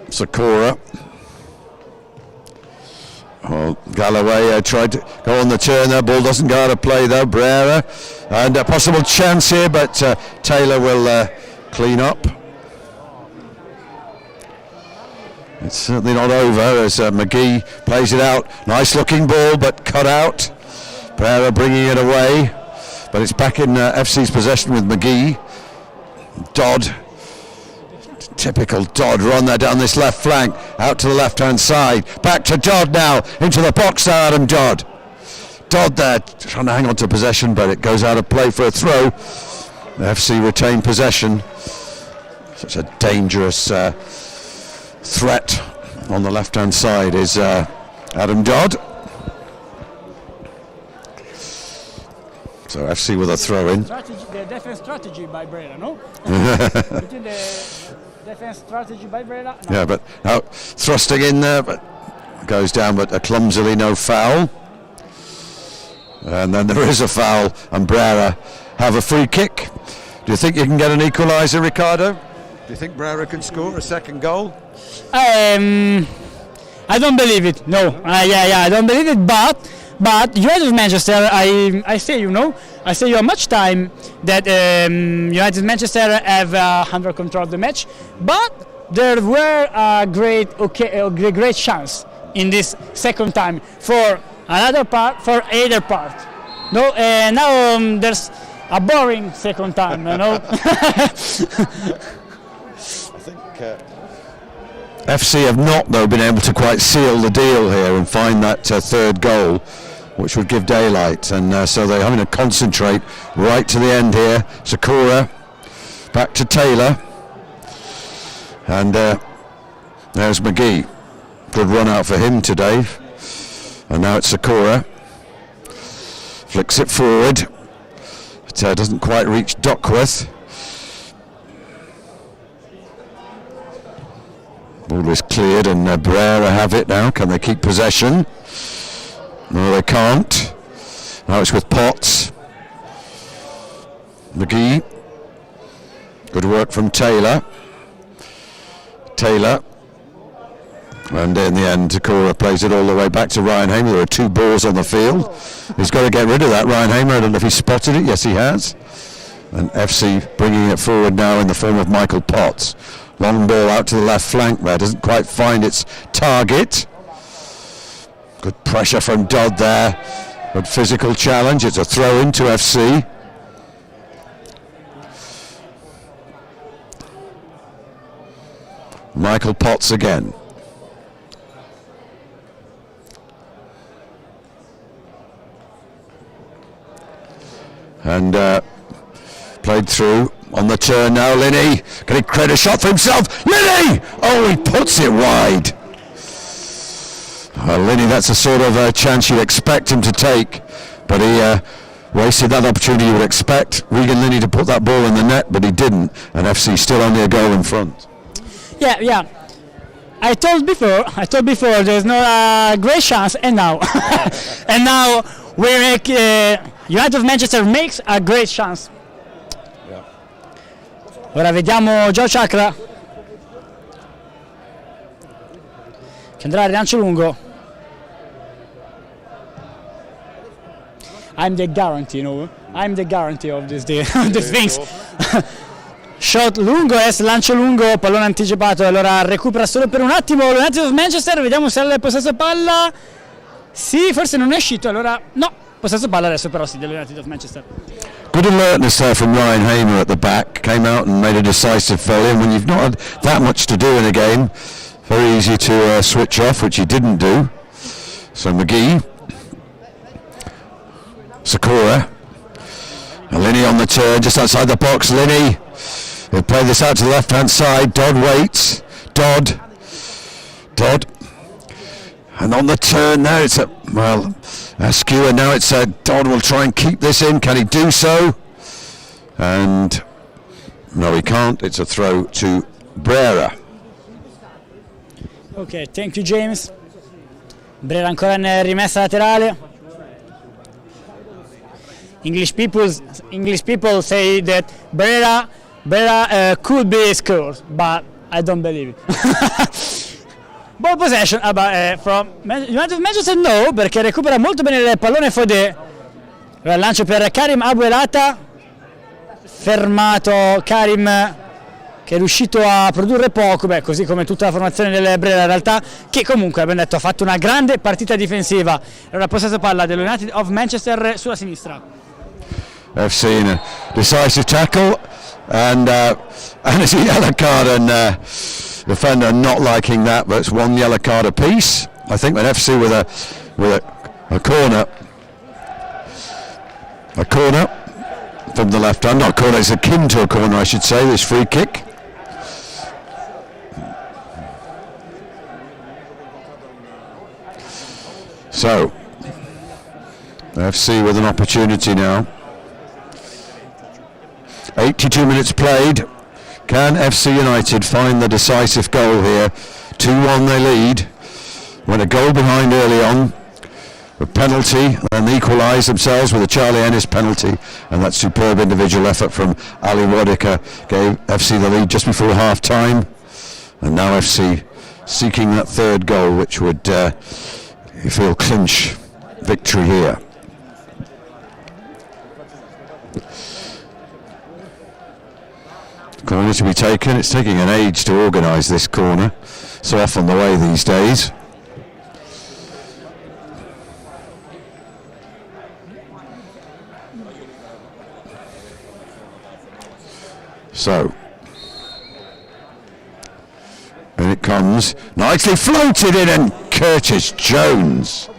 Sakura. Oh, Galloway tried to go on the turn there, ball doesn't go out of play though. Brera, and a possible chance here, but Taylor will clean up. It's certainly not over as McGee plays it out. Nice looking ball, but cut out. Brera bringing it away, but it's back in FC's possession with McGee. Dodd, typical Dodd run there down this left flank, out to the left hand side, back to Dodd now, into the box now, Adam Dodd. Dodd there trying to hang on to possession, but it goes out of play for a throw. FC retain possession. Such a dangerous threat on the left hand side is Adam Dodd. So FC with a throw in.
The defense strategy by Brera, no? Defense strategy by Brera. No.
Yeah, but now thrusting in there, but goes down, but clumsily, no foul. And then there is a foul, and Brera have a free kick. Do you think you can get an equaliser, Ricardo?
Do you think Brera can score a second goal?
I don't believe it. No. I don't believe it. But United Manchester, I say you much time that United Manchester have under control of the match, but there were a great chance in this second time for another part, for either part. No, now there's a boring second time. You know.
I think.
FC have not, though, been able to quite seal the deal here and find that third goal, which would give daylight, and so they're having to concentrate right to the end here. Sakura back to Taylor, and there's McGee. Good run out for him today, and now it's Sakura. Flicks it forward. It doesn't quite reach Duckworth. Ball is cleared, and Brera have it now. Can they keep possession? No, they can't. Now it's with Potts. McGee. Good work from Taylor. And in the end, Takura plays it all the way back to Ryan Hamer. There are two balls on the field. He's got to get rid of that, Ryan Hamer. I don't know if he spotted it. Yes, he has. And FC bringing it forward now in the form of Michael Potts. Long ball out to the left flank there. Doesn't quite find its target. Good pressure from Dodd there. Good physical challenge. It's a throw in to FC. Michael Potts again. And played through on the turn now. Linney, can he create a shot for himself? Linney! Oh, he puts it wide. Well, Linney, that's the sort of chance you'd expect him to take, but he wasted that opportunity you would expect Regan Linney to put that ball in the net, but he didn't, and FC still only a goal in front.
Yeah. I told before there's no great chance, and now we make United of Manchester makes a great chance. Ora vediamo Joe Chakra che andrà al rilancio lungo. I'm the guarantee, I'm the guarantee of this things. Shot lungo, lancio lungo, pallone anticipato, allora recupera solo per un attimo l'United of Manchester, vediamo se ha il possesso palla. Sì, forse non è uscito, allora no, possesso palla adesso però sì dell'United of Manchester.
Good alertness there from Ryan Hamer at the back, came out and made a decisive volley, and when you've not had that much to do in a game, very easy to switch off, which he didn't do. So McGee, Sakura, Linney on the turn, just outside the box, Linney. He'll play this out to the left-hand side. Dodd waits. Dodd. And on the turn now, it's a skewer. Now it's Dodd will try and keep this in. Can he do so? And no, he can't. It's a throw to Brera.
Ok, thank you James. Brera ancora in rimessa laterale. English people say that Brera could be scored, but I don't believe it. Ball possession from United of Manchester, no, perché recupera molto bene il pallone Fodé. Il lancio per Karim Abuelata, fermato Karim che è riuscito a produrre poco, così come tutta la formazione del Brera in realtà, che comunque abbiamo detto ha fatto una grande partita difensiva. Allora possesso palla dello United of Manchester sulla sinistra.
FC in a decisive tackle and it's a yellow card, and defender not liking that, but it's one yellow card apiece. I think when FC with a corner from the left hand, not corner, it's akin to a corner I should say, this free kick. So FC with an opportunity now. 82 minutes played. Can FC United find the decisive goal here? 2-1 they lead. Went a goal behind early on. A penalty and equalise themselves with a Charlie Ennis penalty, and that superb individual effort from Ali Wadika gave FC the lead just before half time. And now FC seeking that third goal, which would you feel clinch victory here. Corner to be taken. It's taking an age to organise this corner, so often the way these days. So, and it comes, nicely floated in, and Curtis Jones.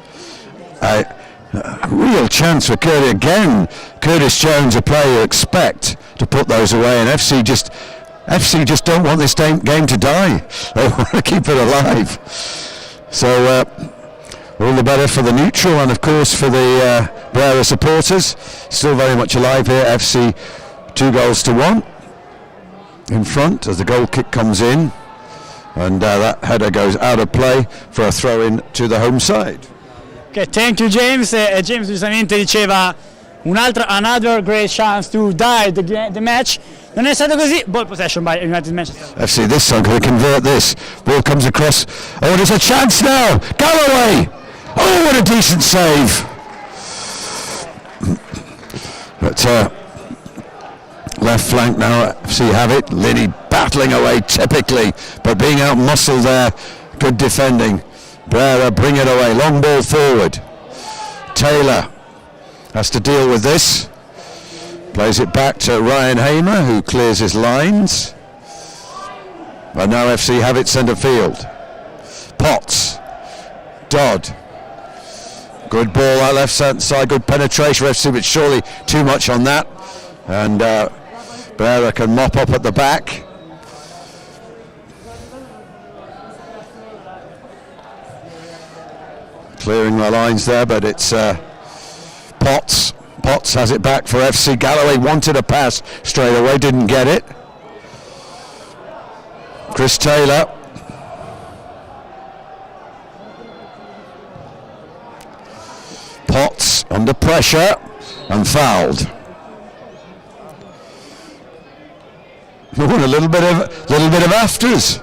Real chance for Curtis again. Curtis Jones, a player you expect to put those away, and FC just don't want this game to die. They want to keep it alive. So all the better for the neutral, and of course for the Brera supporters. Still very much alive here. FC 2-1 in front as the goal kick comes in, and that header goes out of play for a throw in to the home side.
Okay, thank you James. James giustamente diceva another great chance to die the match. Non è stato così. Ball possession by United Manchester.
FC this time going to convert this. Ball comes across. Oh, there's a chance now. Galloway. Oh, what a decent save. But left flank now. FC have it. Linney battling away typically, but being out muscled there. Good defending. Brera bring it away. Long ball forward. Taylor has to deal with this. Plays it back to Ryan Hamer, who clears his lines. And now FC have it centre field. Potts. Dodd. Good ball out left side. Good penetration for FC, but surely too much on that. And Brera can mop up at the back. Clearing the lines there, but it's Potts. Potts has it back for FC. Galloway wanted a pass straight away, didn't get it. Chris Taylor. Potts under pressure and fouled. Oh, a little bit of afters.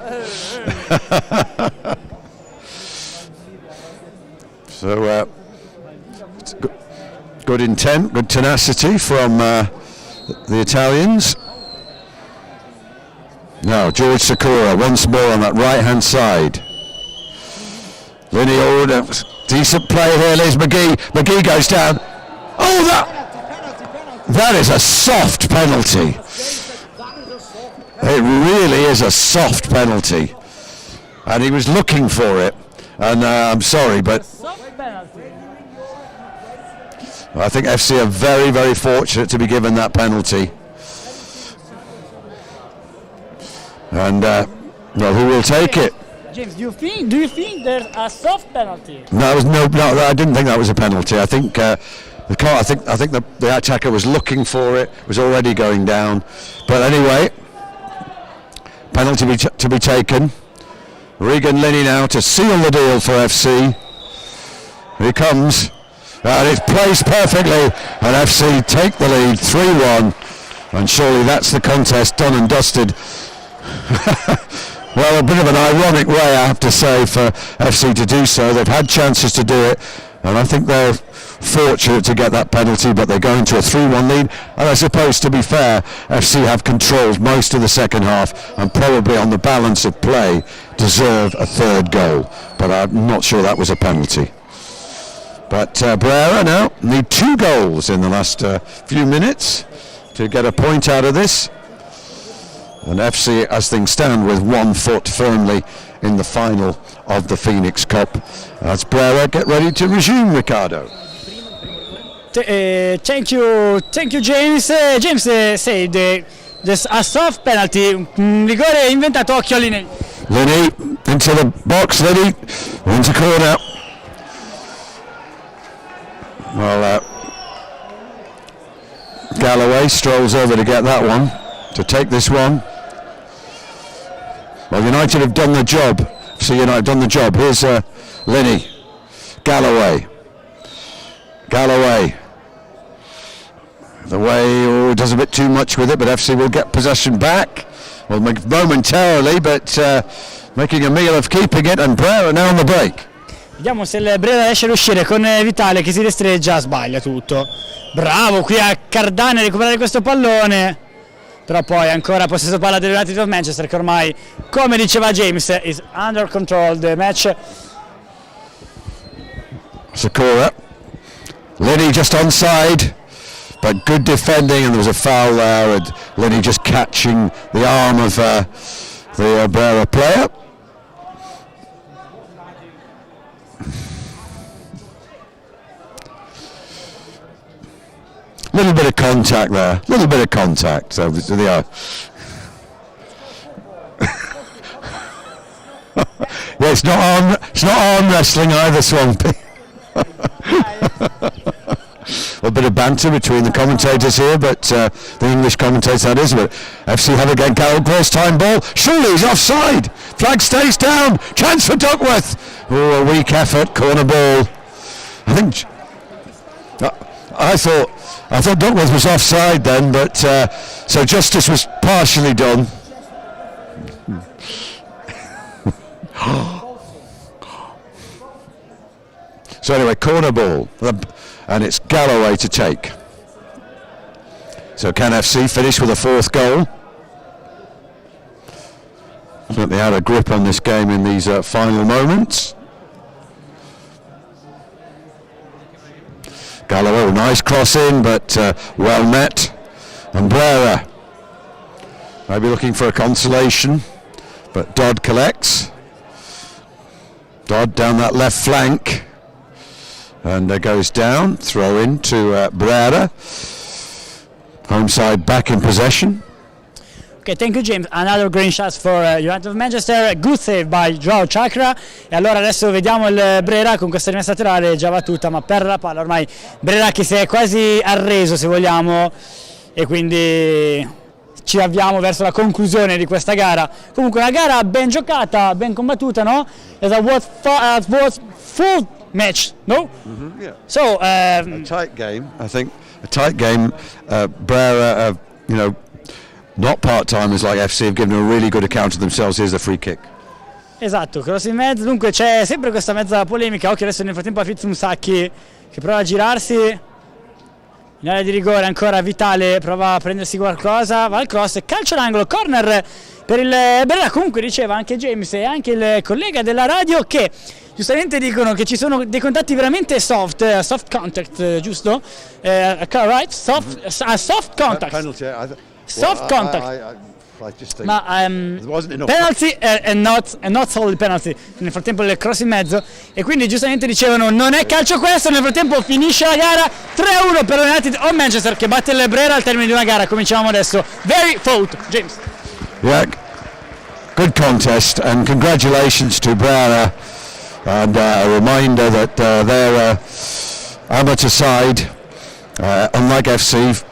So good intent, good tenacity from the Italians. Now George Sakura once more on that right hand side. Linney, decent play here. There's McGee. McGee goes down. Oh, that is a soft penalty. It really is a soft penalty, and he was looking for it. And I'm sorry, but I think FC are very, very fortunate to be given that penalty. And well, who will take it?
James, do you think there's a soft penalty?
No, I didn't think that was a penalty. I think I think the attacker was looking for it. Was already going down, but anyway, penalty to be taken. Regan Linney now to seal the deal for FC. Here he comes, and it's placed perfectly, and FC take the lead 3-1, and surely that's the contest done and dusted. Well, a bit of an ironic way, I have to say, for FC to do so. They've had chances to do it, and I think they're fortunate to get that penalty, but they're going to a 3-1 lead. And I suppose, to be fair, FC have controlled most of the second half and probably on the balance of play deserve a third goal. But I'm not sure that was a penalty. But Brera now need 2 goals in the last few minutes to get a point out of this. And FC, as things stand, with 1 foot firmly in the final of the Fenix Cup. As Brera get ready to resume, Ricardo.
Thank you, James. James said there's a soft penalty. Rigore inventato, occhio a Linney.
Linney into the box. Linney into corner. Well, Galloway strolls over to get that one, to take this one. Well, United have done the job. So United have done the job. Here's Linney. Galloway. The way does a bit too much with it, but FC will get possession back. Well, momentarily, but making a meal of keeping it, and Brera now on the break.
Vediamo se il Brera riesce ad uscire con Vitale che si restreggia, sbaglia tutto. Bravo qui a Cardane a recuperare questo pallone. Però poi ancora possesso palla del United of Manchester, che ormai, come diceva James, is under control the match.
Sakura. Linney just onside, but good defending, and there was a foul there, and Linney just catching the arm of the Brera player. Little bit of contact there, so they are. Yeah, it's not arm wrestling either, Swampy. A bit of banter between the commentators here, but the English commentators, that is. But FC have again Carroll, first time ball. Surely he's offside. Flag stays down. Chance for Duckworth. Oh, a weak effort. Corner ball. I thought Duckworth was offside then, but so justice was partially done. So anyway, corner ball, and it's Galloway to take. So can FC finish with a 4th goal? Certainly had a grip on this game in these final moments. Galloway, nice cross in, but well met. And Brera maybe looking for a consolation, but Dodd collects. Dodd down that left flank, and goes down. Throw in to Brera. Home side back in possession.
Ok, thank you James. Another green shot for United of Manchester. Good save by Joao Chakra. E allora adesso vediamo il Brera con questa rimessa laterale già battuta, ma perde la palla ormai. Brera che si è quasi arreso, se vogliamo, e quindi ci avviamo verso la conclusione di questa gara. Comunque una gara ben giocata, ben combattuta, no? It's a full match, no?
Mm-hmm, yeah.
So
a tight game, I think.
A tight game. Brera, not part-timers like FC have given a really good account of themselves. Here's the free kick.
Esatto, cross in mezzo, dunque c'è sempre questa mezza polemica. Occhio adesso nel frattempo a Fizumsacchi che prova a girarsi in area di rigore, ancora Vitale prova a prendersi qualcosa, va al cross, calcio d'angolo, corner per il Brera. Comunque diceva anche James e anche il collega della radio che giustamente dicono che ci sono dei contatti veramente soft contact, giusto? Right? Soft contact.
Penalty.
Soft contact.
I just think
Ma
there wasn't enough.
penalty and not solid penalty. Nel frattempo il cross in mezzo e quindi giustamente dicevano non è calcio questo. Nel frattempo finisce la gara 3-1 per United of Manchester che batte il Brera al termine di una gara. Cominciamo adesso. Very fault, James.
Yeah, good contest, and congratulations to Brera, and a reminder that their amateur side, unlike FC,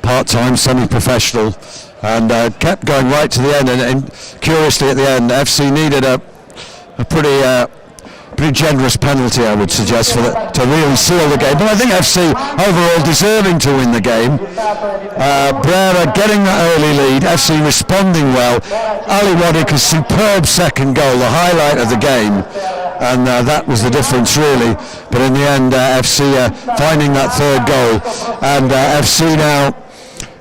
part-time, semi-professional, and kept going right to the end, and curiously at the end FC needed a pretty generous penalty, I would suggest, to really seal the game. But I think FC overall deserving to win the game. Brera getting that early lead, FC responding well. Ali Wadika's superb second goal, the highlight of the game, and that was the difference really. But in the end, FC finding that third goal, and FC now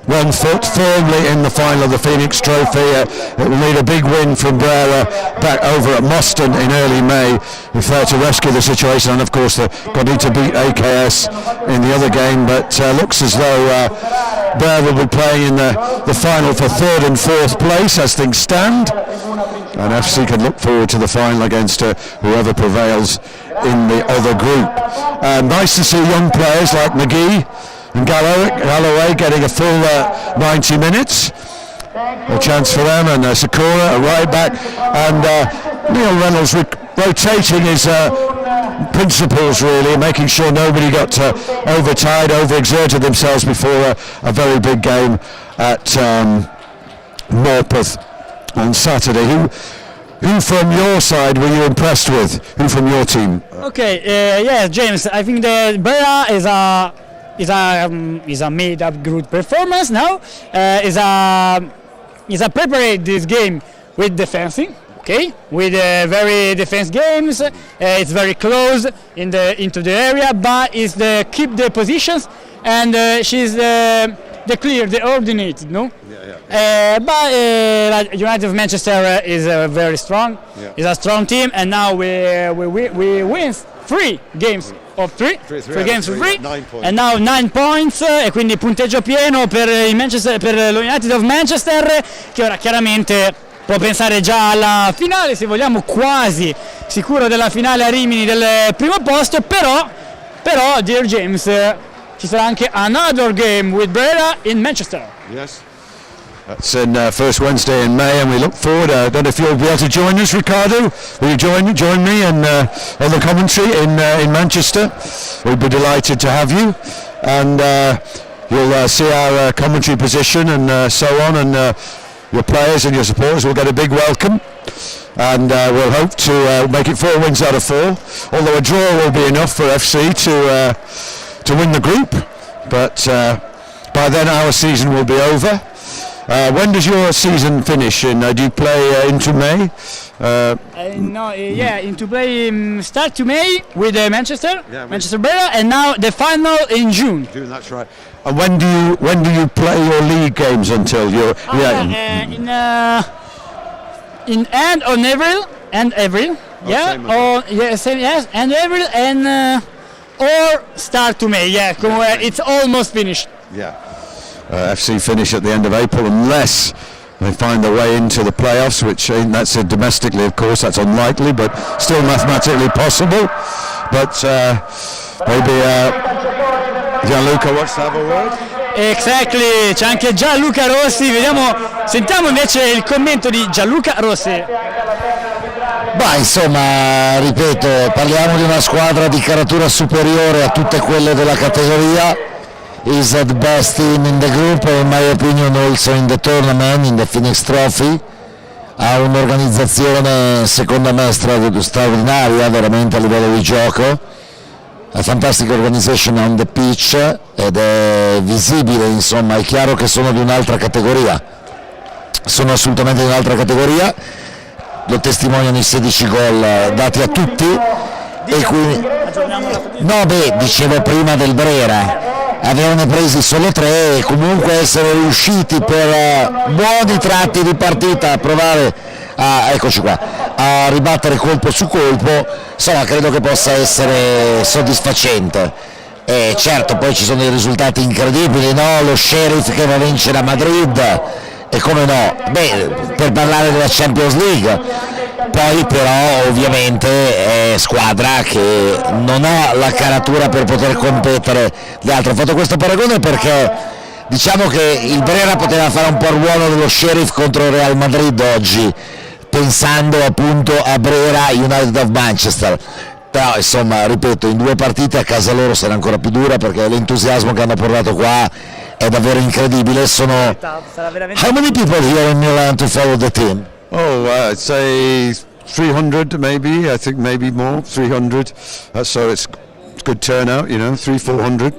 1 foot firmly in the final of the Fenix Trophy. It will need a big win from Brera back over at Moston in early May if they're to rescue the situation, and of course they're going to need to beat AKS in the other game, but looks as though Brera will be playing in the final for 3rd and 4th place as things stand, and FC can look forward to the final against whoever prevails in the other group. Nice to see young players like McGee and Galloway getting a full 90 minutes. A chance for them, and Sakura, a right back, and Neil Reynolds rotating his principles really, making sure nobody got overtired, overexerted themselves before a very big game at Morpeth on Saturday. Who from your side were you impressed with? Who from your team?
Okay, yeah, James, I think the Brera is a made-up good performance now. Is a prepared this game with defending, okay, with very defense games. It's very close into the area, but is the keep the positions, and she's the clear, the coordinated, no. But United of Manchester is very strong.
Yeah.
Is a strong team, and now we win 3 games of 3 games of 3,
9 points.
and now 9 points, e quindi punteggio pieno per lo United of Manchester, che ora chiaramente può pensare già alla finale, se vogliamo, quasi sicuro della finale a Rimini del primo posto, però dear James, ci sarà anche another game with Brera in Manchester.
Yes.
That's in first Wednesday in May, and we look forward. I don't know if you'll be able to join us, Ricardo. Will you join me and on the commentary in Manchester? We'd be delighted to have you, and you'll see our commentary position and so on, and your players and your supporters will get a big welcome, and we'll hope to make it 4 wins out of 4. Although a draw will be enough for FC to win the group, but by then our season will be over. When does your season finish? Do you play into May?
Into play start to May with Manchester,
Yeah,
Manchester Brera, and now the final in June.
June, that's right.
And when do you play your league games until you're?
In end on April, and April,
same as
and April, and or start to May, it's almost finished.
Yeah.
FC finish at the end of April unless they find their way into the playoffs, which that's domestically, of course, that's unlikely, but still mathematically possible. But maybe Gianluca wants to have a word.
Exactly, c'è anche Gianluca Rossi, sentiamo invece il commento di Gianluca Rossi.
Beh, insomma, ripeto, parliamo di una squadra di caratura superiore a tutte quelle della categoria. Is the best team in the group, in my opinion, also in the tournament, in the Fenix Trophy. Ha un'organizzazione secondo me straordinaria, veramente a livello di gioco. A fantastic organization on the pitch, ed è visibile, insomma, è chiaro che sono di un'altra categoria. sono assolutamente in un'altra categoria, lo testimoniano i 16 gol dati a tutti. E quindi dicevo prima del Brera, avevano presi solo 3 e comunque essere riusciti per buoni tratti di partita a provare a ribattere colpo su colpo, insomma credo che possa essere soddisfacente. Certo, poi ci sono dei risultati incredibili, no? Lo Sheriff che va a vincere a Madrid, e come no, per parlare della Champions League. Poi però ovviamente è squadra che non ha la caratura per poter competere gli altri. Ho fatto questo paragone perché diciamo che il Brera poteva fare un po' il ruolo dello Sheriff contro il Real Madrid oggi, pensando appunto a Brera United of Manchester. Però insomma, ripeto, in 2 partite a casa loro sarà ancora più dura, perché l'entusiasmo che hanno portato qua è davvero incredibile. Sono How many people here in Milan to follow the team?
Oh, I'd say 300 maybe. I think maybe more, 300. So it's good turnout, 300-400.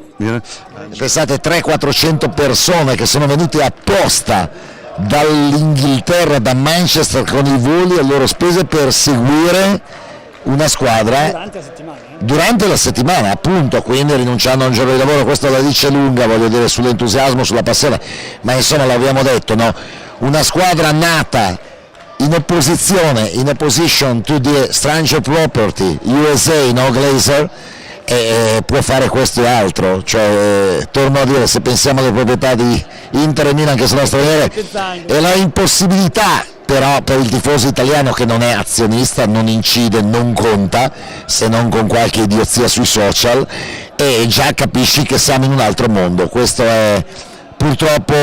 Pensate, 300-400 persone che sono venute apposta dall'Inghilterra, da Manchester, con i voli a loro spese per seguire una squadra durante la settimana, appunto, quindi rinunciando a un giorno di lavoro. Questo la dice lunga, voglio dire, sull'entusiasmo, sulla passione, ma insomma l'abbiamo detto, no? Una squadra nata in opposition to the stranger property USA, no Glazer, può fare questo e altro. Cioè, torno a dire, se pensiamo alle proprietà di Inter e Milan che sono straniere, e la impossibilità però per il tifoso italiano, che non è azionista, non incide, non conta, se non con qualche idiozia sui social, e già capisci che siamo in un altro mondo. Questo è purtroppo,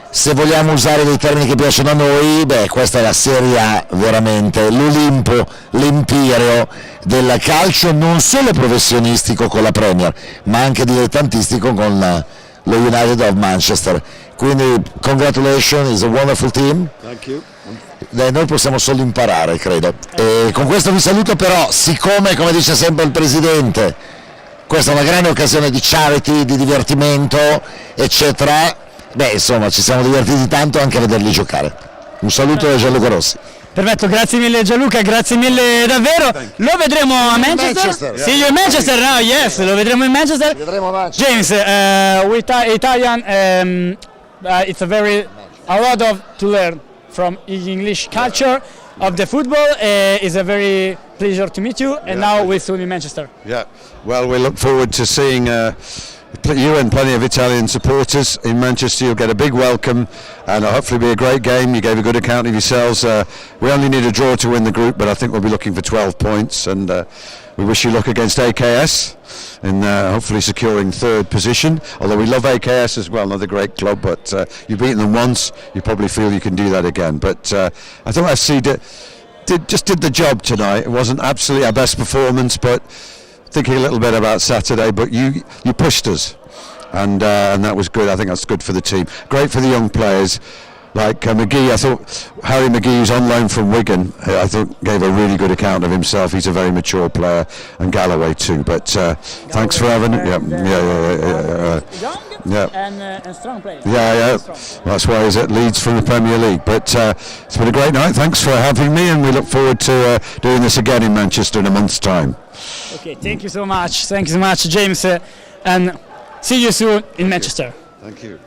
se vogliamo usare dei termini che piacciono a noi, questa è la Serie A, veramente l'Olimpo, l'Empireo del calcio, non solo professionistico con la Premier, ma anche dilettantistico con lo United of Manchester. Quindi congratulations, it's a wonderful team.
Thank you.
Noi possiamo solo imparare, credo. E con questo vi saluto, però, siccome, come dice sempre il Presidente, questa è una grande occasione di charity, di divertimento, eccetera, insomma, ci siamo divertiti tanto anche a vederli giocare. Un saluto da Gianluca Rossi.
Perfetto, grazie mille Gianluca, grazie mille davvero. Lo vedremo a Manchester. See you in Manchester now, yes, lo vedremo in Manchester. James, with Italian, it's a lot of to learn from English culture of the football. It's a very pleasure to meet you, and now we'll soon in Manchester.
Yeah, well, we look forward to seeing you and plenty of Italian supporters in Manchester. You'll get a big welcome, and hopefully be a great game. You gave a good account of yourselves. We only need a draw to win the group, but I think we'll be looking for 12 points, and we wish you luck against AKS in hopefully securing 3rd position, although we love AKS as well, another great club, but you've beaten them once, you probably feel you can do that again. But I thought FC did the job tonight. It wasn't absolutely our best performance, but thinking a little bit about Saturday, but you pushed us, and that was good. I think that's good for the team. Great for the young players. Like McGee, I thought Harry McGee, who's on loan from Wigan, I thought gave a really good account of himself. He's a very mature player, and Galloway too. But thanks for having it.
Yeah. And strong player.
Yeah. That's why he's at Leeds from the Premier League. But it's been a great night. Thanks for having me, and we look forward to doing this again in Manchester in a month's time.
Okay, thank you so much. Thank you so much, James, and see you soon in Manchester.
Thank you.